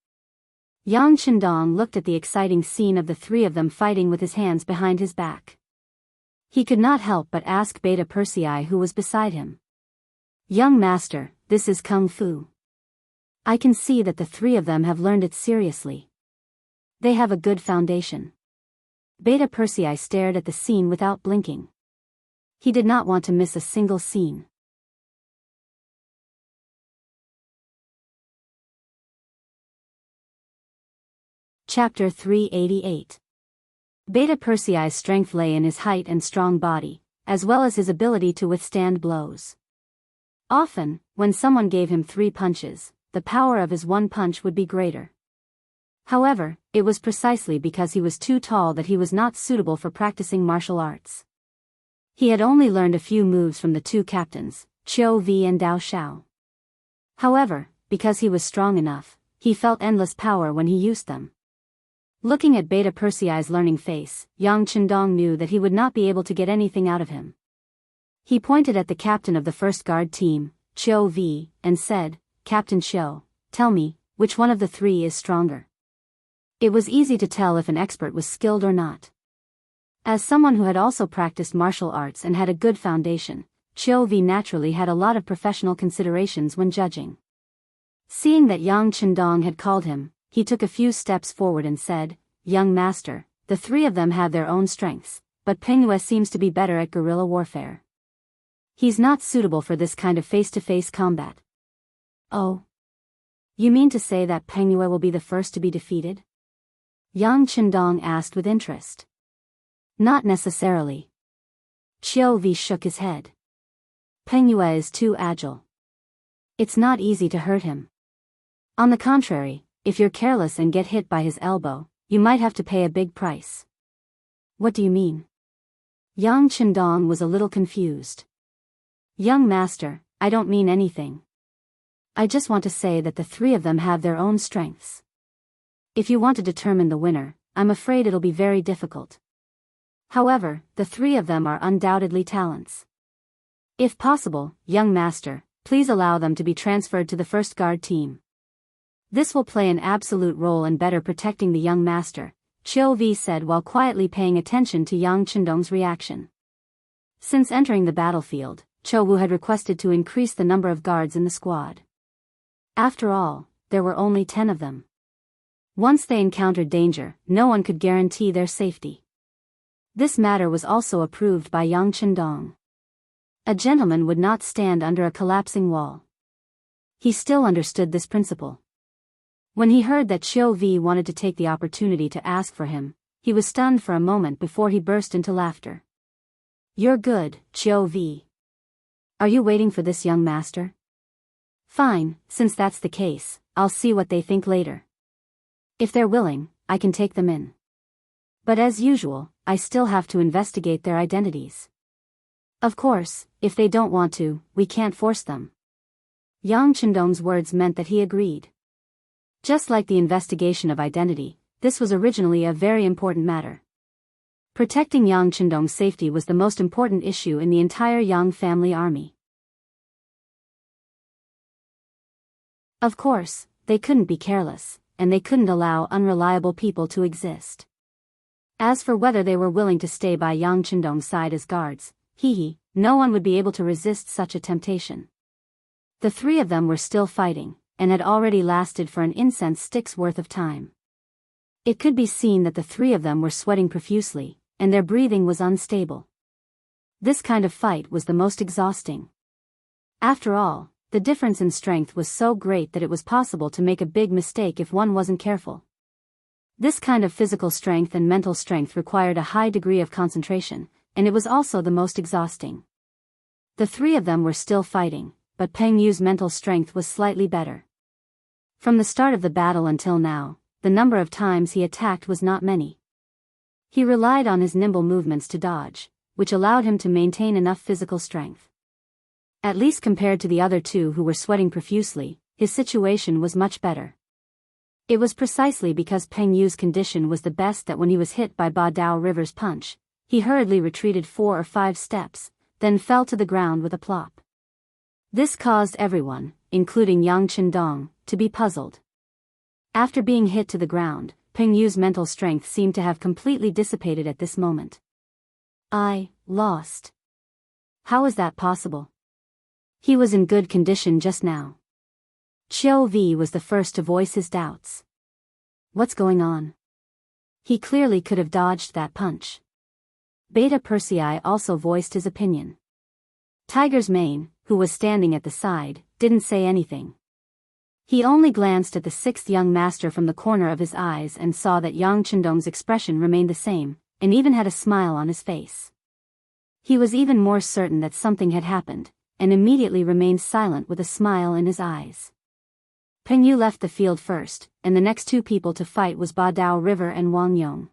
Speaker 1: Yang Chendong looked at the exciting scene of the three of them fighting with his hands behind his back. He could not help but ask Beta Persei, who was beside him. Young master, this is kung fu. I can see that the three of them have learned it seriously. They have a good foundation. Beta Persei stared at the scene without blinking. He did not want to miss a single scene. Chapter 388. Beta Persei's strength lay in his height and strong body, as well as his ability to withstand blows. Often, when someone gave him 3 punches, the power of his one punch would be greater. However, it was precisely because he was too tall that he was not suitable for practicing martial arts. He had only learned a few moves from the two captains, Qiu Vi and Dao Shao. However, because he was strong enough, he felt endless power when he used them. Looking at Beta Persei's learning face, Yang Chendong knew that he would not be able to get anything out of him. He pointed at the captain of the first guard team, Qiu Vi, and said, Captain Qiu, tell me, which one of the 3 is stronger? It was easy to tell if an expert was skilled or not. As someone who had also practiced martial arts and had a good foundation, Qiu Vi naturally had a lot of professional considerations when judging. Seeing that Yang Chendong had called him, he took a few steps forward and said, "Young master, the three of them have their own strengths, but Peng Yue seems to be better at guerrilla warfare. He's not suitable for this kind of face-to-face combat." "Oh. You mean to say that Peng Yue will be the first to be defeated?" Yang Qindong asked with interest. "Not necessarily." Qiu Vi shook his head. "Peng Yue is too agile. It's not easy to hurt him. On the contrary, if you're careless and get hit by his elbow, you might have to pay a big price." "What do you mean?" Yang Qindong was a little confused. "Young master, I don't mean anything. I just want to say that the three of them have their own strengths. If you want to determine the winner, I'm afraid it'll be very difficult. However, the three of them are undoubtedly talents. If possible, young master, please allow them to be transferred to the first guard team. This will play an absolute role in better protecting the young master," Qiu Vi said while quietly paying attention to Yang Qindong's reaction. Since entering the battlefield, Qiu Wu had requested to increase the number of guards in the squad. After all, there were only 10 of them. Once they encountered danger, no one could guarantee their safety. This matter was also approved by Yang Qindong. A gentleman would not stand under a collapsing wall. He still understood this principle. When he heard that Qiu Vi wanted to take the opportunity to ask for him, he was stunned for a moment before he burst into laughter. "You're good, Qiu Vi. Are you waiting for this young master? Fine, since that's the case, I'll see what they think later. If they're willing, I can take them in. But as usual, I still have to investigate their identities. Of course, if they don't want to, we can't force them." Yang Qindong's words meant that he agreed. Just like the investigation of identity, this was originally a very important matter. Protecting Yang Qindong's safety was the most important issue in the entire Yang family army. Of course, they couldn't be careless, and they couldn't allow unreliable people to exist. As for whether they were willing to stay by Yang Qindong's side as guards, no one would be able to resist such a temptation. The three of them were still fighting, and had already lasted for an incense stick's worth of time. It could be seen that the three of them were sweating profusely, and their breathing was unstable. This kind of fight was the most exhausting. After all, the difference in strength was so great that it was possible to make a big mistake if one wasn't careful. This kind of physical strength and mental strength required a high degree of concentration, and it was also the most exhausting. The three of them were still fighting, but Peng Yu's mental strength was slightly better. From the start of the battle until now, the number of times he attacked was not many. He relied on his nimble movements to dodge, which allowed him to maintain enough physical strength. At least compared to the other two who were sweating profusely, his situation was much better. It was precisely because Peng Yu's condition was the best that when he was hit by Biyao River's punch, he hurriedly retreated 4 or 5 steps, then fell to the ground with a plop. This caused everyone, including Yang Qindong, to be puzzled. After being hit to the ground, Peng Yu's mental strength seemed to have completely dissipated at this moment. "I lost. How is that possible? He was in good condition just now." Qiu Vi was the first to voice his doubts. "What's going on? He clearly could have dodged that punch." Beta Persei also voiced his opinion. Tiger's Mane, who was standing at the side, didn't say anything. He only glanced at the 6th young master from the corner of his eyes and saw that Yang Qindong's expression remained the same, and even had a smile on his face. He was even more certain that something had happened, and immediately remained silent with a smile in his eyes. Peng Yu left the field first, and the next 2 people to fight was Biyao River and Wang Yong.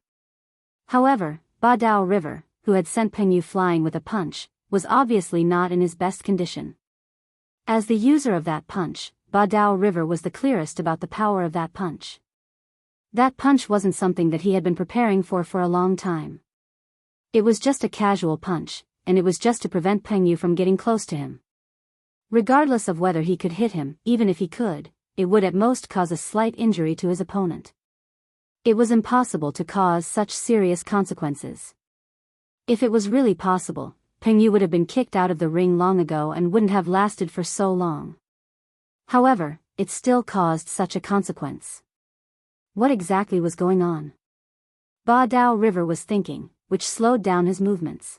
Speaker 1: However, Biyao River, who had sent Peng Yu flying with a punch, was obviously not in his best condition. As the user of that punch, Biyao River was the clearest about the power of that punch. That punch wasn't something that he had been preparing for a long time. It was just a casual punch, and it was just to prevent Peng Yu from getting close to him. Regardless of whether he could hit him, even if he could, it would at most cause a slight injury to his opponent. It was impossible to cause such serious consequences. If it was really possible, Peng Yu would have been kicked out of the ring long ago and wouldn't have lasted for so long. However, it still caused such a consequence. What exactly was going on? Biyao River was thinking, which slowed down his movements.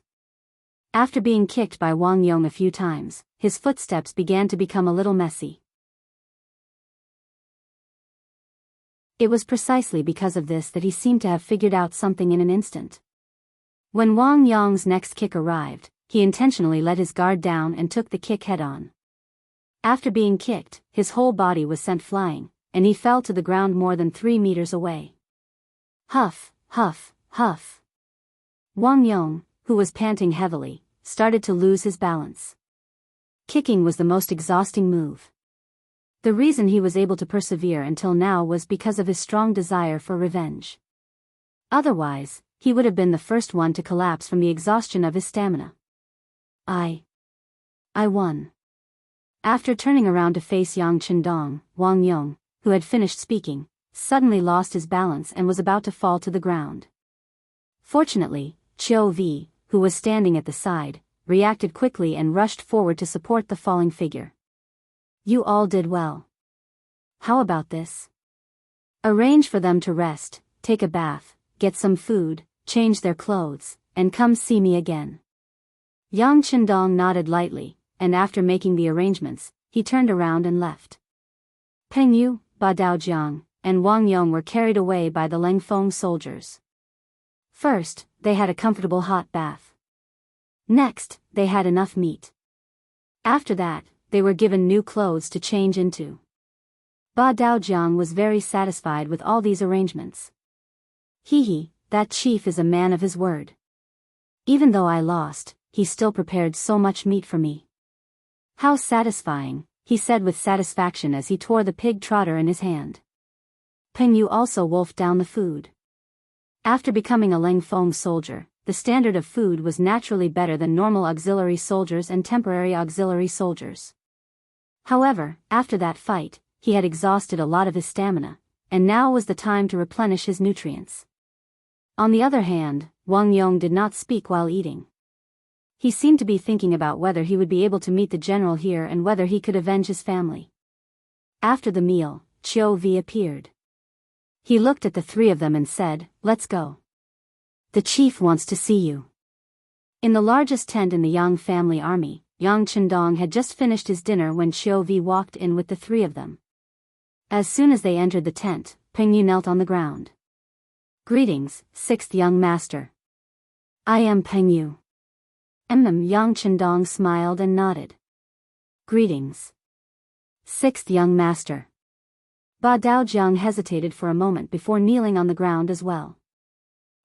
Speaker 1: After being kicked by Wang Yong a few times, his footsteps began to become a little messy. It was precisely because of this that he seemed to have figured out something in an instant. When Wang Yong's next kick arrived, he intentionally let his guard down and took the kick head-on. After being kicked, his whole body was sent flying, and he fell to the ground more than 3 meters away. Huff, huff, huff. Wang Yong, who was panting heavily, started to lose his balance. Kicking was the most exhausting move. The reason he was able to persevere until now was because of his strong desire for revenge. Otherwise, he would have been the first one to collapse from the exhaustion of his stamina. I won. After turning around to face Yang Chendong, Wang Yong, who had finished speaking, suddenly lost his balance and was about to fall to the ground. Fortunately, Qiu Vi, who was standing at the side, reacted quickly and rushed forward to support the falling figure. You all did well. How about this? Arrange for them to rest, take a bath, get some food, change their clothes, and come see me again. Yang Chendong nodded lightly, and after making the arrangements, he turned around and left. Peng Yu, Ba Daojiang, and Wang Yong were carried away by the Lengfeng soldiers. First, they had a comfortable hot bath. Next, they had enough meat. After that, they were given new clothes to change into. Ba Daojiang was very satisfied with all these arrangements. He, that chief is a man of his word. Even though I lost, he still prepared so much meat for me. How satisfying, he said with satisfaction as he tore the pig trotter in his hand. Peng Yu also wolfed down the food. After becoming a Lengfeng soldier, the standard of food was naturally better than normal auxiliary soldiers and temporary auxiliary soldiers. However, after that fight, he had exhausted a lot of his stamina, and now was the time to replenish his nutrients. On the other hand, Wang Yong did not speak while eating. He seemed to be thinking about whether he would be able to meet the general here and whether he could avenge his family. After the meal, Qiu Vi appeared. He looked at the three of them and said, "Let's go. The chief wants to see you." In the largest tent in the Yang family army, Yang Chendong had just finished his dinner when Qiu Vi walked in with the three of them. As soon as they entered the tent, Peng Yu knelt on the ground. "Greetings, sixth young master. I am Peng Yu." Yang Chendong smiled and nodded. "Greetings, sixth young master." Ba Daojiang hesitated for a moment before kneeling on the ground as well.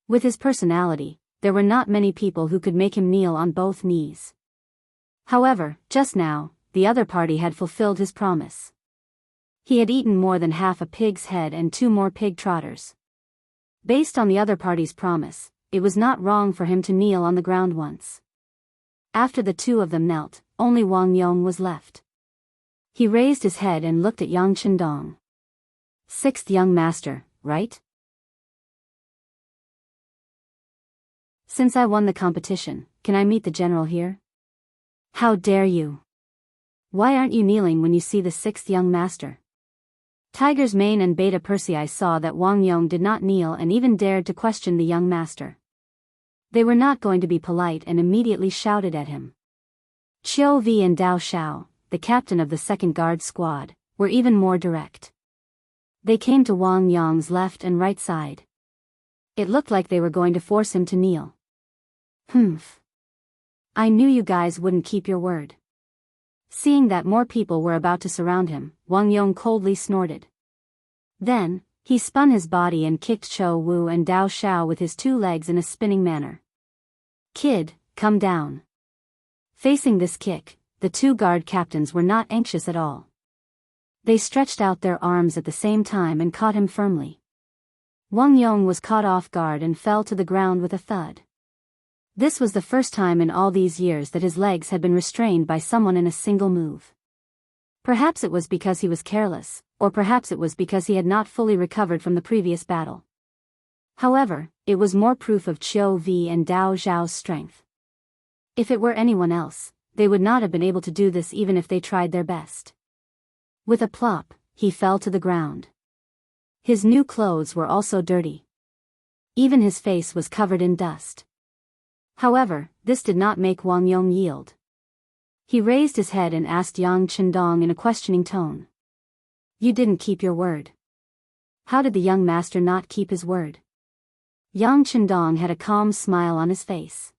Speaker 1: With his personality, there were not many people who could make him kneel on both knees. However, just now, the other party had fulfilled his promise. He had eaten more than half a pig's head and 2 more pig trotters. Based on the other party's promise, it was not wrong for him to kneel on the ground once. After the two of them knelt, only Wang Yong was left. He raised his head and looked at Yang Chendong. "Sixth young master, right? Since I won the competition, can I meet the general here?" "How dare you? Why aren't you kneeling when you see the sixth young master?" Tiger's Mane and Beta Persei saw that Wang Yong did not kneel and even dared to question the young master. They were not going to be polite and immediately shouted at him. Qiu Vi and Dao Xiao, the captain of the second guard squad, were even more direct. They came to Wang Yong's left and right side. It looked like they were going to force him to kneel. "Humph. I knew you guys wouldn't keep your word." Seeing that more people were about to surround him, Wang Yong coldly snorted. Then, he spun his body and kicked Chou Wu and Dao Xiao with his 2 legs in a spinning manner. "Kid, come down." Facing this kick, the 2 guard captains were not anxious at all. They stretched out their arms at the same time and caught him firmly. Wang Yong was caught off guard and fell to the ground with a thud. This was the first time in all these years that his legs had been restrained by someone in a single move. Perhaps it was because he was careless, or perhaps it was because he had not fully recovered from the previous battle. However, it was more proof of Qiu Vi and Dao Zhao's strength. If it were anyone else, they would not have been able to do this even if they tried their best. With a plop, he fell to the ground. His new clothes were also dirty. Even his face was covered in dust. However, this did not make Wang Yong yield. He raised his head and asked Yang Chendong in a questioning tone. You didn't keep your word. How did the young master not keep his word? Yang Chendong had a calm smile on his face.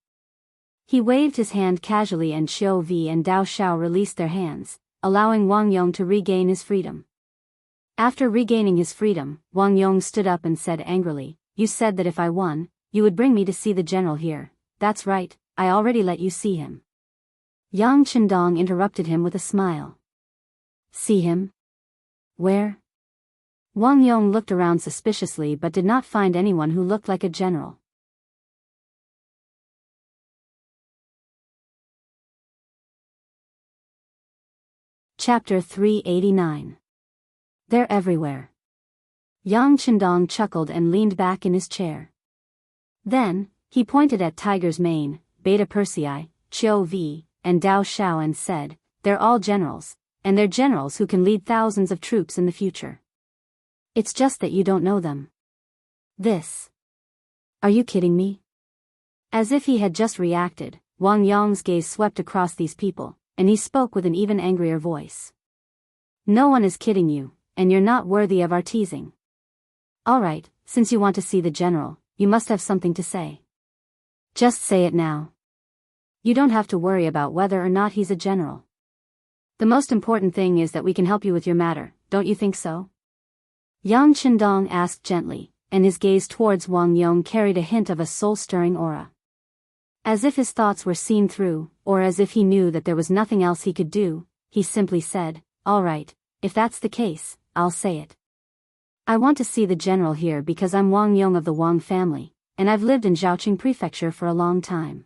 Speaker 1: He waved his hand casually and Xiao Vi and Dao Xiao released their hands, allowing Wang Yong to regain his freedom. After regaining his freedom, Wang Yong stood up and said angrily, You said that if I won, you would bring me to see the general here. That's right, I already let you see him. Yang Chendong interrupted him with a smile. See him? Where? Wang Yong looked around suspiciously but did not find anyone who looked like a general. Chapter 389. They're everywhere. Yang Chendong chuckled and leaned back in his chair. Then, he pointed at Tiger's Mane, Beta Persei, Qiu Vi, and Dao Xiao and said, They're all generals, and they're generals who can lead thousands of troops in the future. It's just that you don't know them. This. Are you kidding me? As if he had just reacted, Wang Yong's gaze swept across these people, and he spoke with an even angrier voice. No one is kidding you, and you're not worthy of our teasing. All right, since you want to see the general, you must have something to say. Just say it now. You don't have to worry about whether or not he's a general. The most important thing is that we can help you with your matter, don't you think so? Yang Chendong asked gently, and his gaze towards Wang Yong carried a hint of a soul-stirring aura. As if his thoughts were seen through, or as if he knew that there was nothing else he could do, he simply said, All right, if that's the case, I'll say it. I want to see the general here because I'm Wang Yong of the Wang family, and I've lived in Zhaoqing Prefecture for a long time.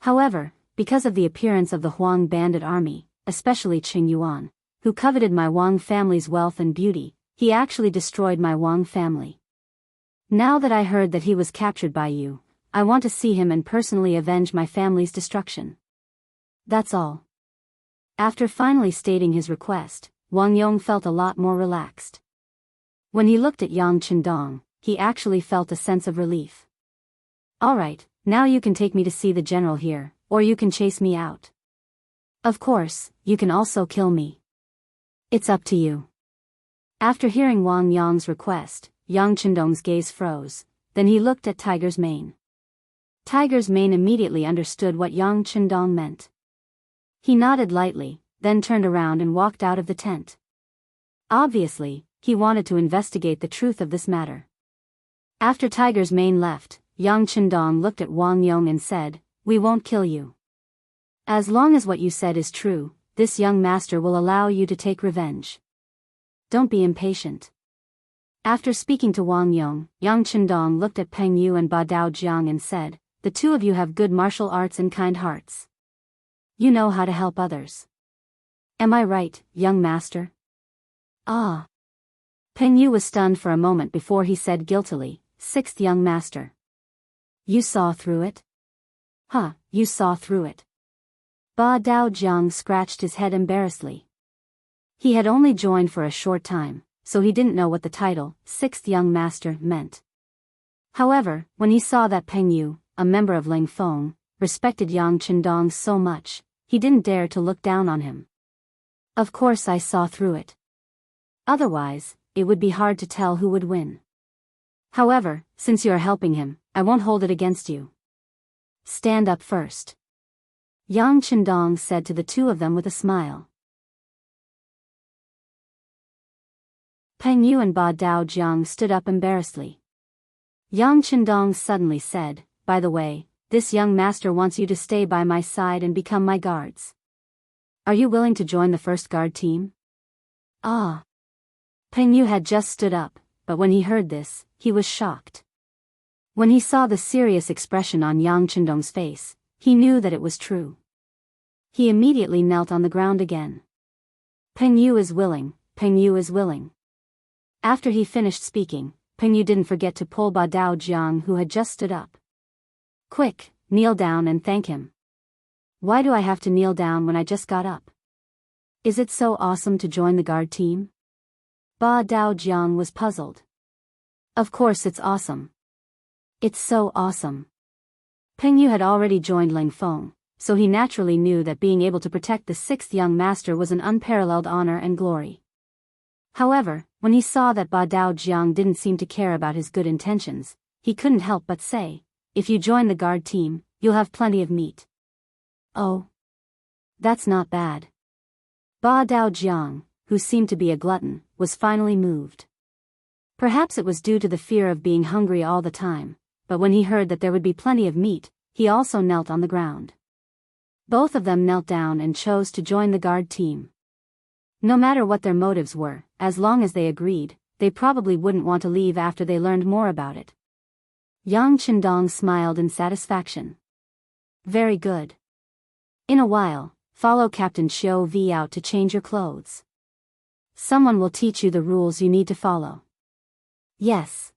Speaker 1: However, because of the appearance of the Huang bandit army, especially Qing Yuan, who coveted my Wang family's wealth and beauty, he actually destroyed my Wang family. Now that I heard that he was captured by you, I want to see him and personally avenge my family's destruction. That's all. After finally stating his request, Wang Yong felt a lot more relaxed. When he looked at Yang Chendong, he actually felt a sense of relief. All right, now you can take me to see the general here, or you can chase me out. Of course, you can also kill me. It's up to you. After hearing Wang Yong's request, Yang Chendong's gaze froze, then he looked at Tiger's Mane. Tiger's Mane immediately understood what Yang Chendong meant. He nodded lightly, then turned around and walked out of the tent. Obviously, he wanted to investigate the truth of this matter. After Tiger's Mane left, Yang Chendong looked at Wang Yong and said, We won't kill you. As long as what you said is true, this young master will allow you to take revenge. Don't be impatient. After speaking to Wang Yong, Yang Chendong looked at Peng Yu and Ba Dao Jiang and said, The two of you have good martial arts and kind hearts. You know how to help others. Am I right, young master? Ah. Peng Yu was stunned for a moment before he said guiltily, Sixth young master. You saw through it? Huh, you saw through it. Ba Dao Jiang scratched his head embarrassedly. He had only joined for a short time, so he didn't know what the title, Sixth Young Master, meant. However, when he saw that Peng Yu, a member of Ling Feng, respected Yang Chendong so much, he didn't dare to look down on him. Of course I saw through it. Otherwise, it would be hard to tell who would win. However, since you are helping him, I won't hold it against you. Stand up first. Yang Chendong said to the two of them with a smile. Peng Yu and Ba Dao Jiang stood up embarrassedly. Yang Chendong suddenly said, By the way, this young master wants you to stay by my side and become my guards. Are you willing to join the first guard team? Ah. Peng Yu had just stood up, but when he heard this, he was shocked. When he saw the serious expression on Yang Chendong's face, he knew that it was true. He immediately knelt on the ground again. Peng Yu is willing, Peng Yu is willing. After he finished speaking, Peng Yu didn't forget to pull Ba Dao Jiang who had just stood up. Quick, kneel down and thank him. Why do I have to kneel down when I just got up? Is it so awesome to join the guard team? Ba Daojiang was puzzled. Of course it's awesome. It's so awesome. Peng Yu had already joined Ling Feng, so he naturally knew that being able to protect the sixth young master was an unparalleled honor and glory. However, when he saw that Ba Daojiang didn't seem to care about his good intentions, he couldn't help but say, "If you join the guard team, you'll have plenty of meat." Oh. That's not bad. Ba Daojiang, who seemed to be a glutton, was finally moved. Perhaps it was due to the fear of being hungry all the time, but when he heard that there would be plenty of meat, he also knelt on the ground. Both of them knelt down and chose to join the guard team. No matter what their motives were, as long as they agreed, they probably wouldn't want to leave after they learned more about it. Yang Qindong smiled in satisfaction. Very good. In a while, follow Captain Xiu V out to change your clothes. Someone will teach you the rules you need to follow. Yes.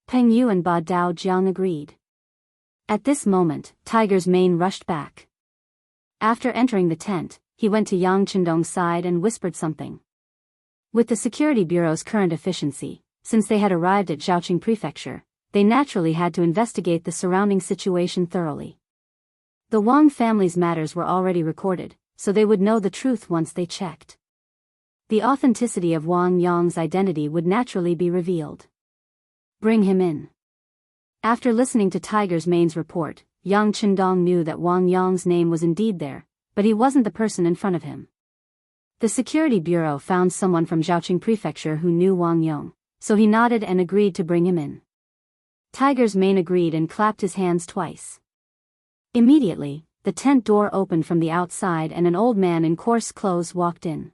Speaker 1: Peng Yu and Ba Daojiang agreed. At this moment, Tiger's mane rushed back. After entering the tent, he went to Yang Qindong's side and whispered something. With the Security Bureau's current efficiency, since they had arrived at Zhaoqing Prefecture, they naturally had to investigate the surrounding situation thoroughly. The Wang family's matters were already recorded, so they would know the truth once they checked. The authenticity of Wang Yong's identity would naturally be revealed. Bring him in. After listening to Tiger's mane's report, Yang Qindong knew that Wang Yong's name was indeed there, but he wasn't the person in front of him. The Security Bureau found someone from Zhaoqing Prefecture who knew Wang Yong, so he nodded and agreed to bring him in. Tiger's mane agreed and clapped his hands twice. Immediately, the tent door opened from the outside and an old man in coarse clothes walked in.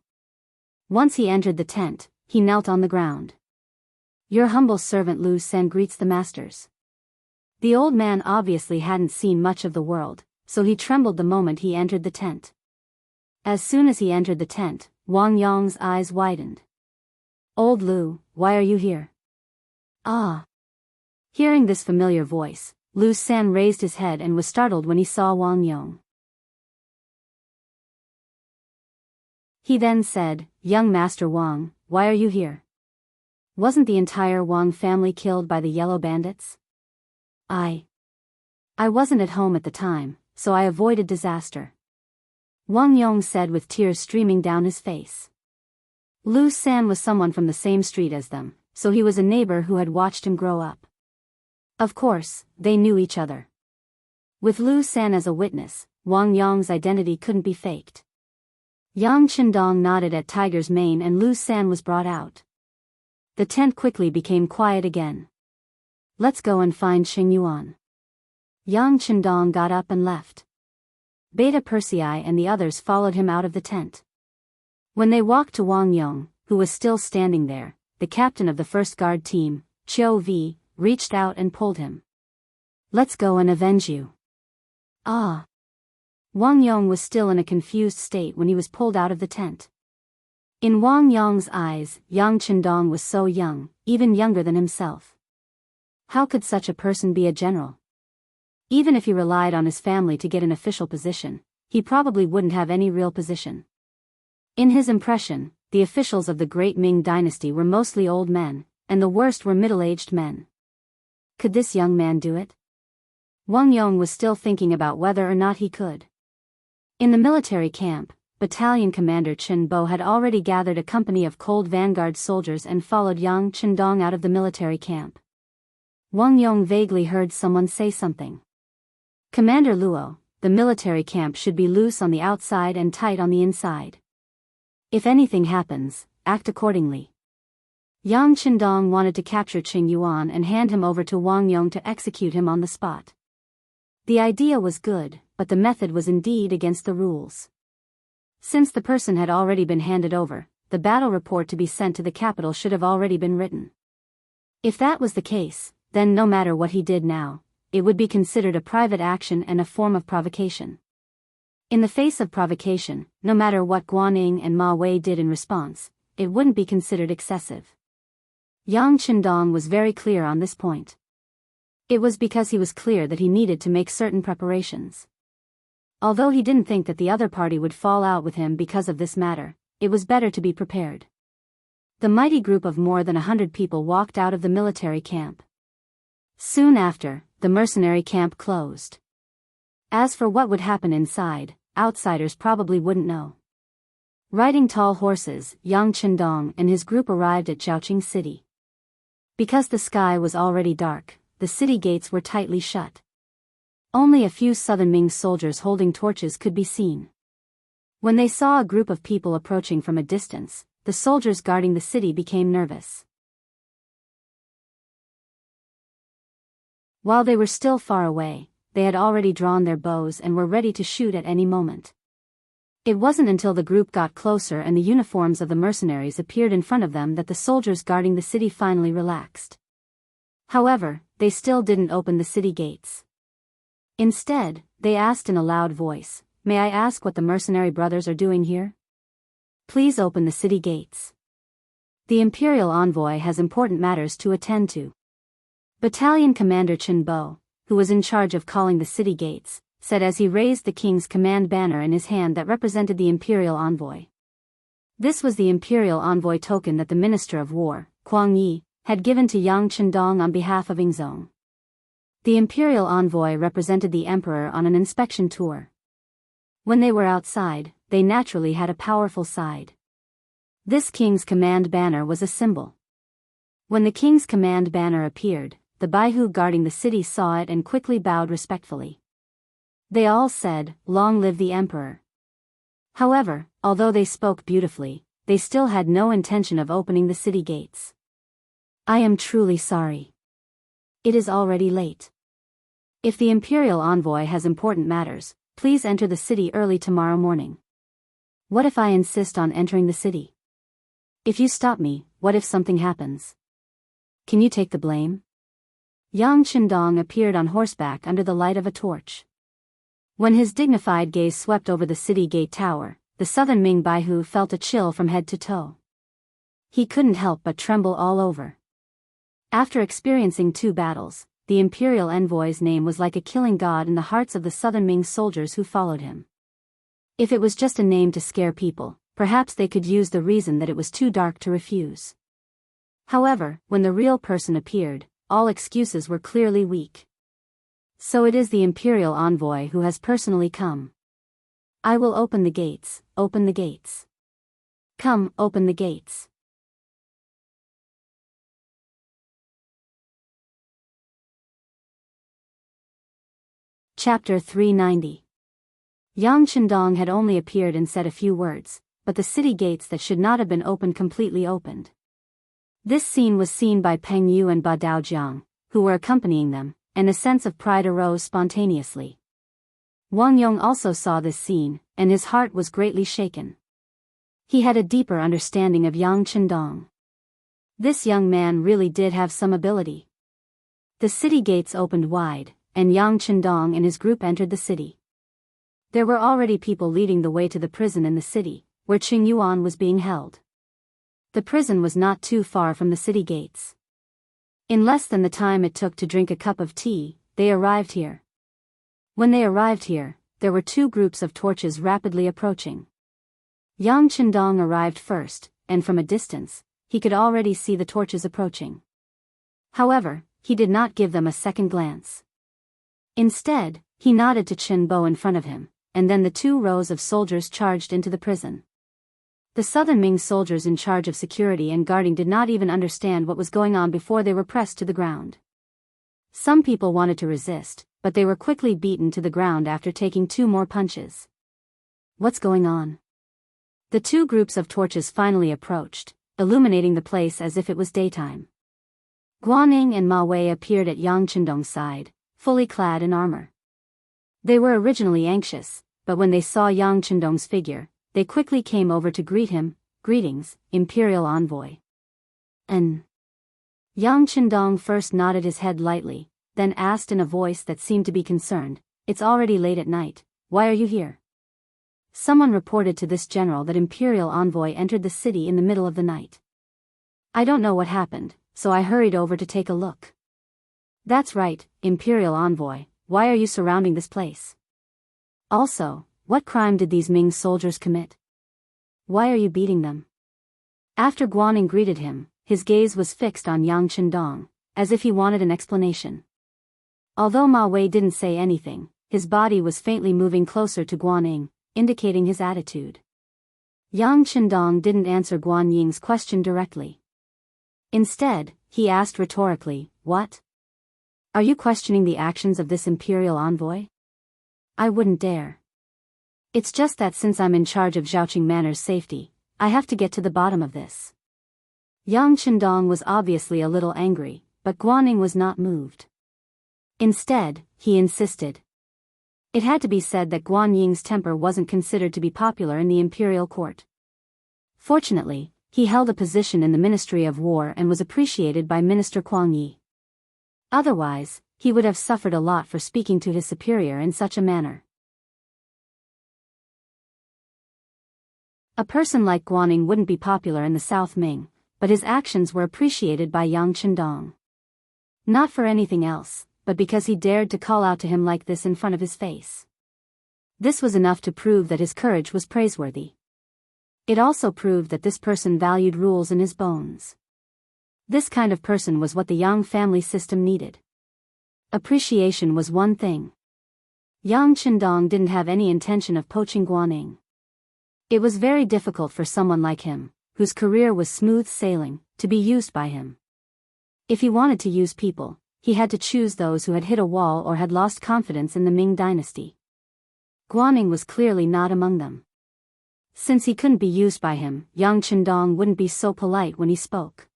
Speaker 1: Once he entered the tent, he knelt on the ground. Your humble servant Lu Sen greets the masters. The old man obviously hadn't seen much of the world, so he trembled the moment he entered the tent. As soon as he entered the tent, Wang Yong's eyes widened. Old Lu, why are you here? Ah. Hearing this familiar voice, Lu San raised his head and was startled when he saw Wang Yong. He then said, Young Master Wang, why are you here? Wasn't the entire Wang family killed by the yellow bandits? I wasn't at home at the time, so I avoided disaster. Wang Yong said with tears streaming down his face. Lu San was someone from the same street as them, so he was a neighbor who had watched him grow up. Of course, they knew each other. With Lu San as a witness, Wang Yong's identity couldn't be faked. Yang Qindong nodded at Tiger's mane and Lu San was brought out. The tent quickly became quiet again. Let's go and find Xing Yuan. Yang Qindong got up and left. Beta Persei and the others followed him out of the tent. When they walked to Wang Yong, who was still standing there, the captain of the first guard team, Qiu V, reached out and pulled him. Let's go and avenge you. Ah. Wang Yong was still in a confused state when he was pulled out of the tent. In Wang Yong's eyes, Yang Qindong was so young, even younger than himself. How could such a person be a general? Even if he relied on his family to get an official position, he probably wouldn't have any real position. In his impression, the officials of the Great Ming dynasty were mostly old men, and the worst were middle-aged men. Could this young man do it? Wang Yong was still thinking about whether or not he could. In the military camp, Battalion Commander Chen Bo had already gathered a company of cold vanguard soldiers and followed Yang Qindong out of the military camp. Wang Yong vaguely heard someone say something. Commander Luo, the military camp should be loose on the outside and tight on the inside. If anything happens, act accordingly. Yang Qindong wanted to capture Xing Yuan and hand him over to Wang Yong to execute him on the spot. The idea was good, but the method was indeed against the rules. Since the person had already been handed over, the battle report to be sent to the capital should have already been written. If that was the case, then no matter what he did now, it would be considered a private action and a form of provocation. In the face of provocation, no matter what Guanyin and Ma Wei did in response, it wouldn't be considered excessive. Yang Qindong was very clear on this point. It was because he was clear that he needed to make certain preparations. Although he didn't think that the other party would fall out with him because of this matter, it was better to be prepared. The mighty group of more than 100 people walked out of the military camp. Soon after, the mercenary camp closed. As for what would happen inside, outsiders probably wouldn't know. Riding tall horses, Yang Chendong and his group arrived at Zhaoqing City. Because the sky was already dark, the city gates were tightly shut. Only a few Southern Ming soldiers holding torches could be seen. When they saw a group of people approaching from a distance, the soldiers guarding the city became nervous. While they were still far away, they had already drawn their bows and were ready to shoot at any moment. It wasn't until the group got closer and the uniforms of the mercenaries appeared in front of them that the soldiers guarding the city finally relaxed. However, they still didn't open the city gates. Instead, they asked in a loud voice, "May I ask what the mercenary brothers are doing here? Please open the city gates. The imperial envoy has important matters to attend to." Battalion Commander Chen Bo, who was in charge of calling the city gates, said as he raised the king's command banner in his hand that represented the imperial envoy. This was the imperial envoy token that the Minister of War, Kuang Yi, had given to Yang Chendong on behalf of Ingzong. The imperial envoy represented the emperor on an inspection tour. When they were outside, they naturally had a powerful side. This king's command banner was a symbol. When the king's command banner appeared, the Baihu guarding the city saw it and quickly bowed respectfully. They all said, "Long live the emperor." However, although they spoke beautifully, they still had no intention of opening the city gates. "I am truly sorry. It is already late. If the imperial envoy has important matters, please enter the city early tomorrow morning." "What if I insist on entering the city? If you stop me, what if something happens? Can you take the blame?" Yang Chendong appeared on horseback under the light of a torch. When his dignified gaze swept over the city gate tower, the Southern Ming Baihu felt a chill from head to toe. He couldn't help but tremble all over. After experiencing 2 battles, the imperial envoy's name was like a killing god in the hearts of the Southern Ming soldiers who followed him. If it was just a name to scare people, perhaps they could use the reason that it was too dark to refuse. However, when the real person appeared, all excuses were clearly weak. "So it is the imperial envoy who has personally come. I will open the gates, open the gates. Come, open the gates." Chapter 390. Yang Chendong had only appeared and said a few words, but the city gates that should not have been opened completely opened. This scene was seen by Peng Yu and Ba Daojiang, who were accompanying them, and a sense of pride arose spontaneously. Wang Yong also saw this scene, and his heart was greatly shaken. He had a deeper understanding of Yang Chendong. This young man really did have some ability. The city gates opened wide, and Yang Chendong and his group entered the city. There were already people leading the way to the prison in the city, where Qing Yuan was being held. The prison was not too far from the city gates. In less than the time it took to drink a cup of tea, they arrived here. When they arrived here, there were 2 groups of torches rapidly approaching. Yang Chendong arrived first, and from a distance, he could already see the torches approaching. However, he did not give them a second glance. Instead, he nodded to Chen Bo in front of him, and then the 2 rows of soldiers charged into the prison. The Southern Ming soldiers in charge of security and guarding did not even understand what was going on before they were pressed to the ground. Some people wanted to resist, but they were quickly beaten to the ground after taking 2 more punches. What's going on? The 2 groups of torches finally approached, illuminating the place as if it was daytime. Guaning and Ma Wei appeared at Yang Chendong's side, fully clad in armor. They were originally anxious, but when they saw Yang Chendong's figure, they quickly came over to greet him. "Greetings, Imperial Envoy." "And?" Yang Chendong first nodded his head lightly, then asked in a voice that seemed to be concerned, "It's already late at night, why are you here?" Someone reported to this general that Imperial Envoy entered the city in the middle of the night. "I don't know what happened, so I hurried over to take a look." "That's right, Imperial Envoy, why are you surrounding this place? Also, what crime did these Ming soldiers commit? Why are you beating them?" After Guanning greeted him, his gaze was fixed on Yang Chendong, as if he wanted an explanation. Although Ma Wei didn't say anything, his body was faintly moving closer to Guanning, indicating his attitude. Yang Chendong didn't answer Guan Ying's question directly. Instead, he asked rhetorically, "What? Are you questioning the actions of this imperial envoy?" "I wouldn't dare. It's just that since I'm in charge of Zhaoqing Manor's safety, I have to get to the bottom of this." Yang Chendong was obviously a little angry, but Guanning was not moved. Instead, he insisted. It had to be said that Guan Ying's temper wasn't considered to be popular in the imperial court. Fortunately, he held a position in the Ministry of War and was appreciated by Minister Kuang Yi. Otherwise, he would have suffered a lot for speaking to his superior in such a manner. A person like Guanning wouldn't be popular in the South Ming, but his actions were appreciated by Yang Chendong. Not for anything else, but because he dared to call out to him like this in front of his face. This was enough to prove that his courage was praiseworthy. It also proved that this person valued rules in his bones. This kind of person was what the Yang family system needed. Appreciation was one thing. Yang Chendong didn't have any intention of poaching Guanning. It was very difficult for someone like him, whose career was smooth sailing, to be used by him. If he wanted to use people, he had to choose those who had hit a wall or had lost confidence in the Ming dynasty. Guanning was clearly not among them. Since he couldn't be used by him, Yang Chendong wouldn't be so polite when he spoke.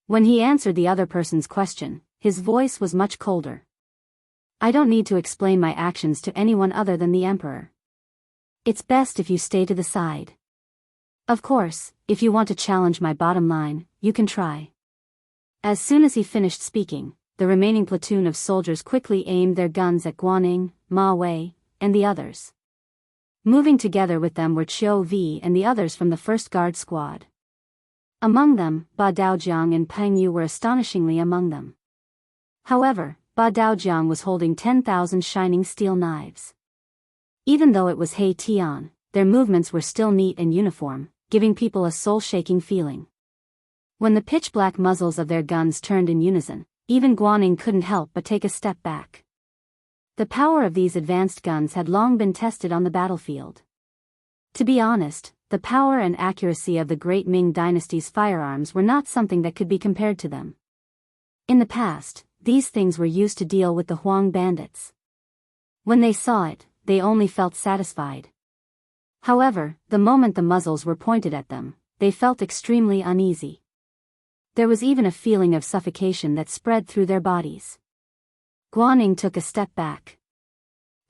Speaker 1: When he answered the other person's question, his voice was much colder. "I don't need to explain my actions to anyone other than the emperor. It's best if you stay to the side. Of course, if you want to challenge my bottom line, you can try." As soon as he finished speaking, the remaining platoon of soldiers quickly aimed their guns at Guanning, Ma Wei, and the others. Moving together with them were Qiu Vi and the others from the first guard squad. Among them, Ba Daojiang and Peng Yu were astonishingly among them. However, Ba Daojiang was holding 10,000 shining steel knives. Even though it was He Tian, their movements were still neat and uniform, giving people a soul-shaking feeling. When the pitch-black muzzles of their guns turned in unison, even Guanning couldn't help but take a step back. The power of these advanced guns had long been tested on the battlefield. To be honest, the power and accuracy of the Great Ming Dynasty's firearms were not something that could be compared to them. In the past, these things were used to deal with the Huang bandits. When they saw it, they only felt satisfied. However, the moment the muzzles were pointed at them, they felt extremely uneasy. There was even a feeling of suffocation that spread through their bodies. Guanning took a step back.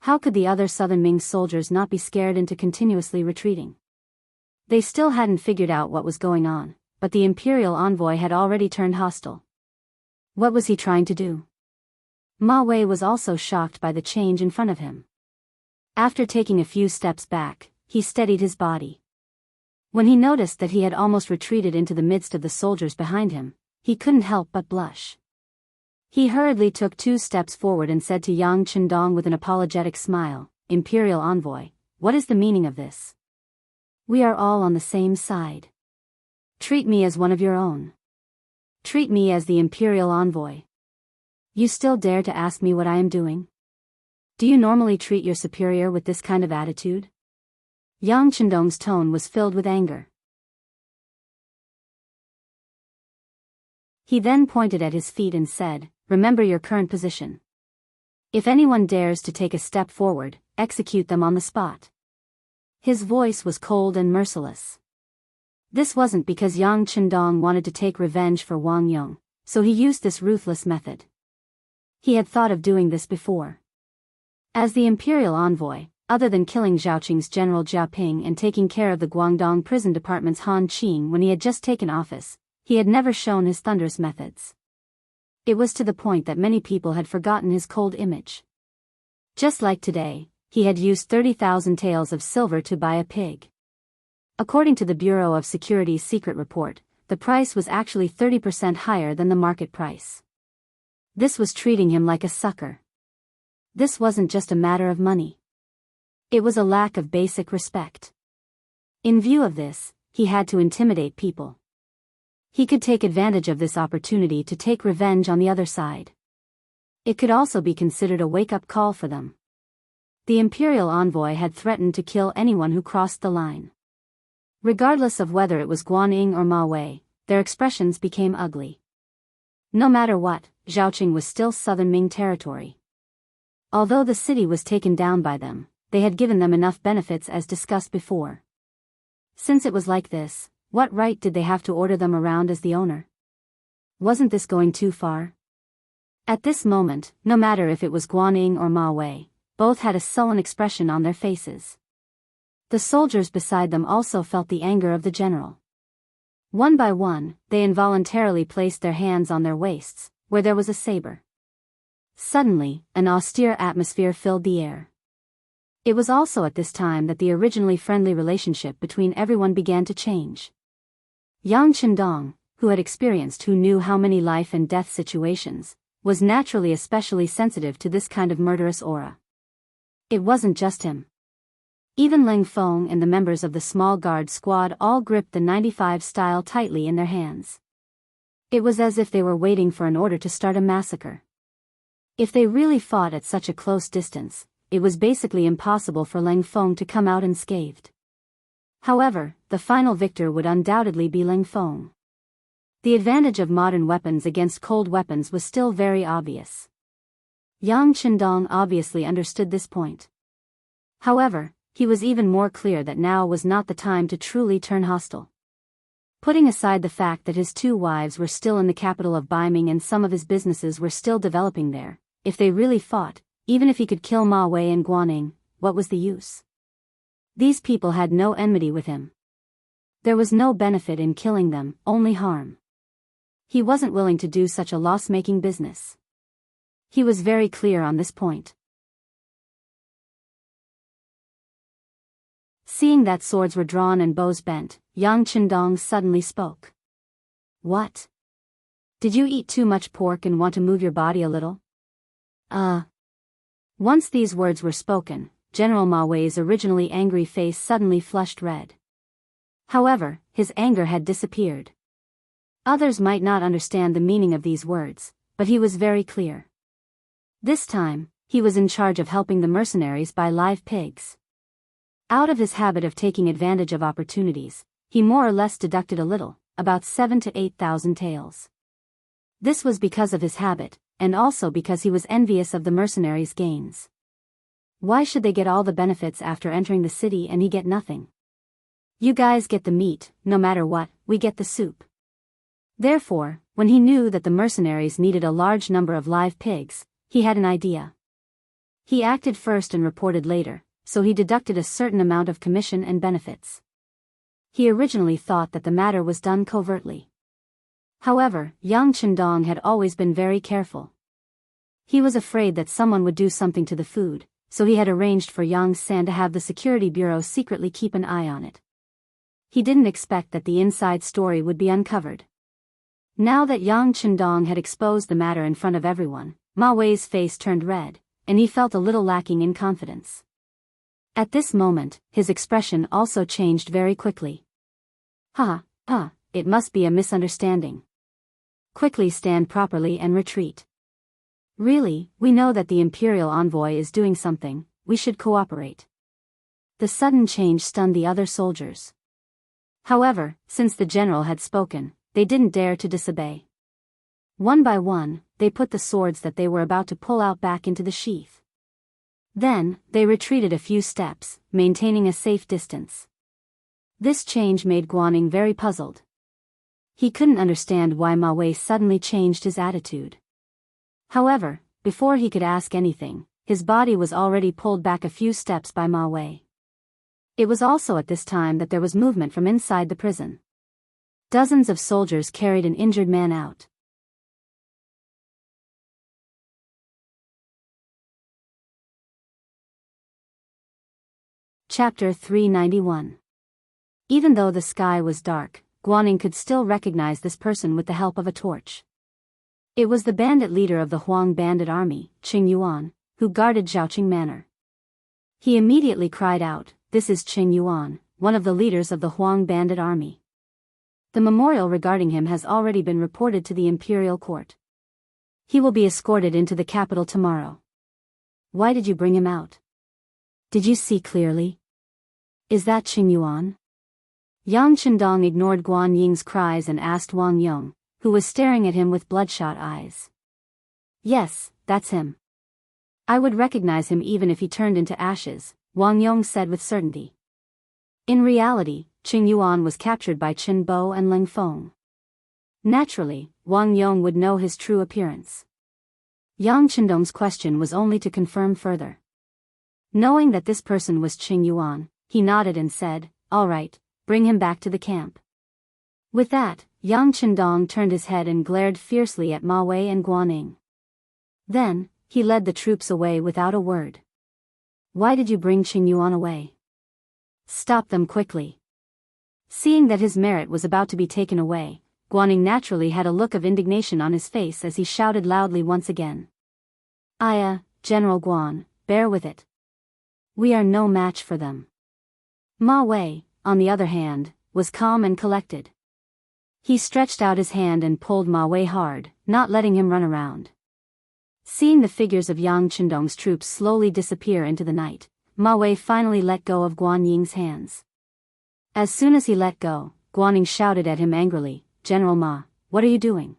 Speaker 1: How could the other Southern Ming soldiers not be scared into continuously retreating? They still hadn't figured out what was going on, but the imperial envoy had already turned hostile. What was he trying to do? Ma Wei was also shocked by the change in front of him. After taking a few steps back, he steadied his body. When he noticed that he had almost retreated into the midst of the soldiers behind him, he couldn't help but blush. He hurriedly took 2 steps forward and said to Yang Chendong with an apologetic smile, "Imperial envoy, what is the meaning of this? We are all on the same side. Treat me as one of your own. Treat me as the imperial envoy. You still dare to ask me what I am doing? Do you normally treat your superior with this kind of attitude?" Yang Chendong's tone was filled with anger. He then pointed at his feet and said, "Remember your current position. If anyone dares to take a step forward, execute them on the spot." His voice was cold and merciless. This wasn't because Yang Chendong wanted to take revenge for Wang Yong, so he used this ruthless method. He had thought of doing this before. As the imperial envoy, other than killing Zhaoqing's General Jiaping and taking care of the Guangdong Prison Department's Han Qing when he had just taken office, he had never shown his thunderous methods. It was to the point that many people had forgotten his cold image. Just like today, he had used 30,000 taels of silver to buy a pig. According to the Bureau of Security's secret report, the price was actually 30% higher than the market price. This was treating him like a sucker. This wasn't just a matter of money. It was a lack of basic respect. In view of this, he had to intimidate people. He could take advantage of this opportunity to take revenge on the other side. It could also be considered a wake-up call for them. The imperial envoy had threatened to kill anyone who crossed the line. Regardless of whether it was Guanyin or Ma Wei, their expressions became ugly. No matter what, Zhaoqing was still southern Ming territory. Although the city was taken down by them, they had given them enough benefits as discussed before. Since it was like this, what right did they have to order them around as the owner? Wasn't this going too far? At this moment, no matter if it was Guanyin or Ma Wei, both had a sullen expression on their faces. The soldiers beside them also felt the anger of the general. One by one, they involuntarily placed their hands on their waists, where there was a saber. Suddenly, an austere atmosphere filled the air. It was also at this time that the originally friendly relationship between everyone began to change. Yang Qindong, who had experienced who knew how many life and death situations, was naturally especially sensitive to this kind of murderous aura. It wasn't just him. Even Leng Feng and the members of the small guard squad all gripped the 95 style tightly in their hands. It was as if they were waiting for an order to start a massacre. If they really fought at such a close distance, it was basically impossible for Leng Feng to come out unscathed. However, the final victor would undoubtedly be Leng Feng. The advantage of modern weapons against cold weapons was still very obvious. Yang Qindong obviously understood this point. However, he was even more clear that now was not the time to truly turn hostile. Putting aside the fact that his two wives were still in the capital of Beiming and some of his businesses were still developing there, if they really fought, even if he could kill Ma Wei and Guanyin, what was the use? These people had no enmity with him. There was no benefit in killing them, only harm. He wasn't willing to do such a loss-making business. He was very clear on this point. Seeing that swords were drawn and bows bent, Yang Qindong suddenly spoke. What? Did you eat too much pork and want to move your body a little? Once these words were spoken, General Ma Wei's originally angry face suddenly flushed red. However, his anger had disappeared. Others might not understand the meaning of these words, but he was very clear. This time, he was in charge of helping the mercenaries buy live pigs. Out of his habit of taking advantage of opportunities, he more or less deducted a little, about 7,000 to 8,000 taels. This was because of his habit, and also because he was envious of the mercenaries' gains. Why should they get all the benefits after entering the city and he get nothing? You guys get the meat, no matter what, we get the soup. Therefore, when he knew that the mercenaries needed a large number of live pigs, he had an idea. He acted first and reported later, so he deducted a certain amount of commission and benefits. He originally thought that the matter was done covertly. However, Yang Qindong had always been very careful. He was afraid that someone would do something to the food, so he had arranged for Yang San to have the security bureau secretly keep an eye on it. He didn't expect that the inside story would be uncovered. Now that Yang Qindong had exposed the matter in front of everyone, Ma Wei's face turned red, and he felt a little lacking in confidence. At this moment, his expression also changed very quickly. It must be a misunderstanding. Quickly stand properly and retreat. Really, we know that the imperial envoy is doing something, we should cooperate. The sudden change stunned the other soldiers. However, since the general had spoken, they didn't dare to disobey. One by one, they put the swords that they were about to pull out back into the sheath. Then, they retreated a few steps, maintaining a safe distance. This change made Guanyin very puzzled. He couldn't understand why Ma Wei suddenly changed his attitude. However, before he could ask anything, his body was already pulled back a few steps by Ma Wei. It was also at this time that there was movement from inside the prison. Dozens of soldiers carried an injured man out. Chapter 391. Even though the sky was dark, Guanyin could still recognize this person with the help of a torch. It was the bandit leader of the Huang bandit army, Qing Yuan, who guarded Zhaoqing Manor. He immediately cried out, "This is Qing Yuan, one of the leaders of the Huang bandit army." The memorial regarding him has already been reported to the imperial court. He will be escorted into the capital tomorrow. Why did you bring him out? Did you see clearly? Is that Qing Yuan? Yang Chendong ignored Guan Ying's cries and asked Wang Yong, who was staring at him with bloodshot eyes. Yes, that's him. I would recognize him even if he turned into ashes, Wang Yong said with certainty. In reality, Qing Yuan was captured by Chen Bo and Leng Feng. Naturally, Wang Yong would know his true appearance. Yang Chendong's question was only to confirm further. Knowing that this person was Qing Yuan, he nodded and said, "All right, bring him back to the camp." With that, Yang Chendong turned his head and glared fiercely at Ma Wei and Guan Ying. Then, he led the troops away without a word. Why did you bring Qing Yuan away? Stop them quickly. Seeing that his merit was about to be taken away, Guan Ying naturally had a look of indignation on his face as he shouted loudly once again. General Guan, bear with it. We are no match for them. Ma Wei, on the other hand, was calm and collected. He stretched out his hand and pulled Ma Wei hard, not letting him run around. Seeing the figures of Yang Chendong's troops slowly disappear into the night, Ma Wei finally let go of Guan Ying's hands. As soon as he let go, Guan Ying shouted at him angrily, "General Ma, what are you doing?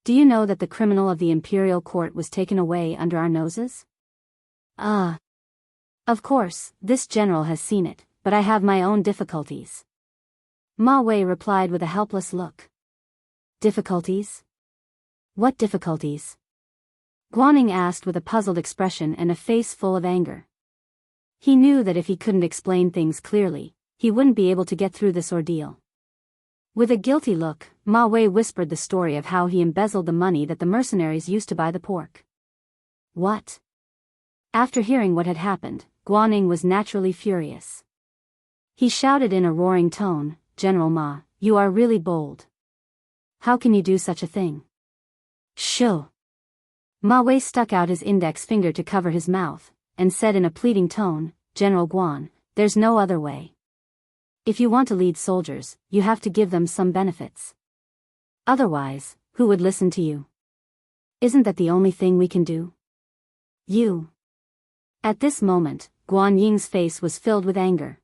Speaker 1: Do you know that the criminal of the imperial court was taken away under our noses?" Of course, this general has seen it, but I have my own difficulties. Ma Wei replied with a helpless look. Difficulties? What difficulties? Guan Ying asked with a puzzled expression and a face full of anger. He knew that if he couldn't explain things clearly, he wouldn't be able to get through this ordeal. With a guilty look, Ma Wei whispered the story of how he embezzled the money that the mercenaries used to buy the pork. What? After hearing what had happened, Guan Ying was naturally furious. He shouted in a roaring tone, "General Ma, you are really bold. How can you do such a thing?" Shoo! Ma Wei stuck out his index finger to cover his mouth, and said in a pleading tone, "General Guan, there's no other way. If you want to lead soldiers, you have to give them some benefits. Otherwise, who would listen to you? Isn't that the only thing we can do? You." At this moment, Guan Ying's face was filled with anger.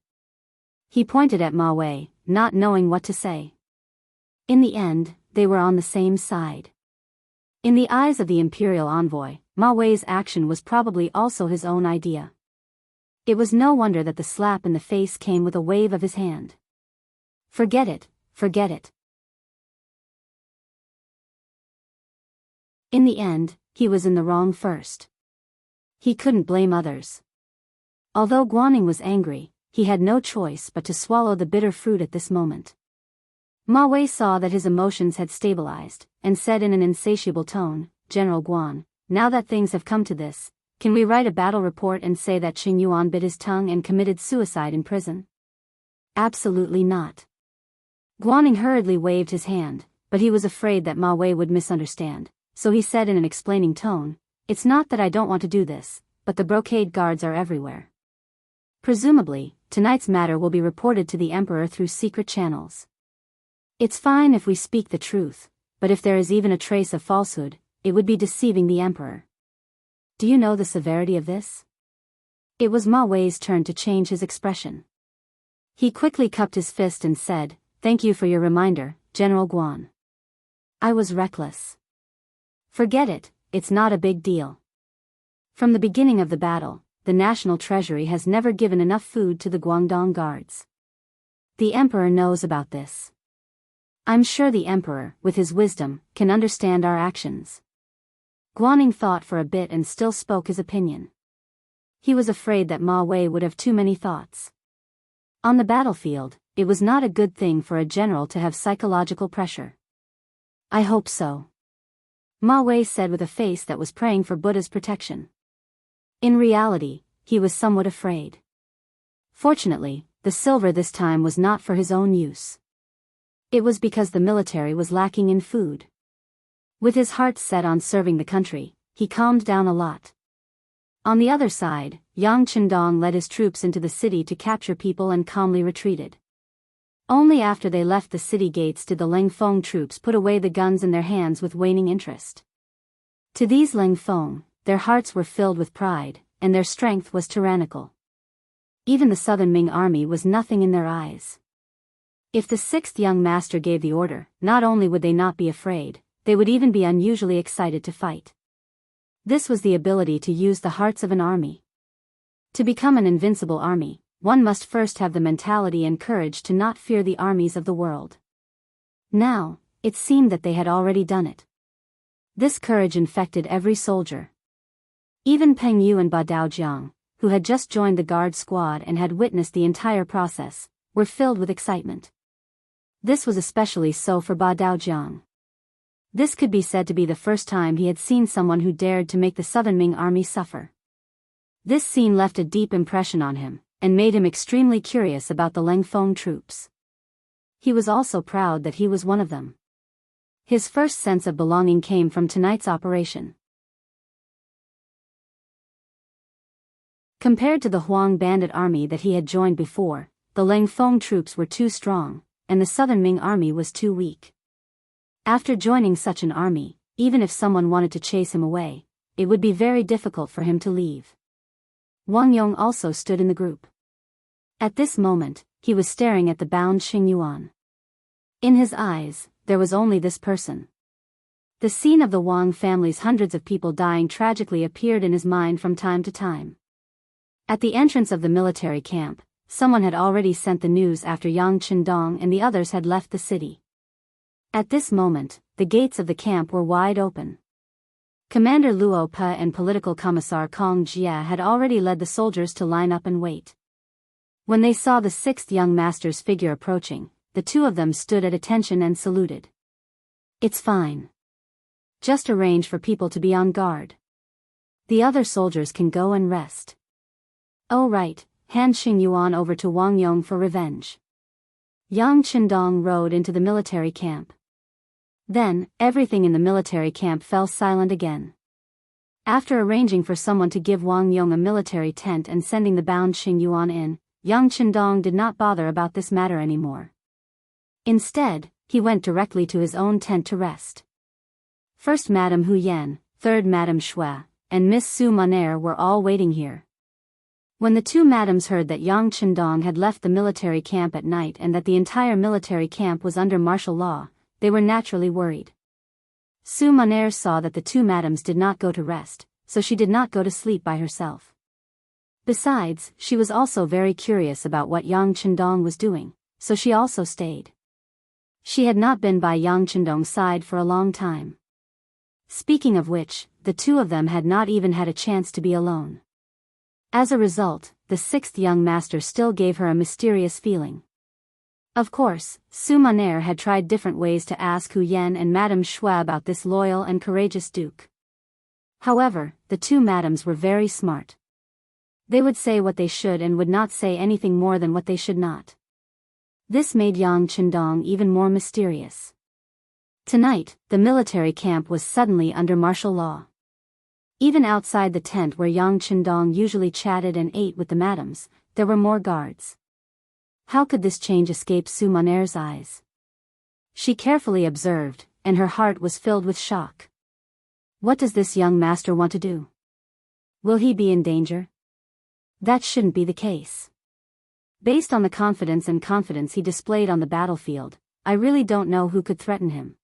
Speaker 1: He pointed at Ma Wei, not knowing what to say. In the end, they were on the same side. In the eyes of the imperial envoy, Ma Wei's action was probably also his own idea. It was no wonder that the slap in the face came with a wave of his hand. Forget it, forget it. In the end, he was in the wrong first. He couldn't blame others. Although Guan Ying was angry, he had no choice but to swallow the bitter fruit at this moment. Ma Wei saw that his emotions had stabilized, and said in an insatiable tone, "General Guan, now that things have come to this, can we write a battle report and say that Qing Yuan bit his tongue and committed suicide in prison?" Absolutely not. Guan Ying hurriedly waved his hand, but he was afraid that Ma Wei would misunderstand, so he said in an explaining tone, "It's not that I don't want to do this, but the brocade guards are everywhere. Presumably, tonight's matter will be reported to the emperor through secret channels. It's fine if we speak the truth, but if there is even a trace of falsehood, it would be deceiving the emperor. Do you know the severity of this?" It was Ma Wei's turn to change his expression. He quickly cupped his fist and said, "Thank you for your reminder, General Guan. I was reckless. Forget it, it's not a big deal. From the beginning of the battle, the National Treasury has never given enough food to the Guangdong Guards. The emperor knows about this. I'm sure the emperor, with his wisdom, can understand our actions." Guan Ying thought for a bit and still spoke his opinion. He was afraid that Ma Wei would have too many thoughts. On the battlefield, it was not a good thing for a general to have psychological pressure. "I hope so," Ma Wei said with a face that was praying for Buddha's protection. In reality, he was somewhat afraid. Fortunately, the silver this time was not for his own use. It was because the military was lacking in food. With his heart set on serving the country, he calmed down a lot. On the other side, Yang Chendong led his troops into the city to capture people and calmly retreated. Only after they left the city gates did the Lingfeng troops put away the guns in their hands with waning interest. To these Lingfeng, their hearts were filled with pride, and their strength was tyrannical. Even the southern Ming army was nothing in their eyes. If the sixth young master gave the order, not only would they not be afraid, they would even be unusually excited to fight. This was the ability to use the hearts of an army. To become an invincible army, one must first have the mentality and courage to not fear the armies of the world. Now, it seemed that they had already done it. This courage infected every soldier. Even Peng Yu and Ba Daojiang, who had just joined the guard squad and had witnessed the entire process, were filled with excitement. This was especially so for Ba Daojiang. This could be said to be the first time he had seen someone who dared to make the Southern Ming army suffer. This scene left a deep impression on him, and made him extremely curious about the Lingfeng troops. He was also proud that he was one of them. His first sense of belonging came from tonight's operation. Compared to the Huang bandit army that he had joined before, the Lingfeng troops were too strong, and the Southern Ming army was too weak. After joining such an army, even if someone wanted to chase him away, it would be very difficult for him to leave. Wang Yong also stood in the group. At this moment, he was staring at the bound Xingyuan. In his eyes, there was only this person. The scene of the Wang family's hundreds of people dying tragically appeared in his mind from time to time. At the entrance of the military camp, someone had already sent the news after Yang Qindong and the others had left the city. At this moment, the gates of the camp were wide open. Commander Luo Pe and Political Commissar Kong Jia had already led the soldiers to line up and wait. When they saw the sixth young master's figure approaching, the two of them stood at attention and saluted. "It's fine. Just arrange for people to be on guard. The other soldiers can go and rest. Oh right, hand Xingyuan over to Wang Yong for revenge." Yang Qindong rode into the military camp. Then, everything in the military camp fell silent again. After arranging for someone to give Wang Yong a military tent and sending the bound Xingyuan in, Yang Qindong did not bother about this matter anymore. Instead, he went directly to his own tent to rest. First Madame Hu Yan, third Madame Shui, and Miss Su Monaire were all waiting here. When the two madams heard that Yang Qindong had left the military camp at night and that the entire military camp was under martial law, they were naturally worried. Su Monaire saw that the two madams did not go to rest, so she did not go to sleep by herself. Besides, she was also very curious about what Yang Qindong was doing, so she also stayed. She had not been by Yang Qindong's side for a long time. Speaking of which, the two of them had not even had a chance to be alone. As a result, the sixth young master still gave her a mysterious feeling. Of course, Su Monaire had tried different ways to ask Hu Yan and Madame Shui about this loyal and courageous duke. However, the two madams were very smart. They would say what they should and would not say anything more than what they should not. This made Yang Qindong even more mysterious. Tonight, the military camp was suddenly under martial law. Even outside the tent where Yang Qindong usually chatted and ate with the madams, there were more guards. How could this change escape Su Monaire's eyes? She carefully observed, and her heart was filled with shock. What does this young master want to do? Will he be in danger? That shouldn't be the case. Based on the confidence he displayed on the battlefield, I really don't know who could threaten him.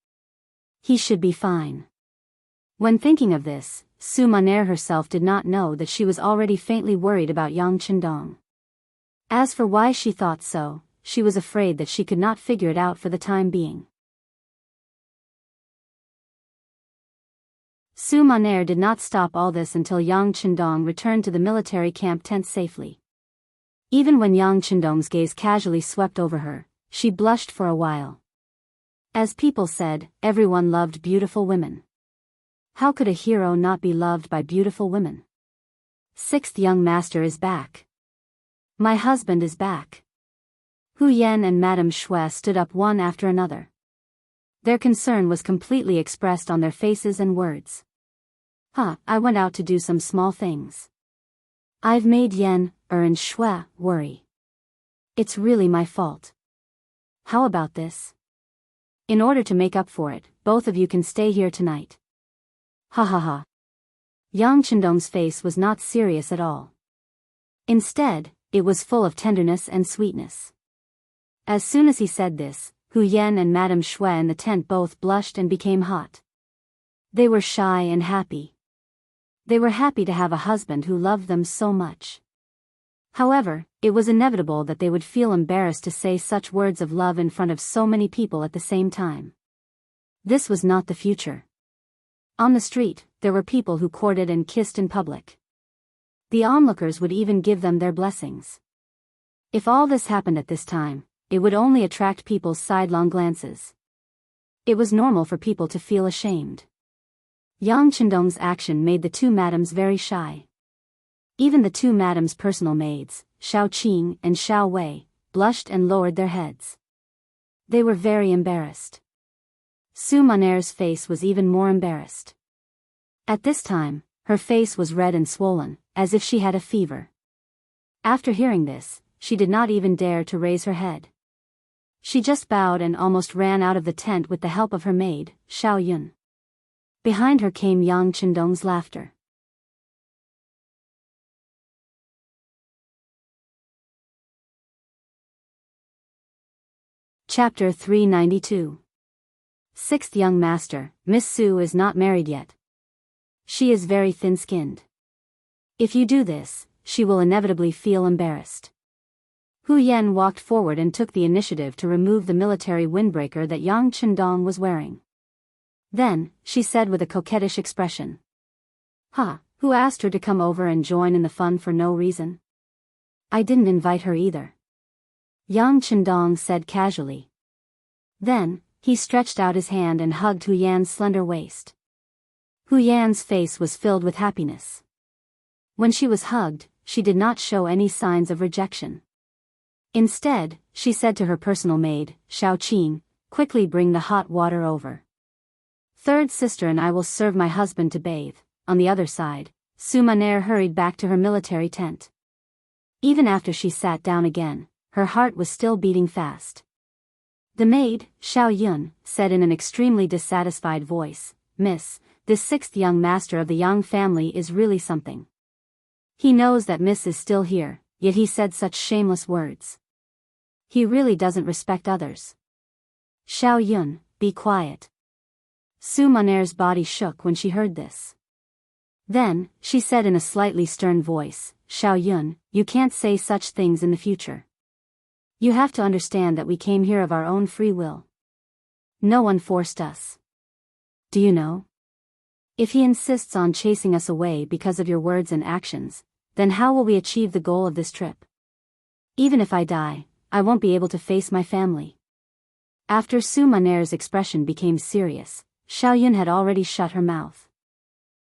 Speaker 1: He should be fine. When thinking of this, Su Monaire herself did not know that she was already faintly worried about Yang Qindong. As for why she thought so, she was afraid that she could not figure it out for the time being. Su Monaire did not stop all this until Yang Qindong returned to the military camp tent safely. Even when Yang Qindong's gaze casually swept over her, she blushed for a while. As people said, everyone loved beautiful women. How could a hero not be loved by beautiful women? Sixth young master is back. My husband is back. Hu Yan and Madame Shui stood up one after another. Their concern was completely expressed on their faces and words. I went out to do some small things. I've made Yan, and Shui worry. It's really my fault. how about this? In order to make up for it, both of you can stay here tonight. Ha ha ha. Yang Chendong's face was not serious at all. Instead, it was full of tenderness and sweetness. As soon as he said this, Hu Yan and Madame Shui in the tent both blushed and became hot. They were shy and happy. They were happy to have a husband who loved them so much. However, it was inevitable that they would feel embarrassed to say such words of love in front of so many people at the same time. This was not the future. On the street, there were people who courted and kissed in public. The onlookers would even give them their blessings. If all this happened at this time, it would only attract people's sidelong glances. It was normal for people to feel ashamed. Yang Chendong's action made the two madams very shy. Even the two madams' personal maids, Xiao Qing and Xiao Wei, blushed and lowered their heads. They were very embarrassed. Su Maner's face was even more embarrassed. At this time, her face was red and swollen, as if she had a fever. After hearing this, she did not even dare to raise her head. She just bowed and almost ran out of the tent with the help of her maid, Xiao Yun. Behind her came Yang Chendong's laughter. Chapter 392. Sixth young master, Miss Su is not married yet. She is very thin-skinned. If you do this, she will inevitably feel embarrassed. Hu Yan walked forward and took the initiative to remove the military windbreaker that Yang Chendong was wearing. Then, she said with a coquettish expression. Who asked her to come over and join in the fun for no reason? I didn't invite her either. Yang Chendong said casually. Then, he stretched out his hand and hugged Hu Yan's slender waist. Hu Yan's face was filled with happiness. When she was hugged, she did not show any signs of rejection. Instead, she said to her personal maid, Xiao Qing, quickly bring the hot water over. Third sister and I will serve my husband to bathe. On the other side, Su Maner hurried back to her military tent. Even after she sat down again, her heart was still beating fast. The maid, Xiao Yun, said in an extremely dissatisfied voice, Miss, this sixth young master of the Yang family is really something. He knows that Miss is still here, yet he said such shameless words. He really doesn't respect others. Xiao Yun, be quiet. Su Maner's body shook when she heard this. Then, she said in a slightly stern voice, Xiao Yun, you can't say such things in the future. You have to understand that we came here of our own free will. No one forced us. Do you know? If he insists on chasing us away because of your words and actions, then how will we achieve the goal of this trip? Even if I die, I won't be able to face my family. After Su Maner's expression became serious, Xiao Yun had already shut her mouth.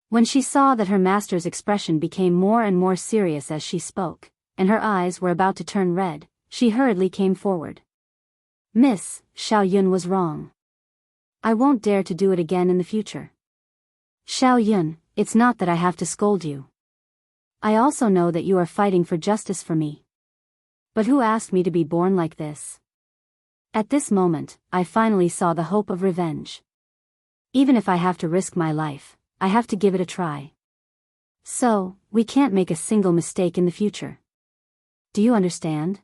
Speaker 1: When she saw that her master's expression became more and more serious as she spoke, and her eyes were about to turn red, she hurriedly came forward. Miss, Xiao Yun was wrong. I won't dare to do it again in the future. Xiao Yun, it's not that I have to scold you. I also know that you are fighting for justice for me. But who asked me to be born like this? At this moment, I finally saw the hope of revenge. Even if I have to risk my life, I have to give it a try. So, we can't make a single mistake in the future. Do you understand?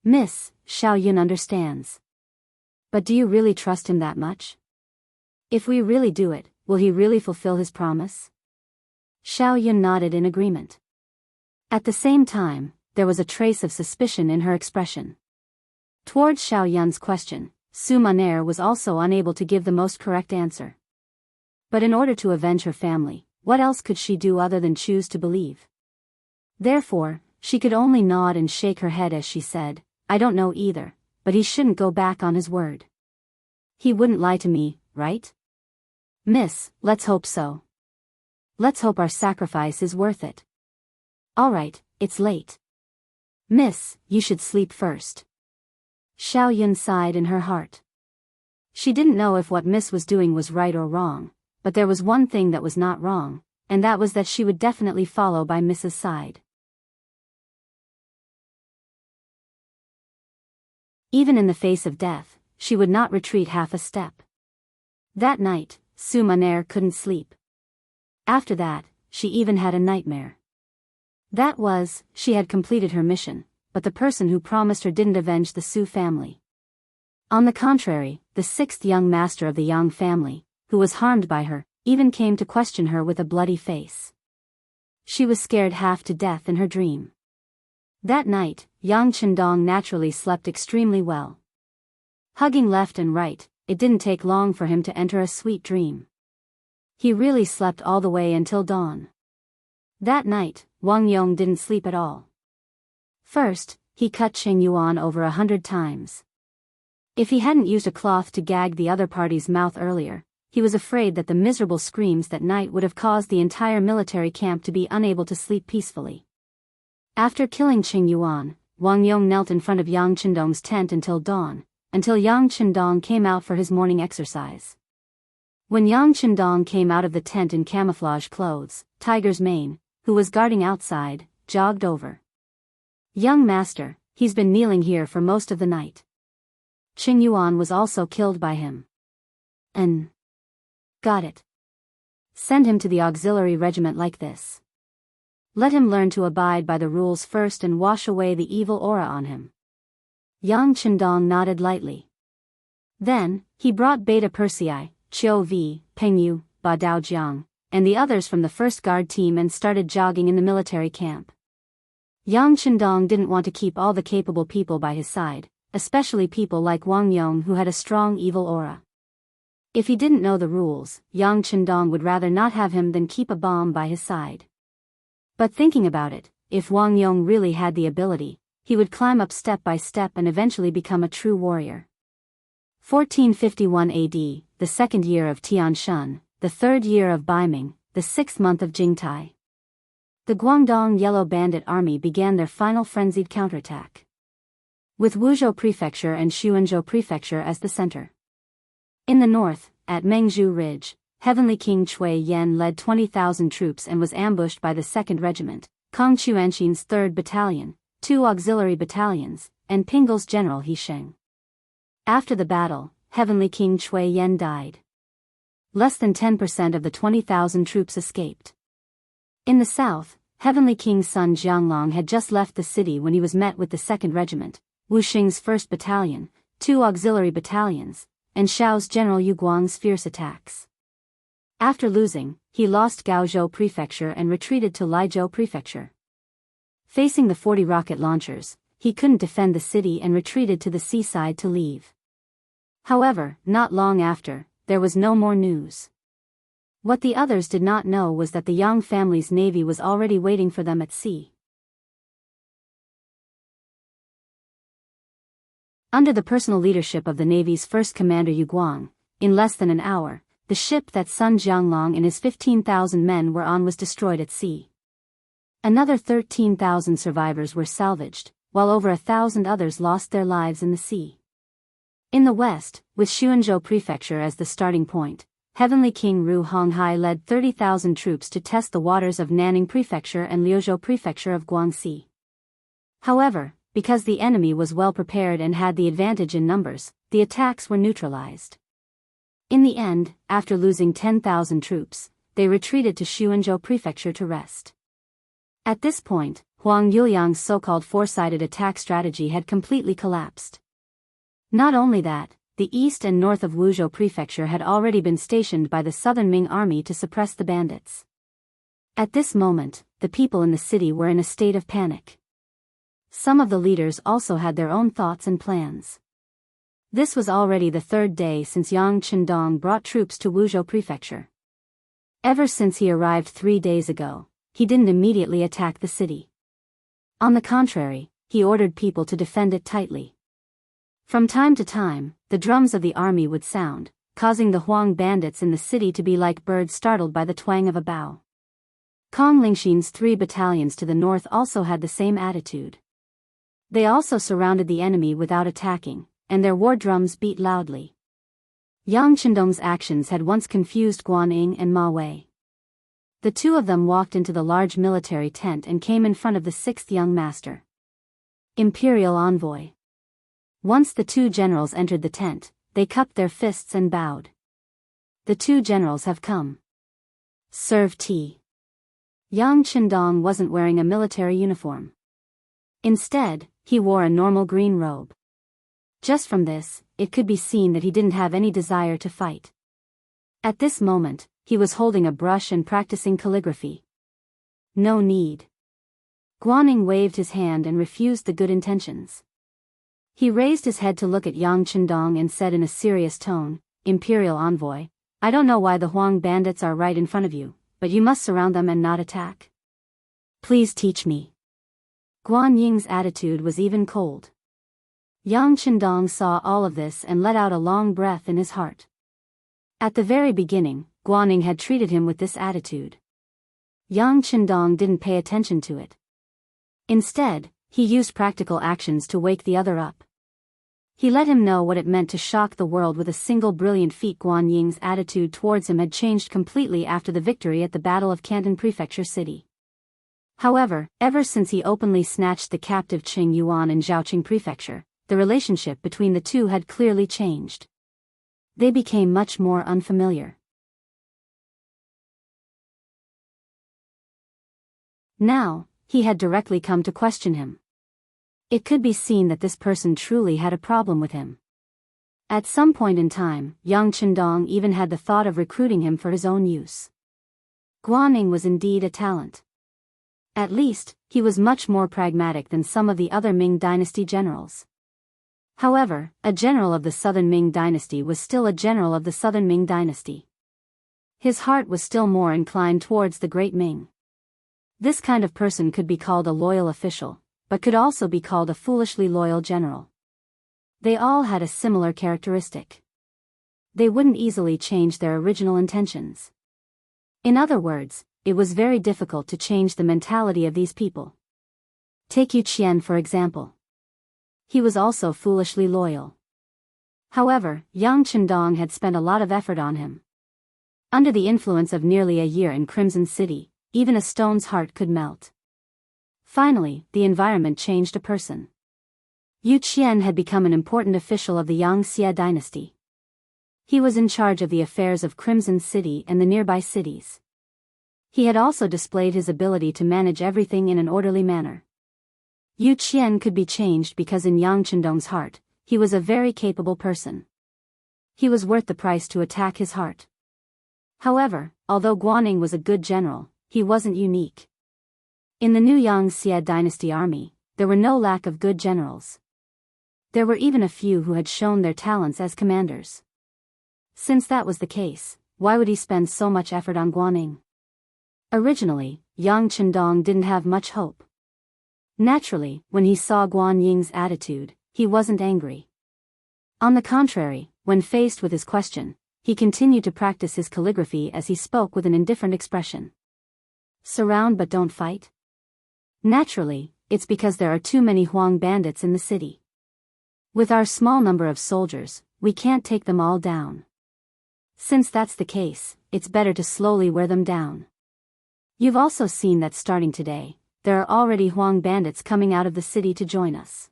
Speaker 1: Miss, Xiao Yun understands. But do you really trust him that much? If we really do it, will he really fulfill his promise? Xiao Yun nodded in agreement. At the same time, there was a trace of suspicion in her expression. Towards Xiao Yun's question, Su Maner was also unable to give the most correct answer. But in order to avenge her family, what else could she do other than choose to believe? Therefore, she could only nod and shake her head as she said, I don't know either, but he shouldn't go back on his word. He wouldn't lie to me, right? Miss, let's hope so. Let's hope our sacrifice is worth it. All right, it's late. Miss, you should sleep first. Xiao Yun sighed in her heart. She didn't know if what Miss was doing was right or wrong, but there was one thing that was not wrong, and that was that she would definitely follow by Miss's side. Even in the face of death, she would not retreat half a step. That night, Su Maner couldn't sleep. After that, she even had a nightmare. That was, she had completed her mission, but the person who promised her didn't avenge the Su family. On the contrary, the sixth young master of the Yang family, who was harmed by her, even came to question her with a bloody face. She was scared half to death in her dream. That night, Yang Chendong naturally slept extremely well. Hugging left and right, it didn't take long for him to enter a sweet dream. He really slept all the way until dawn. That night, Wang Yong didn't sleep at all. First, he cut Qing Yuan over 100 times. If he hadn't used a cloth to gag the other party's mouth earlier, he was afraid that the miserable screams that night would have caused the entire military camp to be unable to sleep peacefully. After killing Qing Yuan, Wang Yong knelt in front of Yang Chendong's tent until dawn, until Yang Chendong came out for his morning exercise. When Yang Chendong came out of the tent in camouflage clothes, Tiger's Mane, who was guarding outside, jogged over. "Young master, he's been kneeling here for most of the night." Qing Yuan was also killed by him. Got it. Send him to the auxiliary regiment like this. Let him learn to abide by the rules first and wash away the evil aura on him. Yang Chendong nodded lightly. Then, he brought Beta Persei, Qiu Vi, Peng Yu, Ba Dao Jiang, and the others from the first guard team and started jogging in the military camp. Yang Chendong didn't want to keep all the capable people by his side, especially people like Wang Yong who had a strong evil aura. If he didn't know the rules, Yang Chendong would rather not have him than keep a bomb by his side. But thinking about it, if Wang Yong really had the ability, he would climb up step by step and eventually become a true warrior. 1451 AD, the second year of Tianshan, the third year of Baiming, the 6th month of Jingtai. The Guangdong Yellow Bandit Army began their final frenzied counterattack. With Wuzhou Prefecture and Xuanzhou Prefecture as the center. In the north, at Mengzhu Ridge, Heavenly King Cui Yen led 20,000 troops and was ambushed by the 2nd Regiment, Kong Chuanxin's 3rd Battalion, 2 auxiliary battalions, and Pingle's General He Sheng. After the battle, Heavenly King Cui Yen died. Less than 10% of the 20,000 troops escaped. In the south, Heavenly King's son Jianglong had just left the city when he was met with the 2nd Regiment, Wu Xing's 1st Battalion, 2 auxiliary battalions, and Xiao's General Yu Guang's fierce attacks. After losing, he lost Gaozhou Prefecture and retreated to Laizhou Prefecture. Facing the 40 rocket launchers, he couldn't defend the city and retreated to the seaside to leave. However, not long after, there was no more news. What the others did not know was that the Yang family's navy was already waiting for them at sea. Under the personal leadership of the Navy's first commander Yu Guang, in less than an hour, the ship that Sun Jianglong and his 15,000 men were on was destroyed at sea. Another 13,000 survivors were salvaged, while over 1,000 others lost their lives in the sea. In the west, with Xuanzhou Prefecture as the starting point, Heavenly King Ru Honghai led 30,000 troops to test the waters of Nanning Prefecture and Liuzhou Prefecture of Guangxi. However, because the enemy was well prepared and had the advantage in numbers, the attacks were neutralized. In the end, after losing 10,000 troops, they retreated to Xuanzhou Prefecture to rest. At this point, Huang Yuliang's so-called four-sided attack strategy had completely collapsed. Not only that, the east and north of Wuzhou Prefecture had already been stationed by the Southern Ming Army to suppress the bandits. At this moment, the people in the city were in a state of panic. Some of the leaders also had their own thoughts and plans. This was already the 3rd day since Yang Chendong brought troops to Wuzhou Prefecture. Ever since he arrived 3 days ago, he didn't immediately attack the city. On the contrary, he ordered people to defend it tightly. From time to time, the drums of the army would sound, causing the Huang bandits in the city to be like birds startled by the twang of a bow. Kong Lingxin's 3 battalions to the north also had the same attitude. They also surrounded the enemy without attacking, and their war drums beat loudly. Yang Chendong's actions had once confused Guan Ying and Ma Wei. The two of them walked into the large military tent and came in front of the 6th young master. Imperial Envoy. Once the two generals entered the tent, they cupped their fists and bowed. The two generals have come. Serve tea. Yang Qindong wasn't wearing a military uniform. Instead, he wore a normal green robe. Just from this, it could be seen that he didn't have any desire to fight. At this moment, he was holding a brush and practicing calligraphy. No need. Guaning waved his hand and refused the good intentions. He raised his head to look at Yang Qindong and said in a serious tone, "Imperial envoy, I don't know why the Huang bandits are right in front of you, but you must surround them and not attack. Please teach me." Guan Ying's attitude was even cold. Yang Qindong saw all of this and let out a long breath in his heart. At the very beginning, Guaning had treated him with this attitude. Yang Qindong didn't pay attention to it. Instead, he used practical actions to wake the other up. He let him know what it meant to shock the world with a single brilliant feat. Guan Ying's attitude towards him had changed completely after the victory at the Battle of Canton Prefecture City. However, ever since he openly snatched the captive Qing Yuan in Zhaoqing Prefecture, the relationship between the two had clearly changed. They became much more unfamiliar. Now, he had directly come to question him. It could be seen that this person truly had a problem with him. At some point in time, Yang Qindong even had the thought of recruiting him for his own use. Guaning was indeed a talent. At least, he was much more pragmatic than some of the other Ming dynasty generals. However, a general of the Southern Ming dynasty was still a general of the Southern Ming dynasty. His heart was still more inclined towards the Great Ming. This kind of person could be called a loyal official, but could also be called a foolishly loyal general. They all had a similar characteristic. They wouldn't easily change their original intentions. In other words, it was very difficult to change the mentality of these people. Take Yu Qian for example. He was also foolishly loyal. However, Yang Qindong had spent a lot of effort on him. Under the influence of nearly a year in Crimson City, even a stone's heart could melt. Finally, the environment changed a person. Yu Qian had become an important official of the Yang Xie dynasty. He was in charge of the affairs of Crimson City and the nearby cities. He had also displayed his ability to manage everything in an orderly manner. Yu Qian could be changed because in Yang Qindong's heart, he was a very capable person. He was worth the price to attack his heart. However, although Guaning was a good general, he wasn't unique. In the new Yang Xie dynasty army, there were no lack of good generals. There were even a few who had shown their talents as commanders. Since that was the case, why would he spend so much effort on Guaning? Originally, Yang Qindong didn't have much hope. Naturally, when he saw Guan Ying's attitude, he wasn't angry. On the contrary, when faced with his question, he continued to practice his calligraphy as he spoke with an indifferent expression. Surround but don't fight? Naturally, it's because there are too many Huang bandits in the city. With our small number of soldiers, we can't take them all down. Since that's the case, it's better to slowly wear them down. You've also seen that starting today, there are already Huang bandits coming out of the city to join us.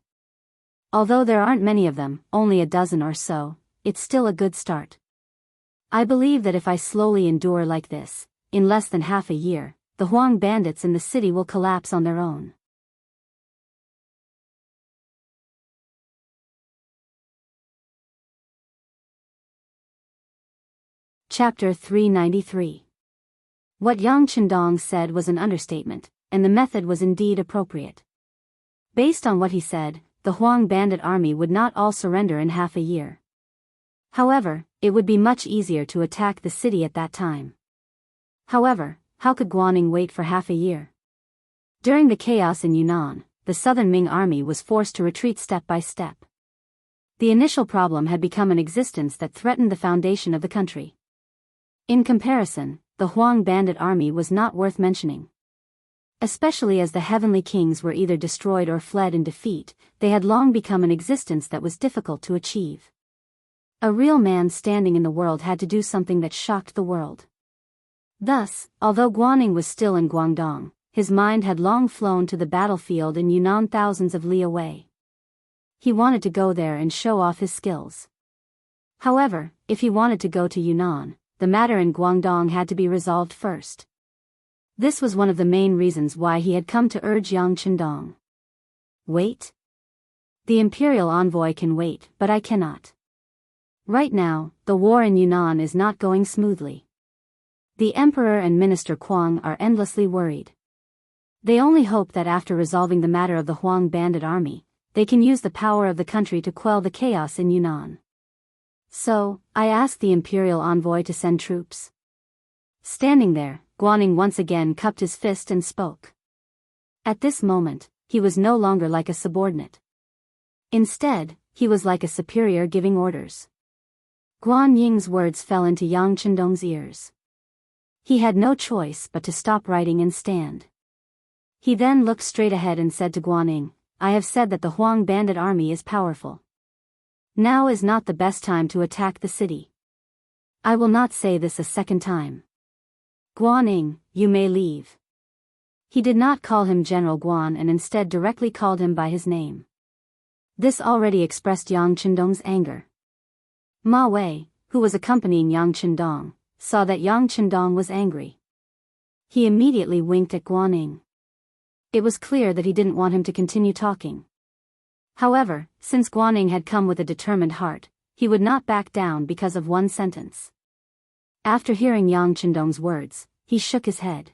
Speaker 1: Although there aren't many of them, only a dozen or so, it's still a good start. I believe that if I slowly endure like this, in less than half a year, the Huang bandits in the city will collapse on their own. Chapter 393. What Yang Qindong said was an understatement, and the method was indeed appropriate. Based on what he said, the Huang bandit army would not all surrender in half a year. However, it would be much easier to attack the city at that time. However, how could Guaning wait for half a year? During the chaos in Yunnan, the Southern Ming army was forced to retreat step by step. The initial problem had become an existence that threatened the foundation of the country. In comparison, the Huang bandit army was not worth mentioning. Especially as the heavenly kings were either destroyed or fled in defeat, they had long become an existence that was difficult to achieve. A real man standing in the world had to do something that shocked the world. Thus, although Guaning was still in Guangdong, his mind had long flown to the battlefield in Yunnan thousands of li away. He wanted to go there and show off his skills. However, if he wanted to go to Yunnan, the matter in Guangdong had to be resolved first. This was one of the main reasons why he had come to urge Yang Chendong. Wait? The imperial envoy can wait, but I cannot. Right now, the war in Yunnan is not going smoothly. The emperor and Minister Kuang are endlessly worried. They only hope that after resolving the matter of the Huang bandit army, they can use the power of the country to quell the chaos in Yunnan. So, I asked the imperial envoy to send troops. Standing there, Guaning once again cupped his fist and spoke. At this moment, he was no longer like a subordinate. Instead, he was like a superior giving orders. Guan Ying's words fell into Yang Chendong's ears. He had no choice but to stop writing and stand. He then looked straight ahead and said to Guaning, I have said that the Huang bandit army is powerful. Now is not the best time to attack the city. I will not say this a second time. Guaning, you may leave. He did not call him General Guan and instead directly called him by his name. This already expressed Yang Chendong's anger. Ma Wei, who was accompanying Yang Chendong, saw that Yang Chendong was angry. He immediately winked at Guaning. It was clear that he didn't want him to continue talking. However, since Guaning had come with a determined heart, he would not back down because of one sentence. After hearing Yang Chendong's words, he shook his head.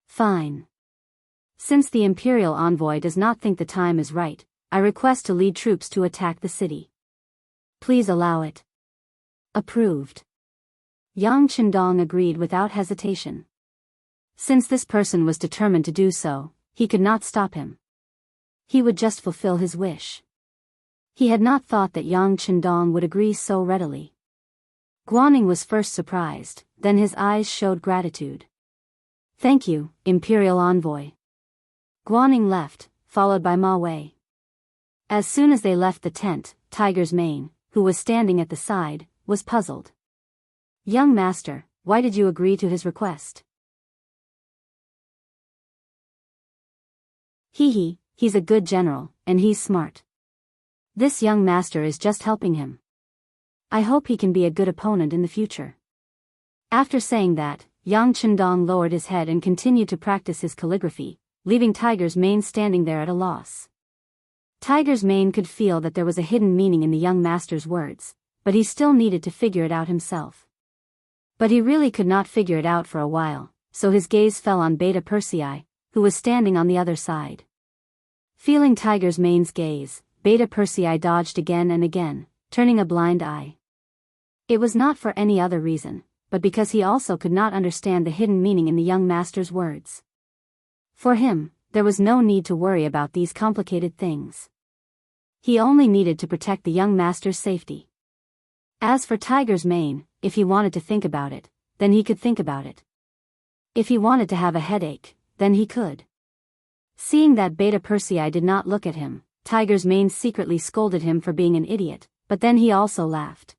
Speaker 1: Fine. Since the imperial envoy does not think the time is right, I request to lead troops to attack the city. Please allow it. Approved. Yang Chendong agreed without hesitation. Since this person was determined to do so, he could not stop him. He would just fulfill his wish. He had not thought that Yang Chendong would agree so readily. Guaning was first surprised, then his eyes showed gratitude. Thank you, Imperial Envoy. Guaning left, followed by Ma Wei. As soon as they left the tent, Tiger's Mane, who was standing at the side, was puzzled. Young master, why did you agree to his request? He's a good general, and he's smart. This young master is just helping him. I hope he can be a good opponent in the future. After saying that, Yang Chendong lowered his head and continued to practice his calligraphy, leaving Tiger's Mane standing there at a loss. Tiger's Mane could feel that there was a hidden meaning in the young master's words, but he still needed to figure it out himself. But he really could not figure it out for a while, so his gaze fell on Beta Persei, who was standing on the other side. Feeling Tiger's Mane's gaze, Beta Persei dodged again and again, turning a blind eye. It was not for any other reason, but because he also could not understand the hidden meaning in the young master's words. For him, there was no need to worry about these complicated things. He only needed to protect the young master's safety. As for Tiger's Mane, if he wanted to think about it, then he could think about it. If he wanted to have a headache, then he could. Seeing that Beta Persei did not look at him, Tiger's Mane secretly scolded him for being an idiot, but then he also laughed.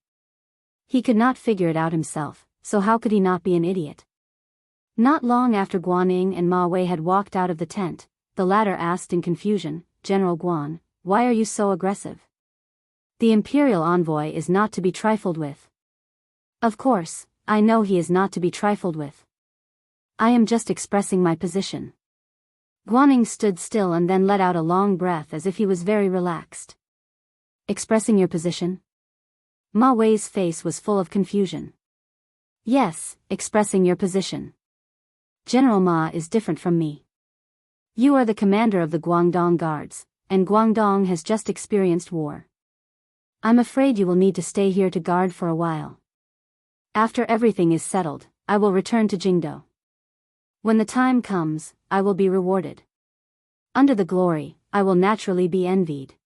Speaker 1: He could not figure it out himself, so how could he not be an idiot? Not long after Guaning and Ma Wei had walked out of the tent, the latter asked in confusion, General Guan, why are you so aggressive? The imperial envoy is not to be trifled with. Of course, I know he is not to be trifled with. I am just expressing my position. Guaning stood still and then let out a long breath as if he was very relaxed. Expressing your position? Ma Wei's face was full of confusion. Yes, expressing your position. General Ma is different from me. You are the commander of the Guangdong Guards, and Guangdong has just experienced war. I'm afraid you will need to stay here to guard for a while. After everything is settled, I will return to Jingdo. When the time comes, I will be rewarded. Under the glory, I will naturally be envied.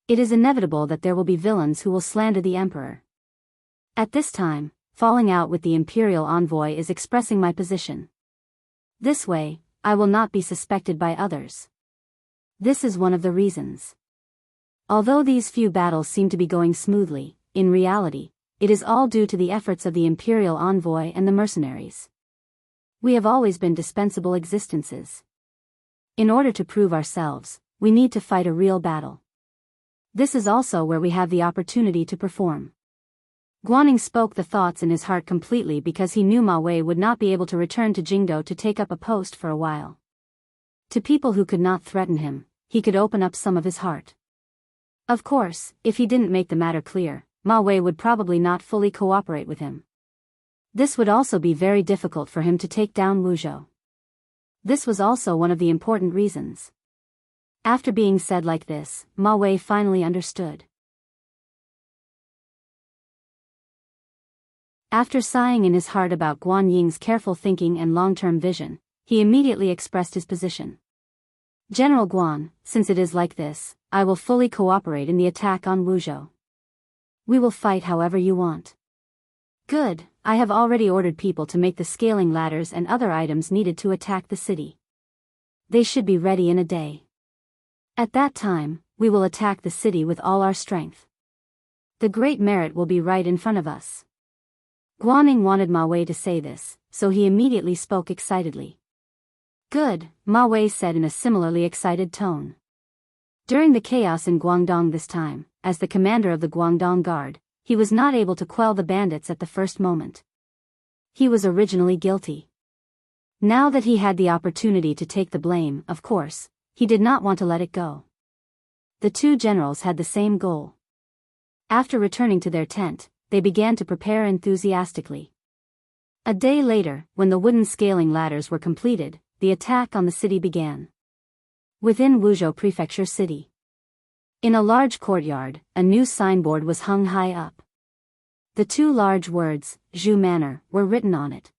Speaker 1: It is inevitable that there will be villains who will slander the emperor. At this time, falling out with the imperial envoy is expressing my position. This way, I will not be suspected by others. This is one of the reasons. Although these few battles seem to be going smoothly, in reality, it is all due to the efforts of the imperial envoy and the mercenaries. We have always been dispensable existences. In order to prove ourselves, we need to fight a real battle. This is also where we have the opportunity to perform. Guanning spoke the thoughts in his heart completely because he knew Ma Wei would not be able to return to Jingdo to take up a post for a while. To people who could not threaten him, he could open up some of his heart. Of course, if he didn't make the matter clear, Ma Wei would probably not fully cooperate with him. This would also be very difficult for him to take down Wuzhou. This was also one of the important reasons. After being said like this, Ma Wei finally understood. After sighing in his heart about Guan Ying's careful thinking and long-term vision, he immediately expressed his position. General Guan, since it is like this, I will fully cooperate in the attack on Wuzhou. We will fight however you want. Good, I have already ordered people to make the scaling ladders and other items needed to attack the city. They should be ready in a day. At that time, we will attack the city with all our strength. The great merit will be right in front of us. Guanning wanted Ma Wei to say this, so he immediately spoke excitedly. Good, Ma Wei said in a similarly excited tone. During the chaos in Guangdong this time, as the commander of the Guangdong Guard, he was not able to quell the bandits at the first moment. He was originally guilty. Now that he had the opportunity to take the blame, of course, he did not want to let it go. The two generals had the same goal. After returning to their tent, they began to prepare enthusiastically. A day later, when the wooden scaling ladders were completed, the attack on the city began. Within Wuzhou Prefecture City. In a large courtyard, a new signboard was hung high up. The two large words, Zhu Manor, were written on it.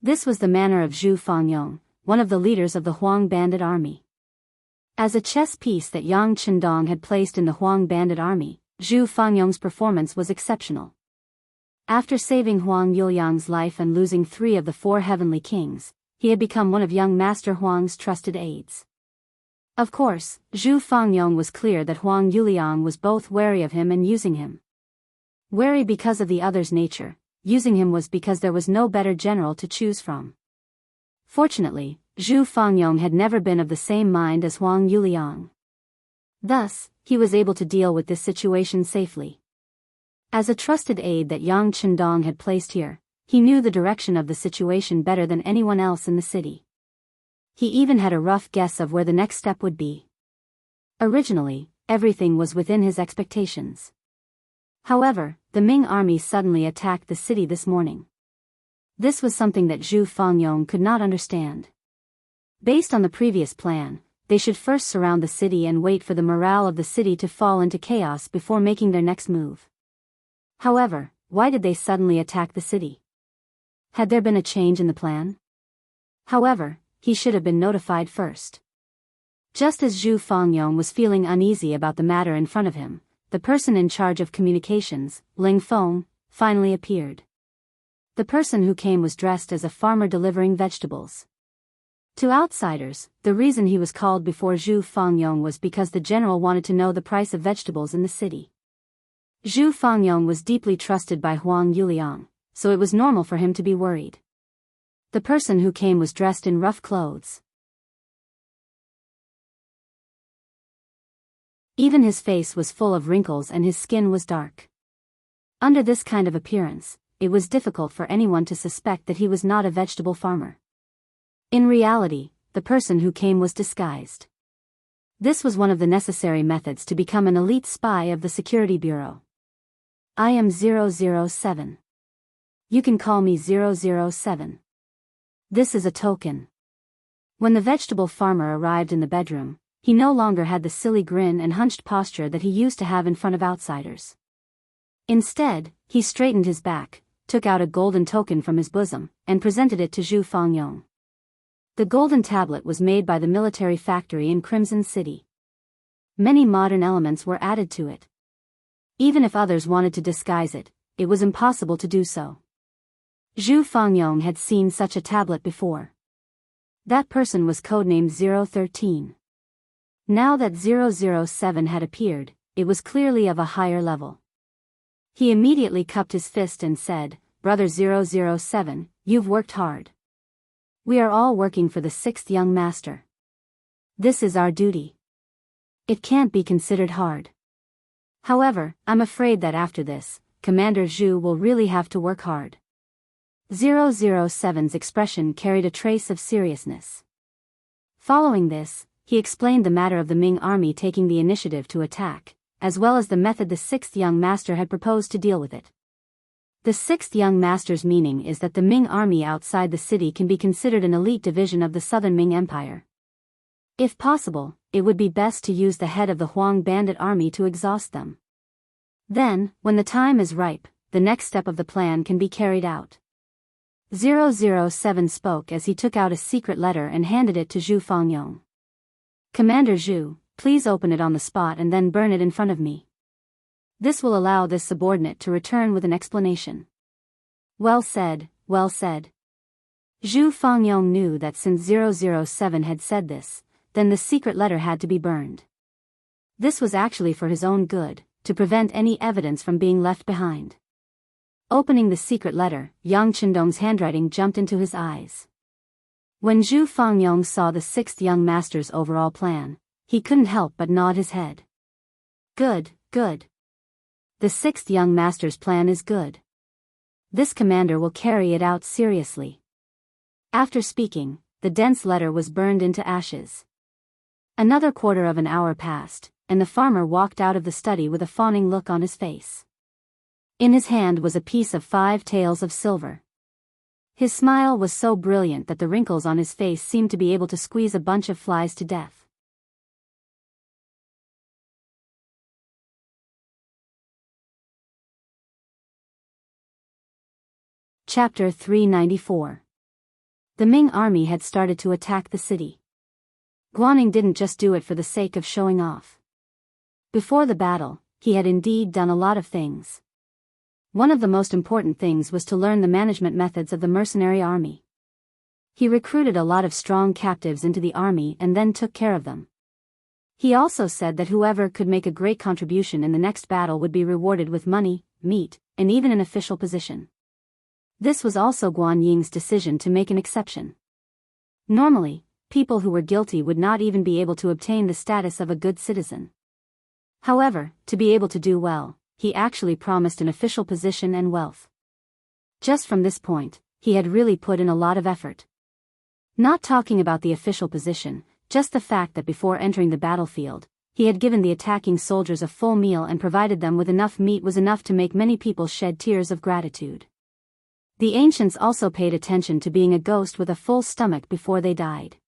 Speaker 1: This was the manor of Zhu Fangyong, one of the leaders of the Huang bandit army. As a chess piece that Yang Chendong had placed in the Huang bandit army, Zhu Fangyong's performance was exceptional. After saving Huang Yuliang's life and losing 3 of the 4 heavenly kings, he had become one of young Master Huang's trusted aides. Of course, Zhu Fangyong was clear that Huang Yuliang was both wary of him and using him. Wary because of the other's nature, using him was because there was no better general to choose from. Fortunately, Zhu Fangyong had never been of the same mind as Huang Yuliang. Thus, he was able to deal with this situation safely. As a trusted aide that Yang Chendong had placed here, he knew the direction of the situation better than anyone else in the city. He even had a rough guess of where the next step would be. Originally, everything was within his expectations. However, the Ming army suddenly attacked the city this morning. This was something that Zhu Fangyong could not understand. Based on the previous plan, they should first surround the city and wait for the morale of the city to fall into chaos before making their next move. However, why did they suddenly attack the city? Had there been a change in the plan? However, he should have been notified first. Just as Zhu Fangyong was feeling uneasy about the matter in front of him, the person in charge of communications, Ling Feng, finally appeared. The person who came was dressed as a farmer delivering vegetables. To outsiders, the reason he was called before Zhu Fangyong was because the general wanted to know the price of vegetables in the city. Zhu Fangyong was deeply trusted by Huang Yuliang, so it was normal for him to be worried. The person who came was dressed in rough clothes. Even his face was full of wrinkles and his skin was dark. Under this kind of appearance, it was difficult for anyone to suspect that he was not a vegetable farmer. In reality, the person who came was disguised. This was one of the necessary methods to become an elite spy of the Security Bureau. I am 007. You can call me 007. This is a token. When the vegetable farmer arrived in the bedroom, he no longer had the silly grin and hunched posture that he used to have in front of outsiders. Instead, he straightened his back, took out a golden token from his bosom, and presented it to Zhu Fangyong. The golden tablet was made by the military factory in Crimson City. Many modern elements were added to it. Even if others wanted to disguise it, it was impossible to do so. Zhu Fangyong had seen such a tablet before. That person was codenamed 013. Now that 007 had appeared, it was clearly of a higher level. He immediately cupped his fist and said, "Brother 007, you've worked hard. We are all working for the 6th young master. This is our duty. It can't be considered hard. However, I'm afraid that after this, Commander Zhu will really have to work hard. 007's expression carried a trace of seriousness. Following this, he explained the matter of the Ming army taking the initiative to attack, as well as the method the sixth young master had proposed to deal with it. The sixth young master's meaning is that the Ming army outside the city can be considered an elite division of the southern Ming Empire. If possible, it would be best to use the head of the Huang bandit army to exhaust them. Then, when the time is ripe, the next step of the plan can be carried out. 007 spoke as he took out a secret letter and handed it to Zhu Fangyong. Commander Zhu, please open it on the spot and then burn it in front of me. This will allow this subordinate to return with an explanation. Well said, well said. Zhu Fangyong knew that since 007 had said this, then the secret letter had to be burned. This was actually for his own good, to prevent any evidence from being left behind. Opening the secret letter, Yang Chendong's handwriting jumped into his eyes. When Zhu Fangyong saw the sixth young master's overall plan, he couldn't help but nod his head. Good, good. The sixth young master's plan is good. This commander will carry it out seriously. After speaking, the dense letter was burned into ashes. Another quarter of an hour passed, and the farmer walked out of the study with a fawning look on his face. In his hand was a piece of 5 taels of silver. His smile was so brilliant that the wrinkles on his face seemed to be able to squeeze a bunch of flies to death. Chapter 394. The Ming army had started to attack the city. Guanning didn't just do it for the sake of showing off. Before the battle, he had indeed done a lot of things. One of the most important things was to learn the management methods of the mercenary army. He recruited a lot of strong captives into the army and then took care of them. He also said that whoever could make a great contribution in the next battle would be rewarded with money, meat, and even an official position. This was also Guan Ying's decision to make an exception. Normally, people who were guilty would not even be able to obtain the status of a good citizen. However, to be able to do well, he actually promised an official position and wealth. Just from this point, he had really put in a lot of effort. Not talking about the official position, just the fact that before entering the battlefield, he had given the attacking soldiers a full meal and provided them with enough meat was enough to make many people shed tears of gratitude. The ancients also paid attention to being a ghost with a full stomach before they died.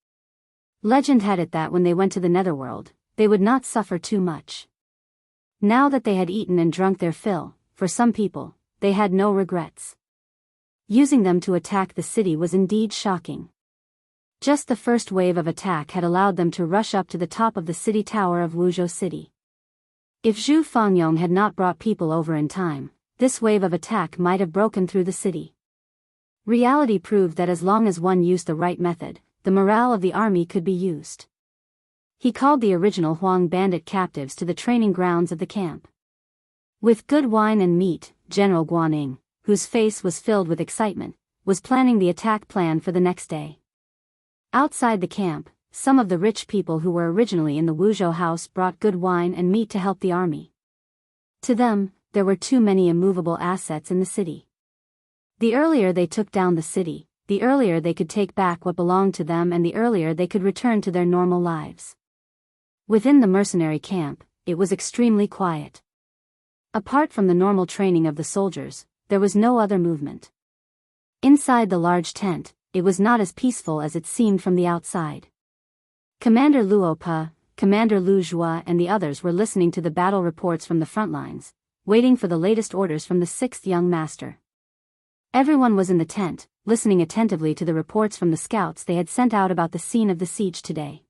Speaker 1: Legend had it that when they went to the netherworld, they would not suffer too much. Now that they had eaten and drunk their fill, for some people, they had no regrets. Using them to attack the city was indeed shocking. Just the first wave of attack had allowed them to rush up to the top of the city tower of Wuzhou City. If Zhu Fangyong had not brought people over in time, this wave of attack might have broken through the city. Reality proved that as long as one used the right method, the morale of the army could be used. He called the original Huang bandit captives to the training grounds of the camp. With good wine and meat, General Guaning, whose face was filled with excitement, was planning the attack plan for the next day. Outside the camp, some of the rich people who were originally in the Wuzhou house brought good wine and meat to help the army. To them, there were too many immovable assets in the city. The earlier they took down the city, the earlier they could take back what belonged to them and the earlier they could return to their normal lives. Within the mercenary camp, it was extremely quiet. Apart from the normal training of the soldiers, there was no other movement. Inside the large tent, it was not as peaceful as it seemed from the outside. Commander Luo Pa, Commander Lu Zhua and the others were listening to the battle reports from the front lines, waiting for the latest orders from the sixth young master. Everyone was in the tent, listening attentively to the reports from the scouts they had sent out about the scene of the siege today.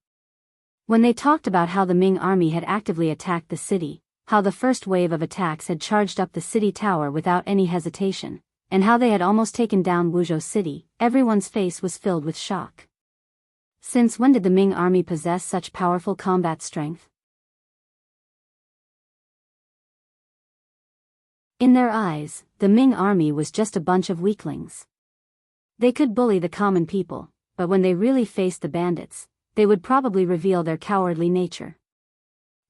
Speaker 1: When they talked about how the Ming army had actively attacked the city, how the first wave of attacks had charged up the city tower without any hesitation, and how they had almost taken down Wuzhou City, everyone's face was filled with shock. Since when did the Ming army possess such powerful combat strength? In their eyes, the Ming army was just a bunch of weaklings. They could bully the common people, but when they really faced the bandits, they would probably reveal their cowardly nature.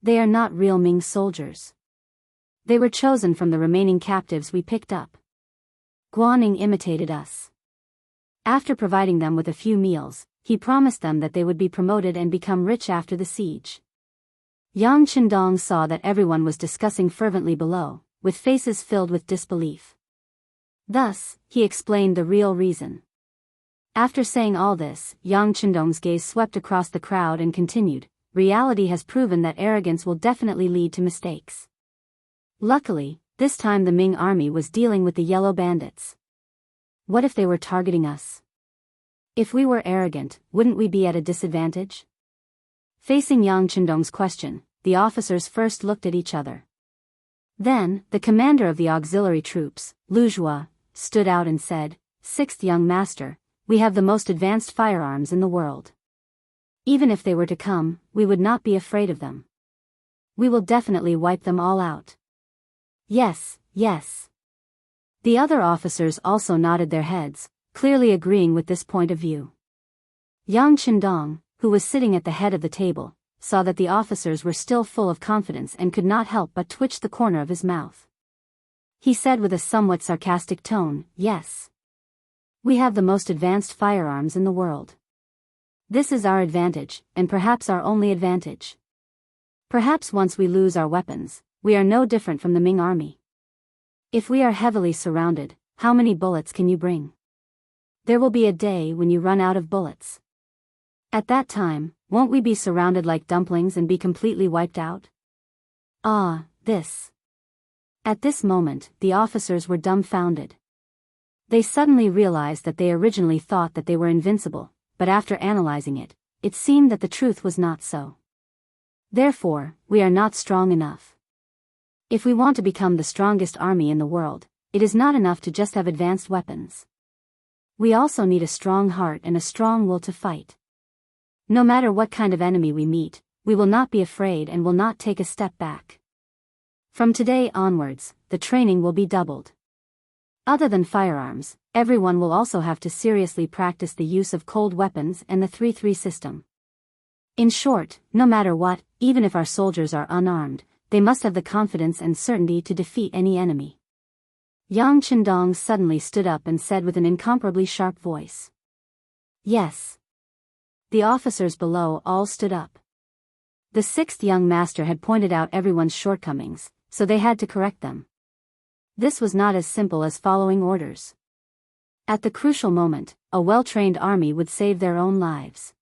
Speaker 1: They are not real Ming soldiers. They were chosen from the remaining captives we picked up. Guaning imitated us. After providing them with a few meals, he promised them that they would be promoted and become rich after the siege. Yang Qindong saw that everyone was discussing fervently below, with faces filled with disbelief. Thus, he explained the real reason. After saying all this, Yang Qindong's gaze swept across the crowd and continued, reality has proven that arrogance will definitely lead to mistakes. Luckily, this time the Ming army was dealing with the yellow bandits. What if they were targeting us? If we were arrogant, wouldn't we be at a disadvantage? Facing Yang Qindong's question, the officers first looked at each other. Then, the commander of the auxiliary troops, Lu Zhua, stood out and said, "Sixth young master, we have the most advanced firearms in the world. Even if they were to come, we would not be afraid of them. We will definitely wipe them all out." Yes, yes. The other officers also nodded their heads, clearly agreeing with this point of view. Yang Qindong, who was sitting at the head of the table, saw that the officers were still full of confidence and could not help but twitch the corner of his mouth. He said with a somewhat sarcastic tone, "Yes. We have the most advanced firearms in the world. This is our advantage, and perhaps our only advantage. Perhaps once we lose our weapons, we are no different from the Ming army. If we are heavily surrounded, how many bullets can you bring? There will be a day when you run out of bullets. At that time, won't we be surrounded like dumplings and be completely wiped out?" This. At this moment, the officers were dumbfounded. They suddenly realized that they originally thought that they were invincible, but after analyzing it, it seemed that the truth was not so. Therefore, we are not strong enough. If we want to become the strongest army in the world, it is not enough to just have advanced weapons. We also need a strong heart and a strong will to fight. No matter what kind of enemy we meet, we will not be afraid and will not take a step back. From today onwards, the training will be doubled. Other than firearms, everyone will also have to seriously practice the use of cold weapons and the 3-3 system. In short, no matter what, even if our soldiers are unarmed, they must have the confidence and certainty to defeat any enemy. Yang Qindong suddenly stood up and said with an incomparably sharp voice. Yes. The officers below all stood up. The sixth young master had pointed out everyone's shortcomings, so they had to correct them. This was not as simple as following orders. At the crucial moment, a well-trained army would save their own lives.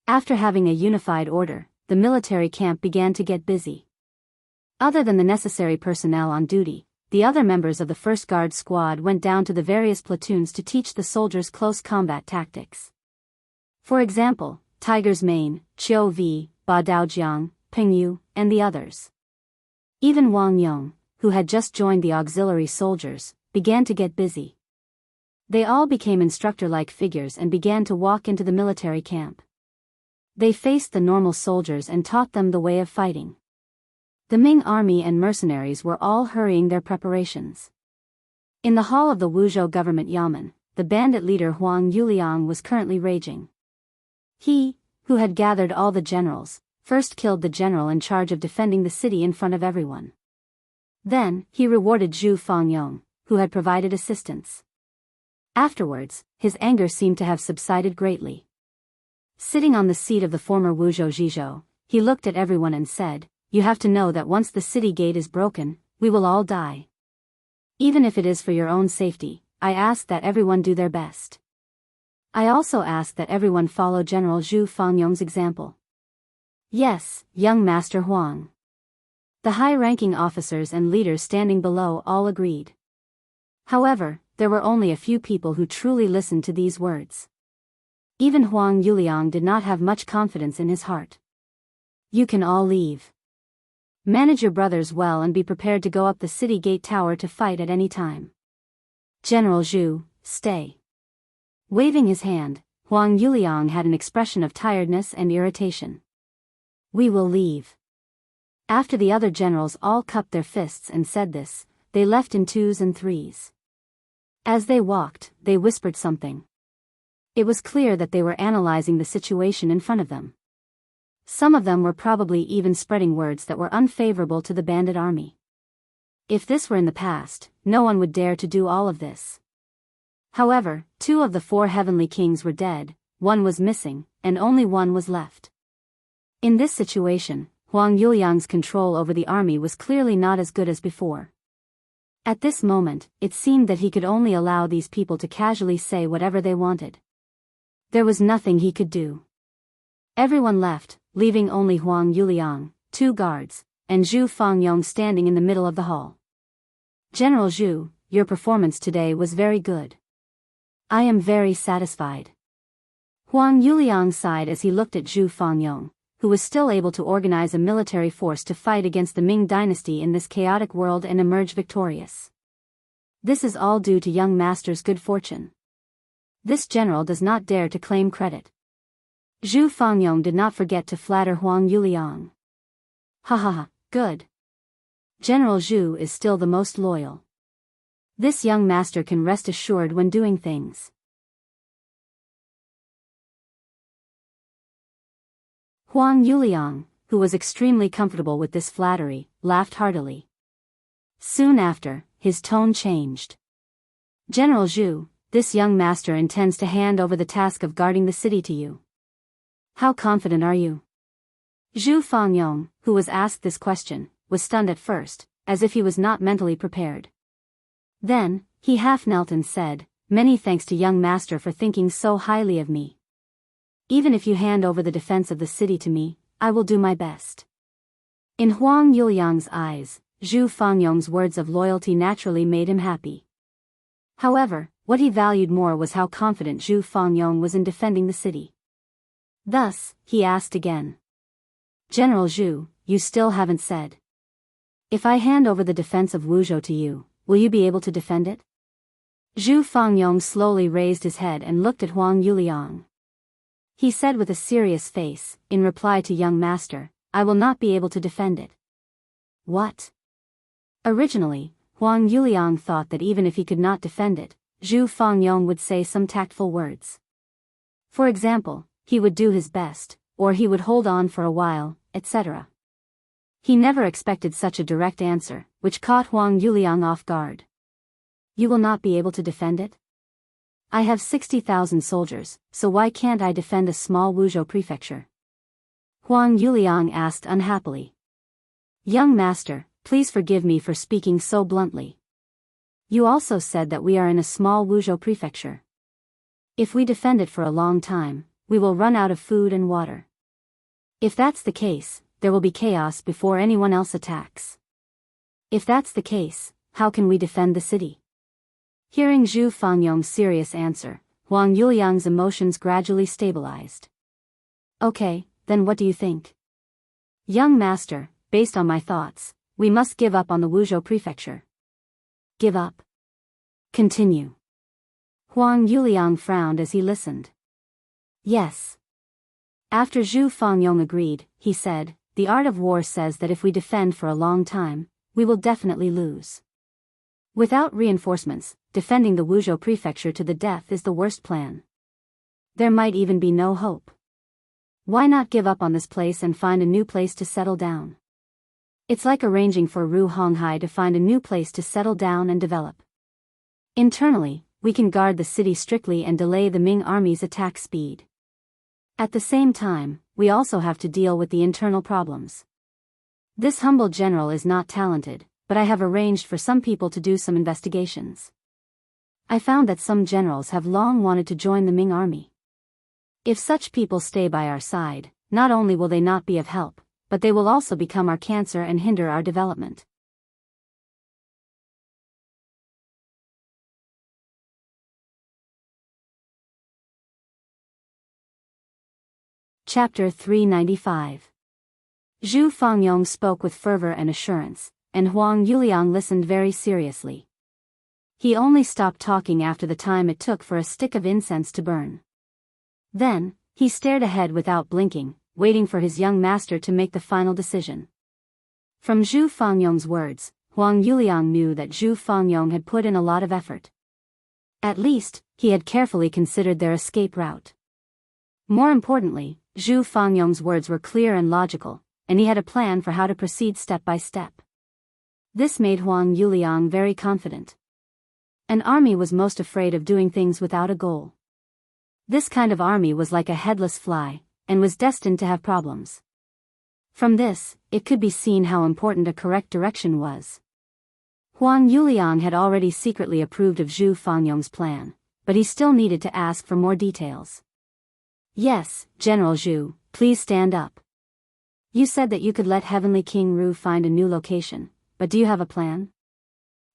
Speaker 1: After having a unified order, the military camp began to get busy. Other than the necessary personnel on duty, the other members of the First Guard Squad went down to the various platoons to teach the soldiers close combat tactics. For example, Tiger's Mane, Qiu Vi, Ba Daojiang, Ping Yu, and the others. Even Wang Yong, who had just joined the auxiliary soldiers, began to get busy. They all became instructor-like figures and began to walk into the military camp. They faced the normal soldiers and taught them the way of fighting. The Ming army and mercenaries were all hurrying their preparations. In the hall of the Wuzhou government yamen, the bandit leader Huang Yuliang was currently raging. He, who had gathered all the generals, first killed the general in charge of defending the city in front of everyone. Then, he rewarded Zhu Fangyong, who had provided assistance. Afterwards, his anger seemed to have subsided greatly. Sitting on the seat of the former Wuzhou Zhizhou, he looked at everyone and said, "You have to know that once the city gate is broken, we will all die. Even if it is for your own safety, I ask that everyone do their best. I also ask that everyone follow General Zhu Fangyong's example." "Yes, young Master Huang." The high-ranking officers and leaders standing below all agreed. However, there were only a few people who truly listened to these words. Even Huang Yuliang did not have much confidence in his heart. "You can all leave. Manage your brothers well and be prepared to go up the city gate tower to fight at any time. General Zhu, stay." Waving his hand, Huang Yuliang had an expression of tiredness and irritation. "We will leave." After the other generals all cupped their fists and said this, they left in 2s and 3s. As they walked, they whispered something. It was clear that they were analyzing the situation in front of them. Some of them were probably even spreading words that were unfavorable to the bandit army. If this were in the past, no one would dare to do all of this. However, 2 of the 4 heavenly kings were dead, 1 was missing, and only 1 was left. In this situation, Huang Yuliang's control over the army was clearly not as good as before. At this moment, it seemed that he could only allow these people to casually say whatever they wanted. There was nothing he could do. Everyone left, leaving only Huang Yuliang, 2 guards, and Zhu Fangyong standing in the middle of the hall. General Zhu, your performance today was very good. I am very satisfied. Huang Yuliang sighed as he looked at Zhu Fangyong, who was still able to organize a military force to fight against the Ming dynasty in this chaotic world and emerge victorious. This is all due to young master's good fortune. This general does not dare to claim credit. Zhu Fangyong did not forget to flatter Huang Yuliang. Ha ha ha, good. General Zhu is still the most loyal. This young master can rest assured when doing things. Huang Yuliang, who was extremely comfortable with this flattery, laughed heartily. Soon after, his tone changed. General Zhu, this young master intends to hand over the task of guarding the city to you. How confident are you? Zhu Fangyong, who was asked this question, was stunned at first, as if he was not mentally prepared. Then, he half knelt and said, "Many thanks to young master for thinking so highly of me. Even if you hand over the defense of the city to me, I will do my best." In Huang Yuliang's eyes, Zhu Fangyong's words of loyalty naturally made him happy. However, what he valued more was how confident Zhu Fangyong was in defending the city. Thus, he asked again. General Zhu, you still haven't said. If I hand over the defense of Wuzhou to you, will you be able to defend it? Zhu Fangyong slowly raised his head and looked at Huang Yuliang. He said with a serious face, in reply to young master, I will not be able to defend it. What? Originally, Huang Yuliang thought that even if he could not defend it, Zhu Fangyong would say some tactful words. For example, he would do his best, or he would hold on for a while, etc. He never expected such a direct answer, which caught Huang Yuliang off guard. You will not be able to defend it? I have 60,000 soldiers, so why can't I defend a small Wuzhou prefecture? Huang Yuliang asked unhappily. Young master, please forgive me for speaking so bluntly. You also said that we are in a small Wuzhou prefecture. If we defend it for a long time, we will run out of food and water. If that's the case, there will be chaos before anyone else attacks. If that's the case, how can we defend the city? Hearing Zhu Fangyong's serious answer, Huang Yuliang's emotions gradually stabilized. Okay, then what do you think? Young master, based on my thoughts, we must give up on the Wuzhou prefecture. Give up? Continue. Huang Yuliang frowned as he listened. Yes. After Zhu Fangyong agreed, he said, the art of war says that if we defend for a long time, we will definitely lose. Without reinforcements, defending the Wuzhou prefecture to the death is the worst plan. There might even be no hope. Why not give up on this place and find a new place to settle down? It's like arranging for Ru Honghai to find a new place to settle down and develop. Internally, we can guard the city strictly and delay the Ming army's attack speed. At the same time, we also have to deal with the internal problems. This humble general is not talented, but I have arranged for some people to do some investigations. I found that some generals have long wanted to join the Ming army. If such people stay by our side, not only will they not be of help, but they will also become our cancer and hinder our development. Chapter 395. Zhu Fangyong spoke with fervor and assurance, and Huang Yuliang listened very seriously. He only stopped talking after the time it took for a stick of incense to burn. Then, he stared ahead without blinking, waiting for his young master to make the final decision. From Zhu Fangyong's words, Huang Yuliang knew that Zhu Fangyong had put in a lot of effort. At least, he had carefully considered their escape route. More importantly, Zhu Fangyong's words were clear and logical, and he had a plan for how to proceed step by step. This made Huang Yuliang very confident. An army was most afraid of doing things without a goal. This kind of army was like a headless fly, and was destined to have problems. From this, it could be seen how important a correct direction was. Huang Yuliang had already secretly approved of Zhu Fangyong's plan, but he still needed to ask for more details. Yes, General Zhu, please stand up. You said that you could let Heavenly King Ru find a new location, but do you have a plan?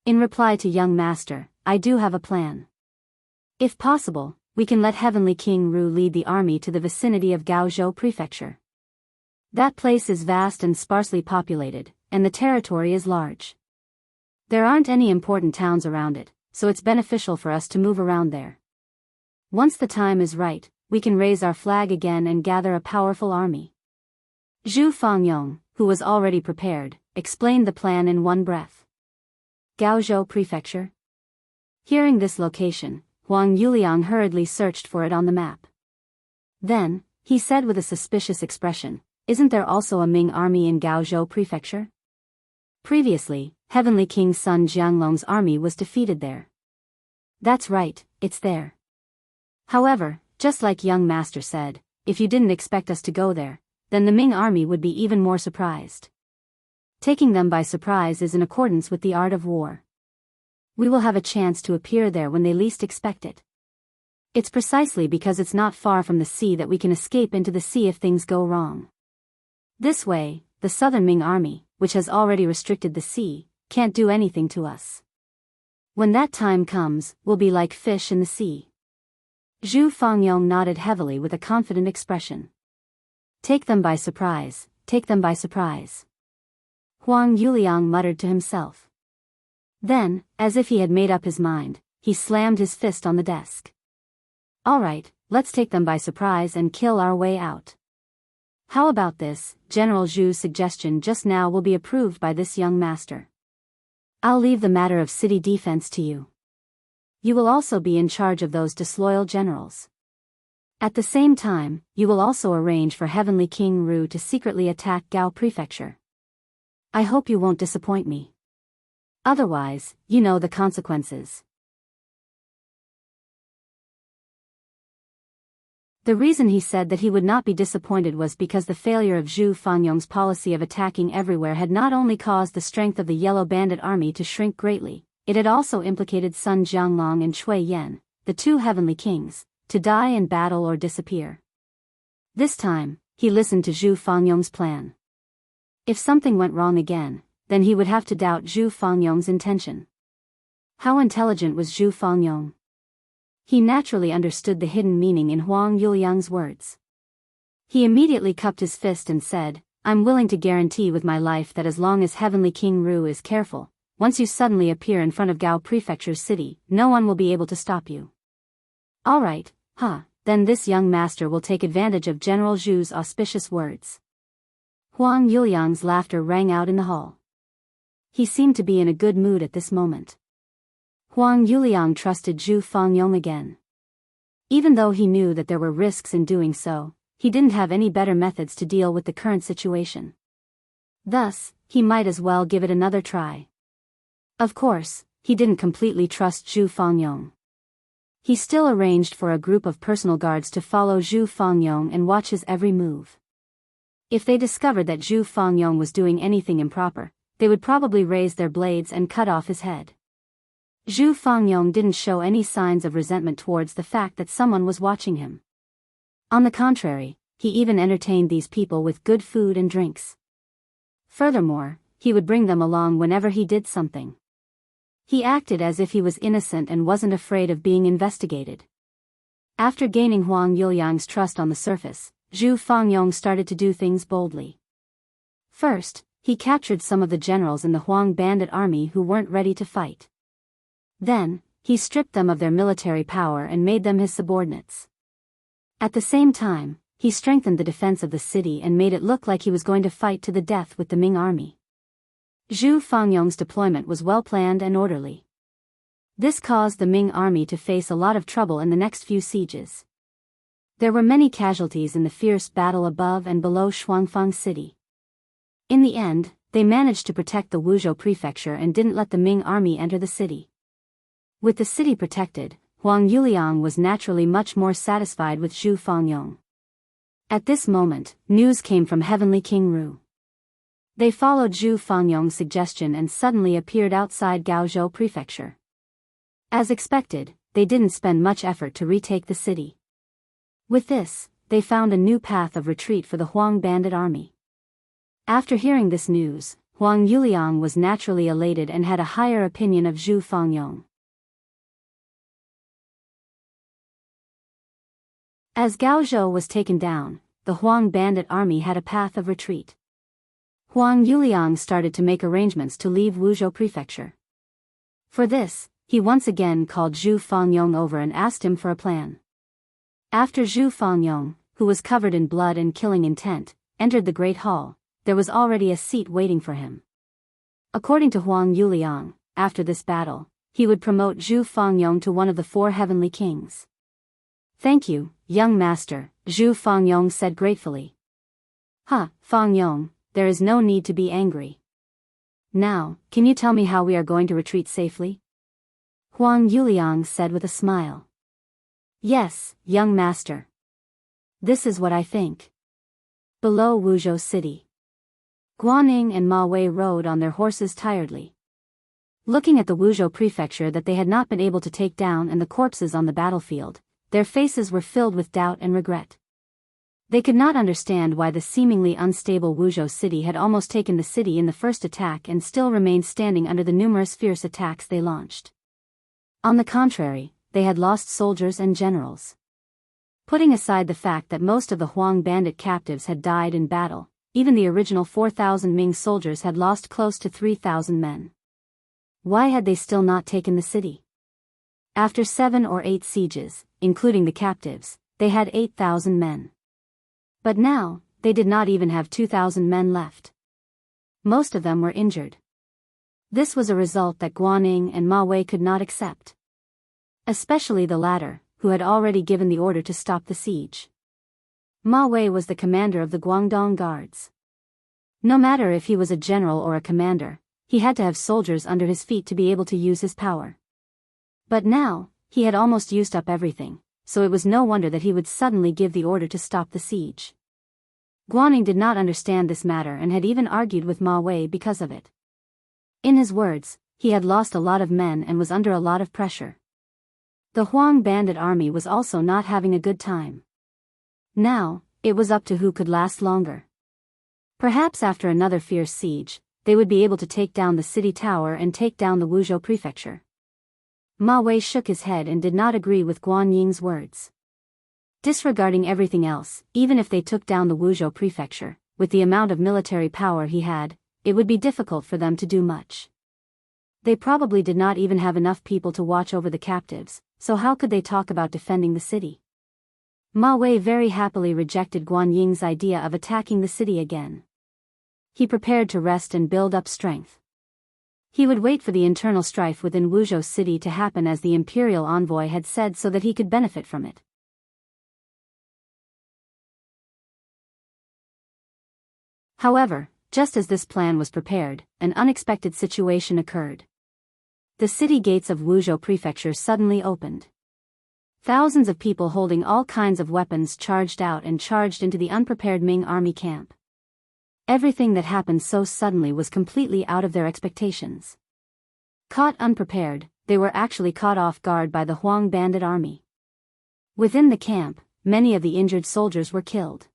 Speaker 1: In reply to young master, I do have a plan. If possible, we can let Heavenly King Ru lead the army to the vicinity of Gaozhou Prefecture. That place is vast and sparsely populated, and the territory is large. There aren't any important towns around it, so it's beneficial for us to move around there. Once the time is right, we can raise our flag again and gather a powerful army. Zhu Fangyong, who was already prepared, explained the plan in one breath. Gaozhou Prefecture? Hearing this location, Huang Yuliang hurriedly searched for it on the map. Then, he said with a suspicious expression, isn't there also a Ming army in Gaozhou Prefecture? Previously, Heavenly King Sun Jianglong's army was defeated there. That's right, it's there. However, just like young master said, if you didn't expect us to go there, then the Ming army would be even more surprised. Taking them by surprise is in accordance with the art of war. We will have a chance to appear there when they least expect it. It's precisely because it's not far from the sea that we can escape into the sea if things go wrong. This way, the southern Ming army, which has already restricted the sea, can't do anything to us. When that time comes, we'll be like fish in the sea. Zhu Fangyong nodded heavily with a confident expression. Take them by surprise, take them by surprise. Huang Yuliang muttered to himself. Then, as if he had made up his mind, he slammed his fist on the desk. All right, let's take them by surprise and kill our way out. How about this? General Zhu's suggestion just now will be approved by this young master. I'll leave the matter of city defense to you. You will also be in charge of those disloyal generals. At the same time, you will also arrange for Heavenly King Ru to secretly attack Gao Prefecture. I hope you won't disappoint me. Otherwise, you know the consequences. The reason he said that he would not be disappointed was because the failure of Zhu Fangyong's policy of attacking everywhere had not only caused the strength of the Yellow Bandit army to shrink greatly, it had also implicated Sun Jianglong and Cui Yan, the two heavenly kings, to die in battle or disappear. This time, he listened to Zhu Fangyong's plan. If something went wrong again, then he would have to doubt Zhu Fangyong's intention. How intelligent was Zhu Fangyong? He naturally understood the hidden meaning in Huang Yuliang's words. He immediately cupped his fist and said, I'm willing to guarantee with my life that as long as Heavenly King Ru is careful, once you suddenly appear in front of Gao Prefecture's city, no one will be able to stop you. All right, then this young master will take advantage of General Zhu's auspicious words. Huang Yuliang's laughter rang out in the hall. He seemed to be in a good mood at this moment. Huang Yuliang trusted Zhu Fangyong again. Even though he knew that there were risks in doing so, he didn't have any better methods to deal with the current situation. Thus, he might as well give it another try. Of course, he didn't completely trust Zhu Fangyong. He still arranged for a group of personal guards to follow Zhu Fangyong and watch his every move. If they discovered that Zhu Fangyong was doing anything improper, they would probably raise their blades and cut off his head. Zhu Fangyong didn't show any signs of resentment towards the fact that someone was watching him. On the contrary, he even entertained these people with good food and drinks. Furthermore, he would bring them along whenever he did something. He acted as if he was innocent and wasn't afraid of being investigated. After gaining Huang Yuliang's trust on the surface, Zhu Fangyong started to do things boldly. First, he captured some of the generals in the Huang bandit army who weren't ready to fight. Then, he stripped them of their military power and made them his subordinates. At the same time, he strengthened the defense of the city and made it look like he was going to fight to the death with the Ming army. Zhu Fangyong's deployment was well planned and orderly. This caused the Ming army to face a lot of trouble in the next few sieges. There were many casualties in the fierce battle above and below Shuangfang City. In the end, they managed to protect the Wuzhou prefecture and didn't let the Ming army enter the city. With the city protected, Huang Yuliang was naturally much more satisfied with Zhu Fangyong. At this moment, news came from Heavenly King Ru. They followed Zhu Fangyong's suggestion and suddenly appeared outside Gaozhou prefecture. As expected, they didn't spend much effort to retake the city. With this, they found a new path of retreat for the Huang bandit army. After hearing this news, Huang Yuliang was naturally elated and had a higher opinion of Zhu Fangyong. As Gaozhou was taken down, the Huang bandit army had a path of retreat. Huang Yuliang started to make arrangements to leave Wuzhou prefecture. For this, he once again called Zhu Fangyong over and asked him for a plan. After Zhu Fangyong, who was covered in blood and killing intent, entered the Great Hall, there was already a seat waiting for him. According to Huang Yuliang, after this battle, he would promote Zhu Fangyong to one of the 4 heavenly kings. "Thank you, young master," Zhu Fangyong said gratefully. Fangyong, there is no need to be angry. Now, can you tell me how we are going to retreat safely? Huang Yuliang said with a smile. "Yes, young master. This is what I think." Below Wuzhou City, Guaning and Ma Wei rode on their horses tiredly. Looking at the Wuzhou prefecture that they had not been able to take down and the corpses on the battlefield, their faces were filled with doubt and regret. They could not understand why the seemingly unstable Wuzhou city had almost taken the city in the first attack and still remained standing under the numerous fierce attacks they launched. On the contrary, they had lost soldiers and generals. Putting aside the fact that most of the Huang bandit captives had died in battle, even the original 4,000 Ming soldiers had lost close to 3,000 men. Why had they still not taken the city? After 7 or 8 sieges, including the captives, they had 8,000 men. But now, they did not even have 2,000 men left. Most of them were injured. This was a result that Guaning and Ma Wei could not accept. Especially the latter, who had already given the order to stop the siege. Ma Wei was the commander of the Guangdong Guards. No matter if he was a general or a commander, he had to have soldiers under his feet to be able to use his power. But now, he had almost used up everything, so it was no wonder that he would suddenly give the order to stop the siege. Guaning did not understand this matter and had even argued with Ma Wei because of it. In his words, he had lost a lot of men and was under a lot of pressure. The Huang bandit army was also not having a good time. Now, it was up to who could last longer. Perhaps after another fierce siege, they would be able to take down the city tower and take down the Wuzhou prefecture. Ma Wei shook his head and did not agree with Guan Ying's words. Disregarding everything else, even if they took down the Wuzhou prefecture, with the amount of military power he had, it would be difficult for them to do much. They probably did not even have enough people to watch over the captives, so how could they talk about defending the city? Ma Wei very happily rejected Guan Ying's idea of attacking the city again. He prepared to rest and build up strength. He would wait for the internal strife within Wuzhou city to happen as the imperial envoy had said so that he could benefit from it. However, just as this plan was prepared, an unexpected situation occurred. The city gates of Wuzhou prefecture suddenly opened. Thousands of people holding all kinds of weapons charged out and charged into the unprepared Ming army camp. Everything that happened so suddenly was completely out of their expectations. Caught unprepared, they were actually caught off guard by the Huang bandit army. Within the camp, many of the injured soldiers were killed.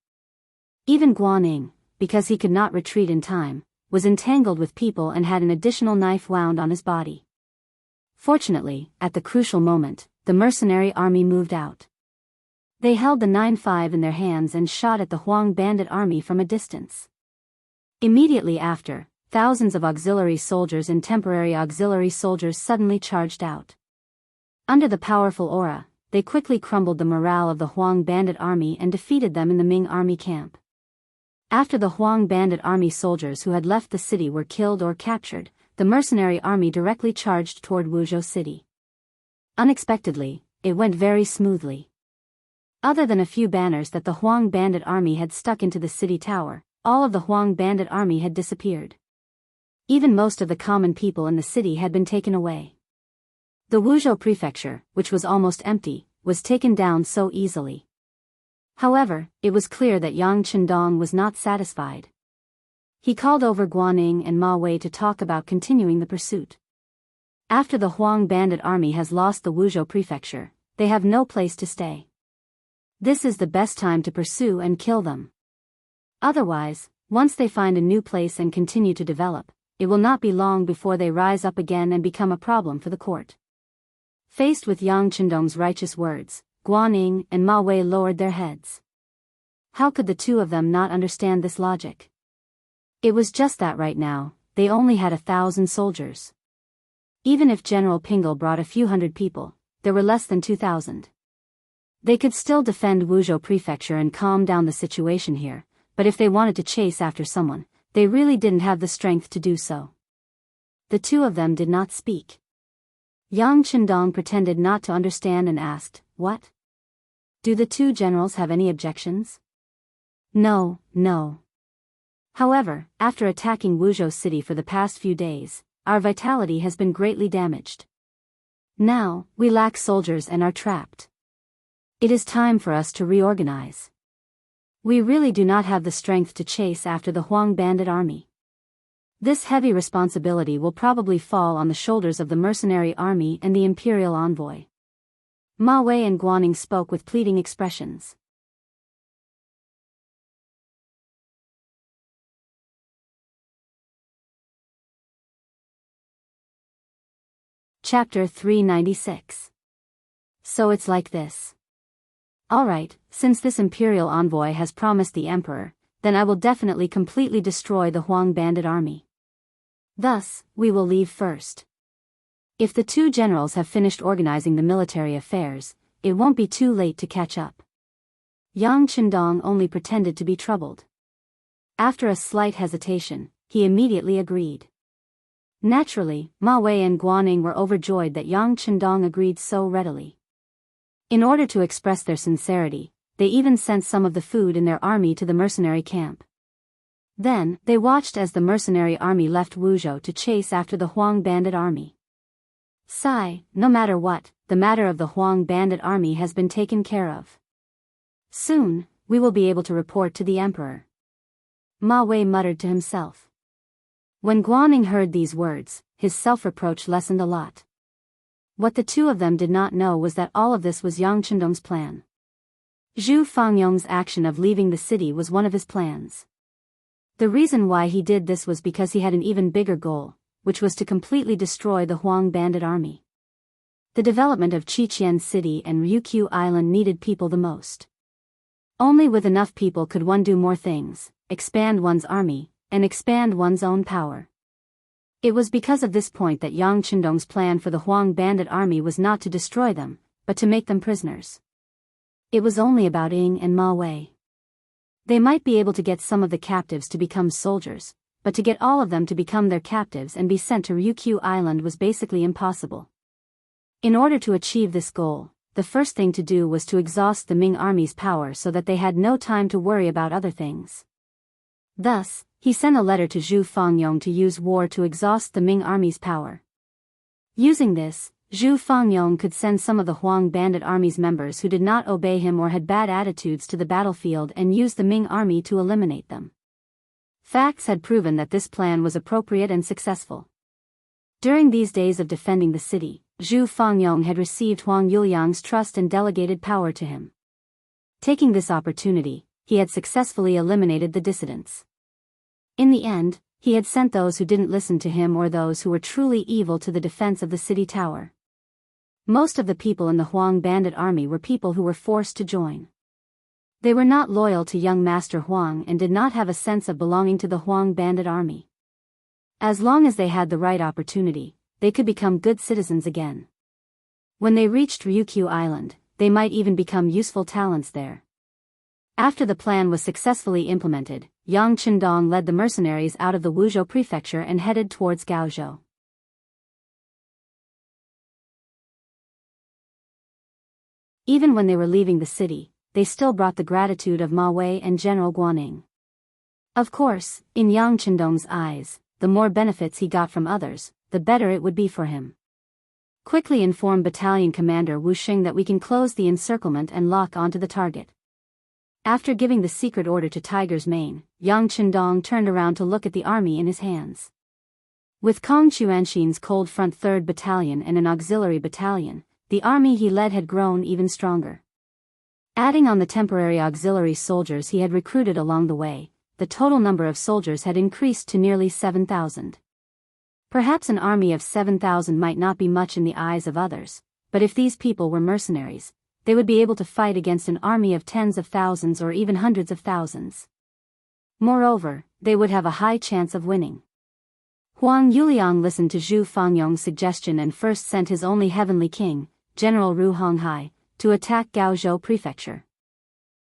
Speaker 1: Even Guaning, because he could not retreat in time, was entangled with people and had an additional knife wound on his body. Fortunately, at the crucial moment, the mercenary army moved out. They held the 9.5 in their hands and shot at the Huang bandit army from a distance. Immediately after, thousands of auxiliary soldiers and temporary auxiliary soldiers suddenly charged out. Under the powerful aura, they quickly crumbled the morale of the Huang bandit army and defeated them in the Ming army camp. After the Huang bandit army soldiers who had left the city were killed or captured, the mercenary army directly charged toward Wuzhou city. Unexpectedly, it went very smoothly. Other than a few banners that the Huang bandit army had stuck into the city tower, all of the Huang bandit army had disappeared. Even most of the common people in the city had been taken away. The Wuzhou prefecture, which was almost empty, was taken down so easily. However, it was clear that Yang Chendong was not satisfied. He called over Guaning and Ma Wei to talk about continuing the pursuit. After the Huang bandit army has lost the Wuzhou prefecture, they have no place to stay. This is the best time to pursue and kill them. Otherwise, once they find a new place and continue to develop, it will not be long before they rise up again and become a problem for the court. Faced with Yang Chendong's righteous words, Guaning and Ma Wei lowered their heads. How could the two of them not understand this logic? It was just that right now, they only had 1,000 soldiers. Even if General Pingle brought a few hundred people, there were less than 2,000. They could still defend Wuzhou prefecture and calm down the situation here, but if they wanted to chase after someone, they really didn't have the strength to do so. The two of them did not speak. Yang Chendong pretended not to understand and asked, "What? Do the two generals have any objections?" No. However, after attacking Wuzhou city for the past few days, our vitality has been greatly damaged. Now, we lack soldiers and are trapped. It is time for us to reorganize. We really do not have the strength to chase after the Huang bandit army. This heavy responsibility will probably fall on the shoulders of the mercenary army and the imperial envoy. Ma Wei and Guaning spoke with pleading expressions. Chapter 396. So it's like this. Alright, since this imperial envoy has promised the emperor, then I will definitely completely destroy the Huang bandit army. Thus, we will leave first. If the two generals have finished organizing the military affairs, it won't be too late to catch up. Yang Chendong only pretended to be troubled. After a slight hesitation, he immediately agreed. Naturally, Ma Wei and Guaning were overjoyed that Yang Chendong agreed so readily. In order to express their sincerity, they even sent some of the food in their army to the mercenary camp. Then, they watched as the mercenary army left Wuzhou to chase after the Huang bandit army. Sigh, no matter what, the matter of the Huang bandit army has been taken care of. Soon, we will be able to report to the emperor. Ma Wei muttered to himself. When Guaning heard these words, his self-reproach lessened a lot. What the two of them did not know was that all of this was Yang Chendong's plan. Zhu Fangyong's action of leaving the city was one of his plans. The reason why he did this was because he had an even bigger goal, which was to completely destroy the Huang bandit army. The development of Qiqian City and Ryukyu Island needed people the most. Only with enough people could one do more things, expand one's army, and expand one's own power. It was because of this point that Yang Chendong's plan for the Huang bandit army was not to destroy them, but to make them prisoners. It was only about Ying and Ma Wei. They might be able to get some of the captives to become soldiers, but to get all of them to become their captives and be sent to Ryukyu Island was basically impossible. In order to achieve this goal, the first thing to do was to exhaust the Ming army's power so that they had no time to worry about other things. Thus, he sent a letter to Zhu Fangyong to use war to exhaust the Ming army's power. Using this, Zhu Fangyong could send some of the Huang bandit army's members who did not obey him or had bad attitudes to the battlefield and use the Ming army to eliminate them. Facts had proven that this plan was appropriate and successful. During these days of defending the city, Zhu Fangyong had received Huang Yuliang's trust and delegated power to him. Taking this opportunity, he had successfully eliminated the dissidents. In the end, he had sent those who didn't listen to him or those who were truly evil to the defense of the city tower. Most of the people in the Huang bandit army were people who were forced to join. They were not loyal to young Master Huang and did not have a sense of belonging to the Huang bandit army. As long as they had the right opportunity, they could become good citizens again. When they reached Ryukyu Island, they might even become useful talents there. After the plan was successfully implemented, Yang Chendong led the mercenaries out of the Wuzhou prefecture and headed towards Gaozhou. Even when they were leaving the city, they still brought the gratitude of Ma Wei and General Guaning. Of course, in Yang Chendong's eyes, the more benefits he got from others, the better it would be for him. Quickly inform Battalion Commander Wu Xing that we can close the encirclement and lock onto the target. After giving the secret order to Tiger's Mane, Yang Chendong turned around to look at the army in his hands. With Kong Chuanxin's Cold Front 3rd Battalion and an auxiliary battalion, the army he led had grown even stronger. Adding on the temporary auxiliary soldiers he had recruited along the way, the total number of soldiers had increased to nearly 7,000. Perhaps an army of 7,000 might not be much in the eyes of others, but if these people were mercenaries, they would be able to fight against an army of tens of thousands or even hundreds of thousands. Moreover, they would have a high chance of winning. Huang Yuliang listened to Zhu Fangyong's suggestion and first sent his only heavenly king, General Ru Honghai, to attack Gaozhou Prefecture.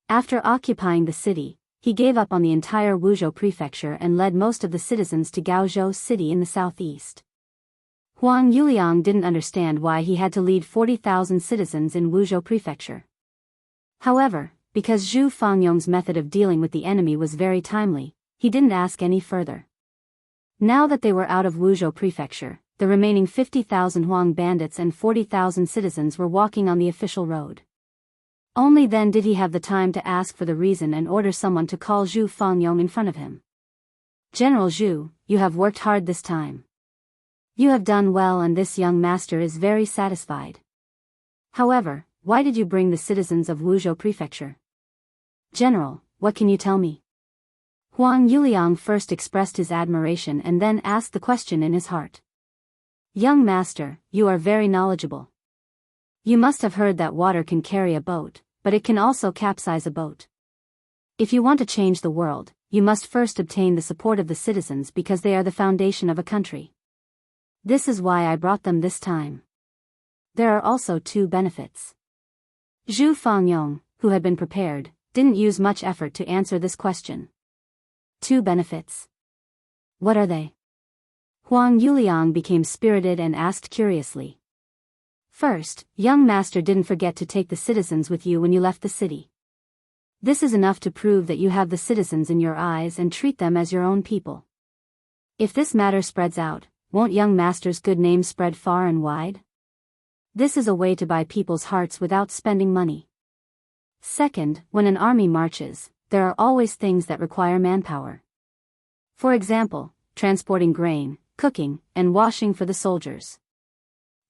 Speaker 1: After occupying the city, he gave up on the entire Wuzhou Prefecture and led most of the citizens to Gaozhou City in the southeast. Huang Yuliang didn't understand why he had to lead 40,000 citizens in Wuzhou Prefecture. However, because Zhu Fangyong's method of dealing with the enemy was very timely, he didn't ask any further. Now that they were out of Wuzhou Prefecture, the remaining 50,000 Huang bandits and 40,000 citizens were walking on the official road. Only then did he have the time to ask for the reason and order someone to call Zhu Fangyong in front of him. General Zhu, you have worked hard this time. You have done well and this young master is very satisfied. However, why did you bring the citizens of Wuzhou Prefecture? General, what can you tell me? Huang Yuliang first expressed his admiration and then asked the question in his heart. Young master, you are very knowledgeable. You must have heard that water can carry a boat, but it can also capsize a boat. If you want to change the world, you must first obtain the support of the citizens because they are the foundation of a country. This is why I brought them this time. There are also 2 benefits. Zhu Fangyong, who had been prepared, didn't use much effort to answer this question. 2 benefits. What are they? Huang Yuliang became spirited and asked curiously. First, young master didn't forget to take the citizens with you when you left the city. This is enough to prove that you have the citizens in your eyes and treat them as your own people. If this matter spreads out, won't young master's good name spread far and wide? This is a way to buy people's hearts without spending money. Second, when an army marches, there are always things that require manpower. For example, transporting grain, cooking, and washing for the soldiers.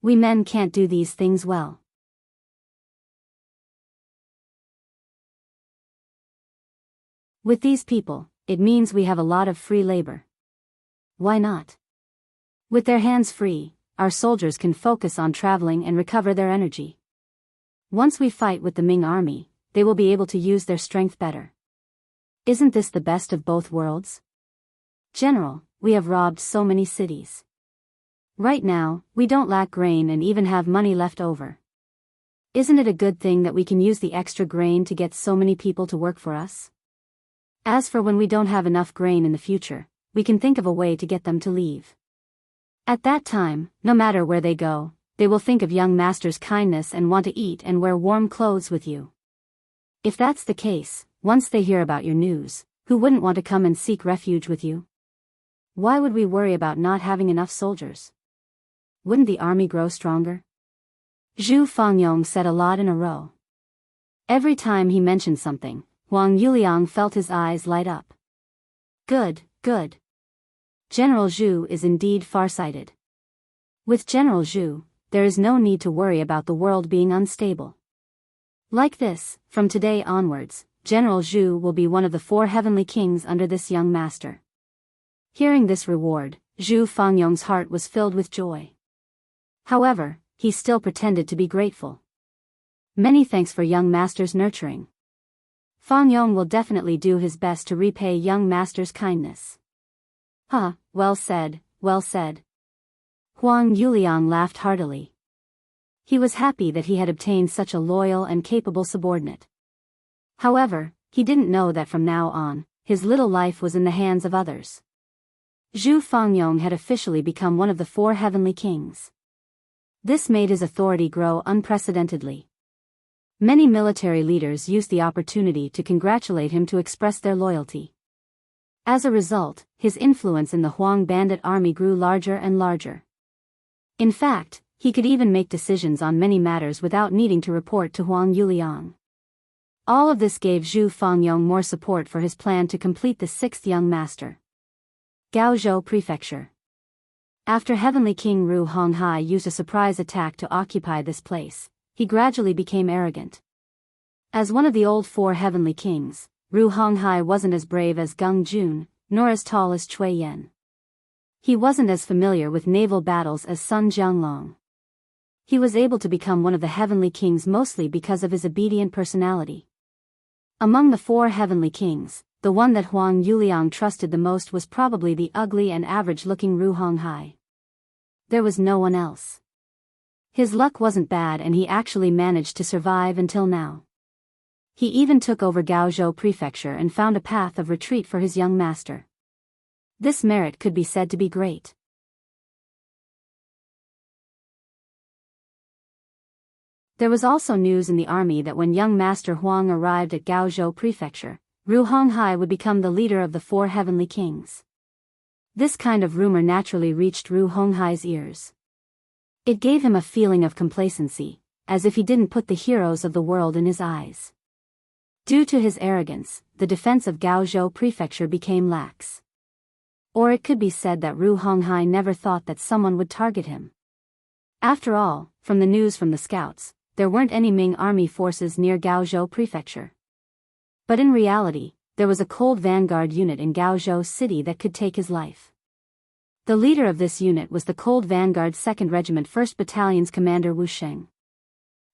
Speaker 1: We men can't do these things well. With these people, it means we have a lot of free labor. Why not? With their hands free, our soldiers can focus on traveling and recover their energy. Once we fight with the Ming army, they will be able to use their strength better. Isn't this the best of both worlds? General, we have robbed so many cities. Right now, we don't lack grain and even have money left over. Isn't it a good thing that we can use the extra grain to get so many people to work for us? As for when we don't have enough grain in the future, we can think of a way to get them to leave. At that time, no matter where they go, they will think of young master's kindness and want to eat and wear warm clothes with you. If that's the case, once they hear about your news, who wouldn't want to come and seek refuge with you? Why would we worry about not having enough soldiers? Wouldn't the army grow stronger? Zhu Fangyong said a lot in a row. Every time he mentioned something, Huang Yuliang felt his eyes light up. Good, good. General Zhu is indeed farsighted. With General Zhu, there is no need to worry about the world being unstable. Like this, from today onwards, General Zhu will be one of the 4 heavenly kings under this young master. Hearing this reward, Zhu Fangyong's heart was filled with joy. However, he still pretended to be grateful. Many thanks for young master's nurturing. Fangyong will definitely do his best to repay young master's kindness. Huh, well said, well said. Huang Yuliang laughed heartily. He was happy that he had obtained such a loyal and capable subordinate. However, he didn't know that from now on, his little life was in the hands of others. Zhu Fangyong had officially become one of the 4 heavenly kings. This made his authority grow unprecedentedly. Many military leaders used the opportunity to congratulate him to express their loyalty. As a result, his influence in the Huang bandit army grew larger and larger. In fact, he could even make decisions on many matters without needing to report to Huang Yuliang. All of this gave Zhu Fengyong more support for his plan to complete the sixth young master. Gaozhou Prefecture. After Heavenly King Ru Honghai used a surprise attack to occupy this place, he gradually became arrogant. As one of the old four heavenly kings, Ru Honghai wasn't as brave as Gung Jun, nor as tall as Cui Yen. He wasn't as familiar with naval battles as Sun Jianglong. He was able to become one of the heavenly kings mostly because of his obedient personality. Among the four heavenly kings, the one that Huang Yuliang trusted the most was probably the ugly and average-looking Ru Honghai. There was no one else. His luck wasn't bad and he actually managed to survive until now. He even took over Gaozhou Prefecture and found a path of retreat for his young master. This merit could be said to be great. There was also news in the army that when young Master Huang arrived at Gaozhou Prefecture, Ru Honghai would become the leader of the four heavenly kings. This kind of rumor naturally reached Ru Honghai's ears. It gave him a feeling of complacency, as if he didn't put the heroes of the world in his eyes. Due to his arrogance, the defense of Gaozhou Prefecture became lax. Or it could be said that Ru Honghai never thought that someone would target him. After all, from the news from the scouts, there weren't any Ming army forces near Gaozhou Prefecture. But in reality, there was a cold vanguard unit in Gaozhou City that could take his life. The leader of this unit was the Cold Vanguard 2nd Regiment 1st Battalion's commander Wu Sheng.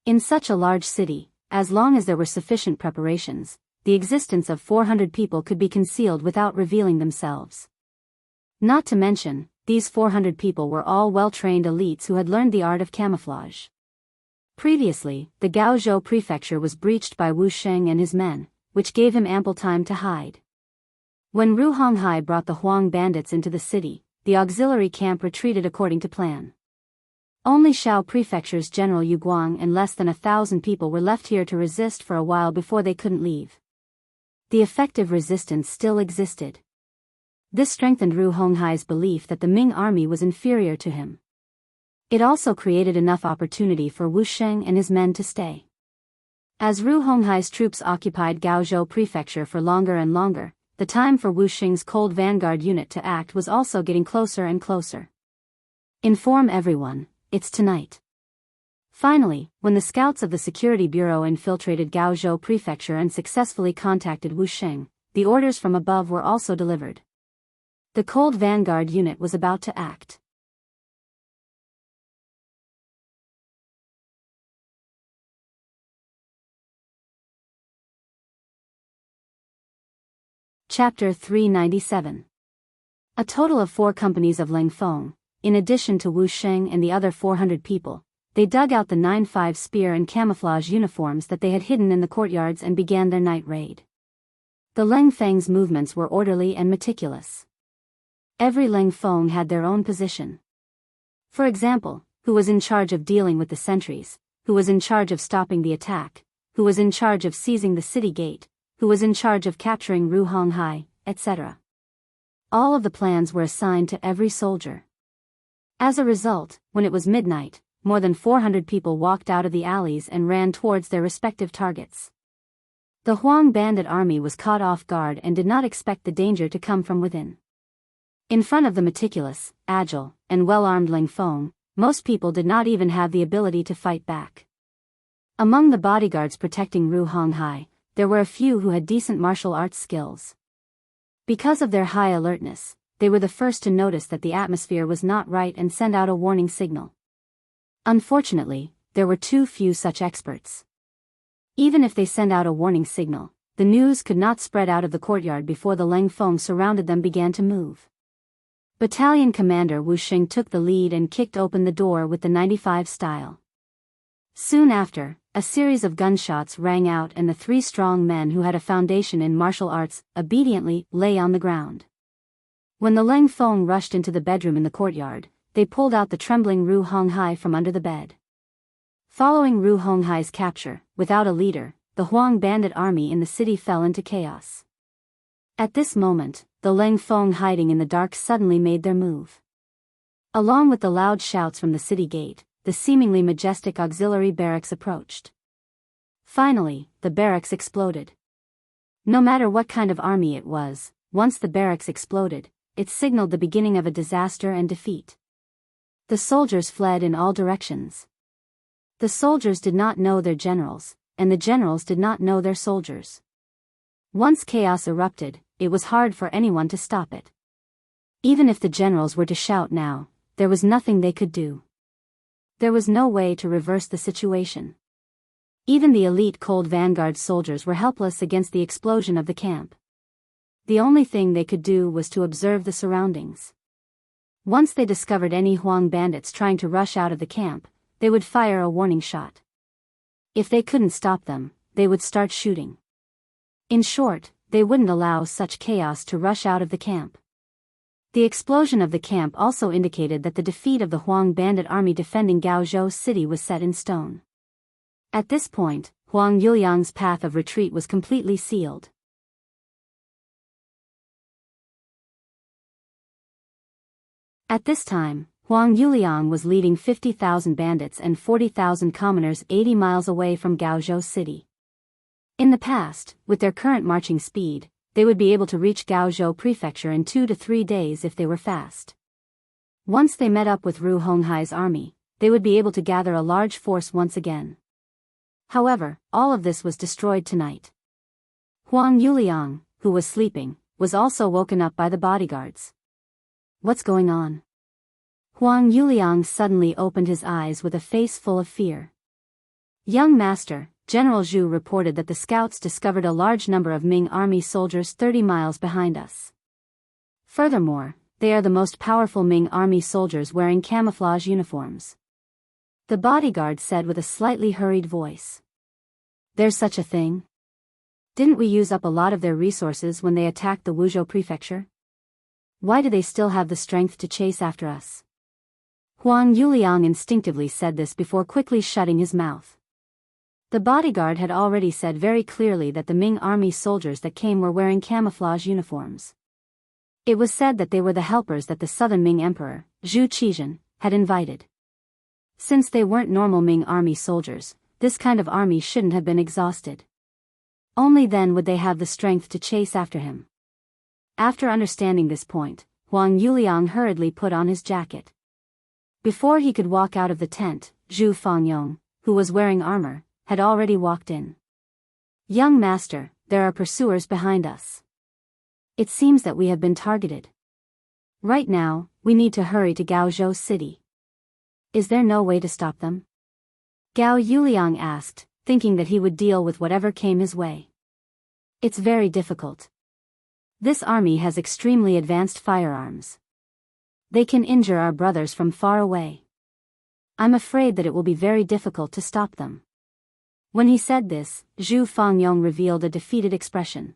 Speaker 1: In such a large city, as long as there were sufficient preparations, the existence of 400 people could be concealed without revealing themselves. Not to mention, these 400 people were all well-trained elites who had learned the art of camouflage. Previously, the Gaozhou Prefecture was breached by Wu Sheng and his men, which gave him ample time to hide. When Ru Honghai brought the Huang bandits into the city, the auxiliary camp retreated according to plan. Only Shao Prefecture's General Yu Guang and less than 1,000 people were left here to resist for a while before they couldn't leave. The effective resistance still existed. This strengthened Ru Honghai's belief that the Ming army was inferior to him. It also created enough opportunity for Wu Sheng and his men to stay. As Ru Honghai's troops occupied Gaozhou Prefecture for longer and longer, the time for Wu Sheng's Cold Vanguard unit to act was also getting closer and closer. Inform everyone, it's tonight. Finally, when the scouts of the Security Bureau infiltrated Gaozhou Prefecture and successfully contacted Wu Sheng, the orders from above were also delivered. The Cold Vanguard unit was about to act. Chapter 397. A total of 4 companies of Leng Feng, in addition to Wu Sheng and the other 400 people, they dug out the 9-5 spear and camouflage uniforms that they had hidden in the courtyards and began their night raid. The Leng Feng's movements were orderly and meticulous. Every Leng Feng had their own position. For example, who was in charge of dealing with the sentries, who was in charge of stopping the attack, who was in charge of seizing the city gate, who was in charge of capturing Ru Honghai, etc. All of the plans were assigned to every soldier. As a result, when it was midnight, more than 400 people walked out of the alleys and ran towards their respective targets. The Huang bandit army was caught off guard and did not expect the danger to come from within. In front of the meticulous, agile, and well-armed Leng Feng, most people did not even have the ability to fight back. Among the bodyguards protecting Ru Honghai, there were a few who had decent martial arts skills. Because of their high alertness, they were the first to notice that the atmosphere was not right and send out a warning signal. Unfortunately, there were too few such experts. Even if they sent out a warning signal, the news could not spread out of the courtyard before the Leng Feng surrounded them began to move. Battalion Commander Wu Sheng took the lead and kicked open the door with the 95 style. Soon after, a series of gunshots rang out and the 3 strong men who had a foundation in martial arts obediently lay on the ground. When the Leng Feng rushed into the bedroom in the courtyard, they pulled out the trembling Ru Honghai from under the bed. Following Ru Honghai's capture, without a leader, the Huang bandit army in the city fell into chaos. At this moment, the Leng Feng hiding in the dark suddenly made their move. Along with the loud shouts from the city gate, the seemingly majestic auxiliary barracks approached. Finally, the barracks exploded. No matter what kind of army it was, once the barracks exploded, it signaled the beginning of a disaster and defeat. The soldiers fled in all directions. The soldiers did not know their generals, and the generals did not know their soldiers. Once chaos erupted, it was hard for anyone to stop it. Even if the generals were to shout now, there was nothing they could do. There was no way to reverse the situation. Even the elite Cold Vanguard soldiers were helpless against the explosion of the camp. The only thing they could do was to observe the surroundings. Once they discovered any Huang bandits trying to rush out of the camp, they would fire a warning shot. If they couldn't stop them, they would start shooting. In short, they wouldn't allow such chaos to rush out of the camp. The explosion of the camp also indicated that the defeat of the Huang bandit army defending Gaozhou city was set in stone. At this point, Huang Yuliang's path of retreat was completely sealed. At this time, Huang Yuliang was leading 50,000 bandits and 40,000 commoners 80 miles away from Gaozhou city. In the past, with their current marching speed, they would be able to reach Gaozhou prefecture in 2 to 3 days if they were fast. Once they met up with Ru Honghai's army, they would be able to gather a large force once again. However, all of this was destroyed tonight. Huang Yuliang, who was sleeping, was also woken up by the bodyguards. What's going on? Huang Yuliang suddenly opened his eyes with a face full of fear. Young master, General Zhu reported that the scouts discovered a large number of Ming army soldiers 30 miles behind us. Furthermore, they are the most powerful Ming army soldiers wearing camouflage uniforms. The bodyguard said with a slightly hurried voice. There's such a thing? Didn't we use up a lot of their resources when they attacked the Wuzhou prefecture? Why do they still have the strength to chase after us? Huang Yuliang instinctively said this before quickly shutting his mouth. The bodyguard had already said very clearly that the Ming army soldiers that came were wearing camouflage uniforms. It was said that they were the helpers that the southern Ming emperor, Zhu Qizhen, had invited. Since they weren't normal Ming army soldiers, this kind of army shouldn't have been exhausted. Only then would they have the strength to chase after him. After understanding this point, Huang Yuliang hurriedly put on his jacket. Before he could walk out of the tent, Zhu Fangyong, who was wearing armor, had already walked in. Young master, there are pursuers behind us. It seems that we have been targeted. Right now, we need to hurry to Gaozhou city. Is there no way to stop them? Gao Yuliang asked, thinking that he would deal with whatever came his way. It's very difficult. This army has extremely advanced firearms. They can injure our brothers from far away. I'm afraid that it will be very difficult to stop them. When he said this, Zhu Fangyong revealed a defeated expression.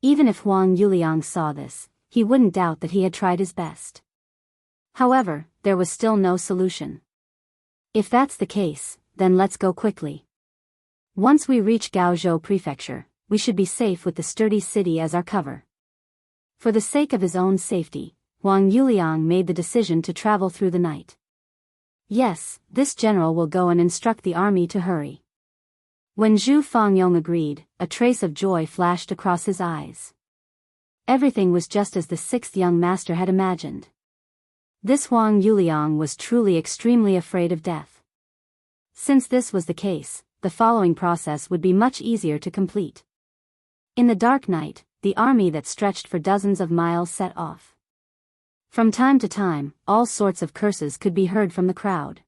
Speaker 1: Even if Huang Yuliang saw this, he wouldn't doubt that he had tried his best. However, there was still no solution. If that's the case, then let's go quickly. Once we reach Gaozhou prefecture, we should be safe with the sturdy city as our cover. For the sake of his own safety, Huang Yuliang made the decision to travel through the night. Yes, this general will go and instruct the army to hurry. When Zhu Fangyong agreed, a trace of joy flashed across his eyes. Everything was just as the sixth young master had imagined. This Huang Yuliang was truly extremely afraid of death. Since this was the case, the following process would be much easier to complete. In the dark night, the army that stretched for dozens of miles set off. From time to time, all sorts of curses could be heard from the crowd.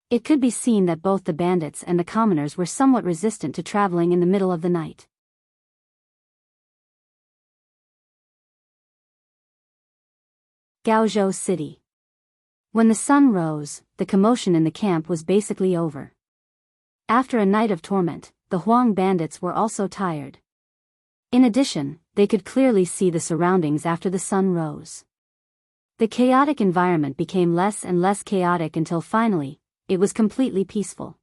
Speaker 1: It could be seen that both the bandits and the commoners were somewhat resistant to traveling in the middle of the night. Gaozhou City. When the sun rose, the commotion in the camp was basically over. After a night of torment, the Huang bandits were also tired. In addition, they could clearly see the surroundings after the sun rose. The chaotic environment became less and less chaotic until finally, it was completely peaceful.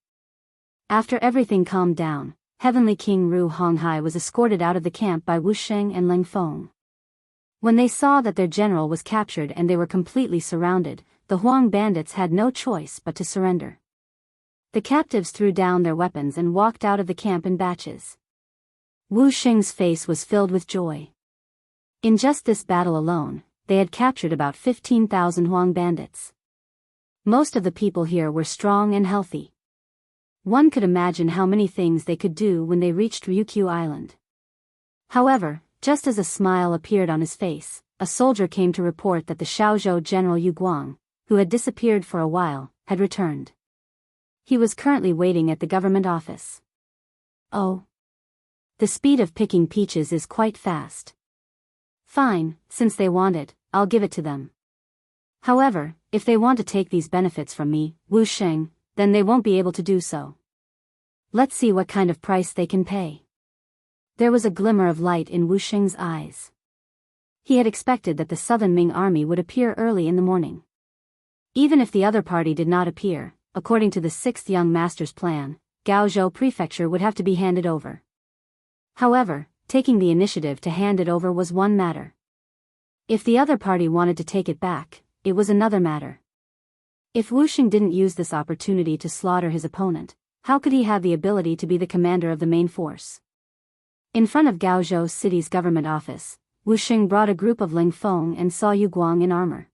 Speaker 1: After everything calmed down, Heavenly King Ru Honghai was escorted out of the camp by Wu Sheng and Ling Feng. When they saw that their general was captured and they were completely surrounded, the Huang bandits had no choice but to surrender. The captives threw down their weapons and walked out of the camp in batches. Wu Sheng's face was filled with joy. In just this battle alone, they had captured about 15,000 Huang bandits. Most of the people here were strong and healthy. One could imagine how many things they could do when they reached Ryukyu Island. However, just as a smile appeared on his face, a soldier came to report that the Shaozhou General Yu Guang, who had disappeared for a while, had returned. He was currently waiting at the government office. Oh. The speed of picking peaches is quite fast. Fine, since they want it, I'll give it to them. However, if they want to take these benefits from me, Wu Sheng, then they won't be able to do so. Let's see what kind of price they can pay. There was a glimmer of light in Wu Sheng's eyes. He had expected that the Southern Ming army would appear early in the morning. Even if the other party did not appear, according to the 6th Young Master's plan, Gaozhou Prefecture would have to be handed over. However, taking the initiative to hand it over was one matter. If the other party wanted to take it back, it was another matter. If Wu Sheng didn't use this opportunity to slaughter his opponent, how could he have the ability to be the commander of the main force? In front of Gaozhou City's government office, Wu Sheng brought a group of Ling Feng and saw Yu Guang in armor.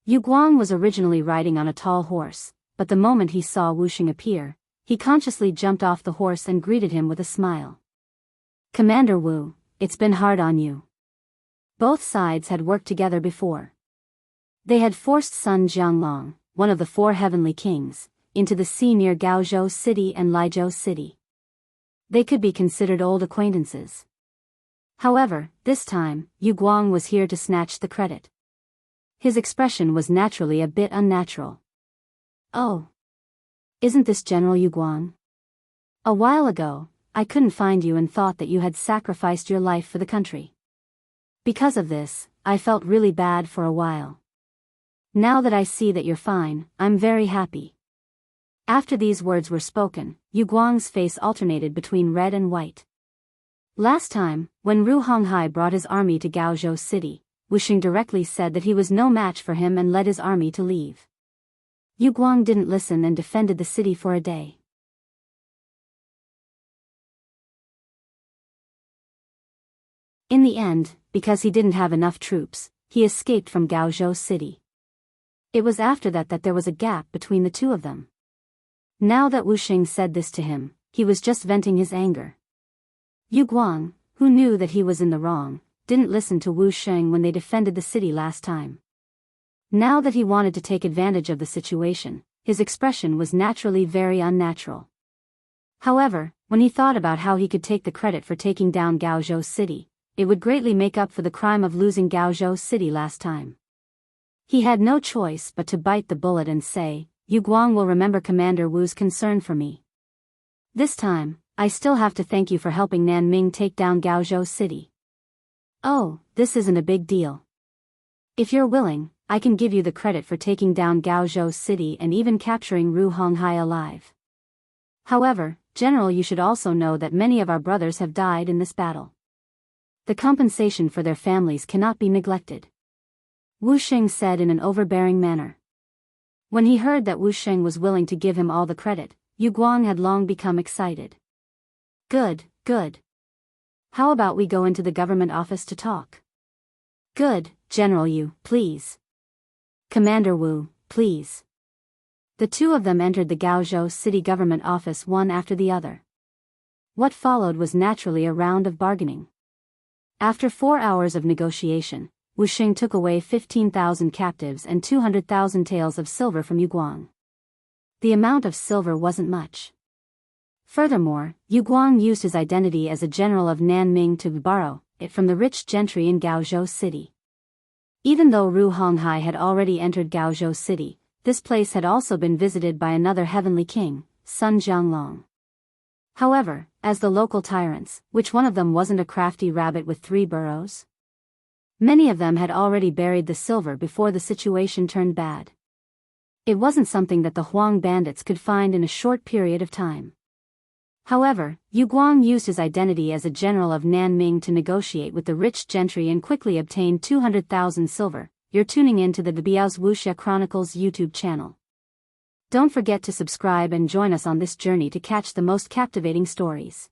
Speaker 1: Yu Guang was originally riding on a tall horse, but the moment he saw Wu Sheng appear, he consciously jumped off the horse and greeted him with a smile. Commander Wu, it's been hard on you. Both sides had worked together before. They had forced Sun Jianglong, one of the 4 heavenly kings, into the sea near Gaozhou City and Laizhou City. They could be considered old acquaintances. However, this time, Yu Guang was here to snatch the credit. His expression was naturally a bit unnatural. Oh. Isn't this General Yu Guang? A while ago, I couldn't find you and thought that you had sacrificed your life for the country. Because of this, I felt really bad for a while. Now that I see that you're fine, I'm very happy. After these words were spoken, Yu Guang's face alternated between red and white. Last time, when Ru Honghai brought his army to Gaozhou City, Wu Sheng directly said that he was no match for him and led his army to leave. Yu Guang didn't listen and defended the city for a day. In the end, because he didn't have enough troops, he escaped from Gaozhou City. It was after that there was a gap between the two of them. Now that Wu Sheng said this to him, he was just venting his anger. Yu Guang, who knew that he was in the wrong, didn't listen to Wu Sheng when they defended the city last time. Now that he wanted to take advantage of the situation, his expression was naturally very unnatural. However, when he thought about how he could take the credit for taking down Gaozhou City, it would greatly make up for the crime of losing Gaozhou City last time. He had no choice but to bite the bullet and say, Yu Guang will remember Commander Wu's concern for me. This time, I still have to thank you for helping Nanming take down Gaozhou City. Oh, this isn't a big deal. If you're willing, I can give you the credit for taking down Gaozhou City and even capturing Ru Honghai alive. However, General, you should also know that many of our brothers have died in this battle. The compensation for their families cannot be neglected. Wu Sheng said in an overbearing manner. When he heard that Wu Sheng was willing to give him all the credit, Yu Guang had long become excited. Good, good. How about we go into the government office to talk? Good, General Yu, please. Commander Wu, please. The two of them entered the Gaozhou City government office one after the other. What followed was naturally a round of bargaining. After 4 hours of negotiation, Wu Sheng took away 15,000 captives and 200,000 taels of silver from Yu Guang. The amount of silver wasn't much. Furthermore, Yu Guang used his identity as a general of Nanming to borrow it from the rich gentry in Gaozhou City. Even though Ru Honghai had already entered Gaozhou City, this place had also been visited by another heavenly king, Sun Jianglong. However, as the local tyrants, which one of them wasn't a crafty rabbit with 3 burrows? Many of them had already buried the silver before the situation turned bad. It wasn't something that the Huang bandits could find in a short period of time. However, Yu Guang used his identity as a general of Nanming to negotiate with the rich gentry and quickly obtained 200,000 silver. You're tuning in to the Biyao's Wuxia Chronicles YouTube channel. Don't forget to subscribe and join us on this journey to catch the most captivating stories.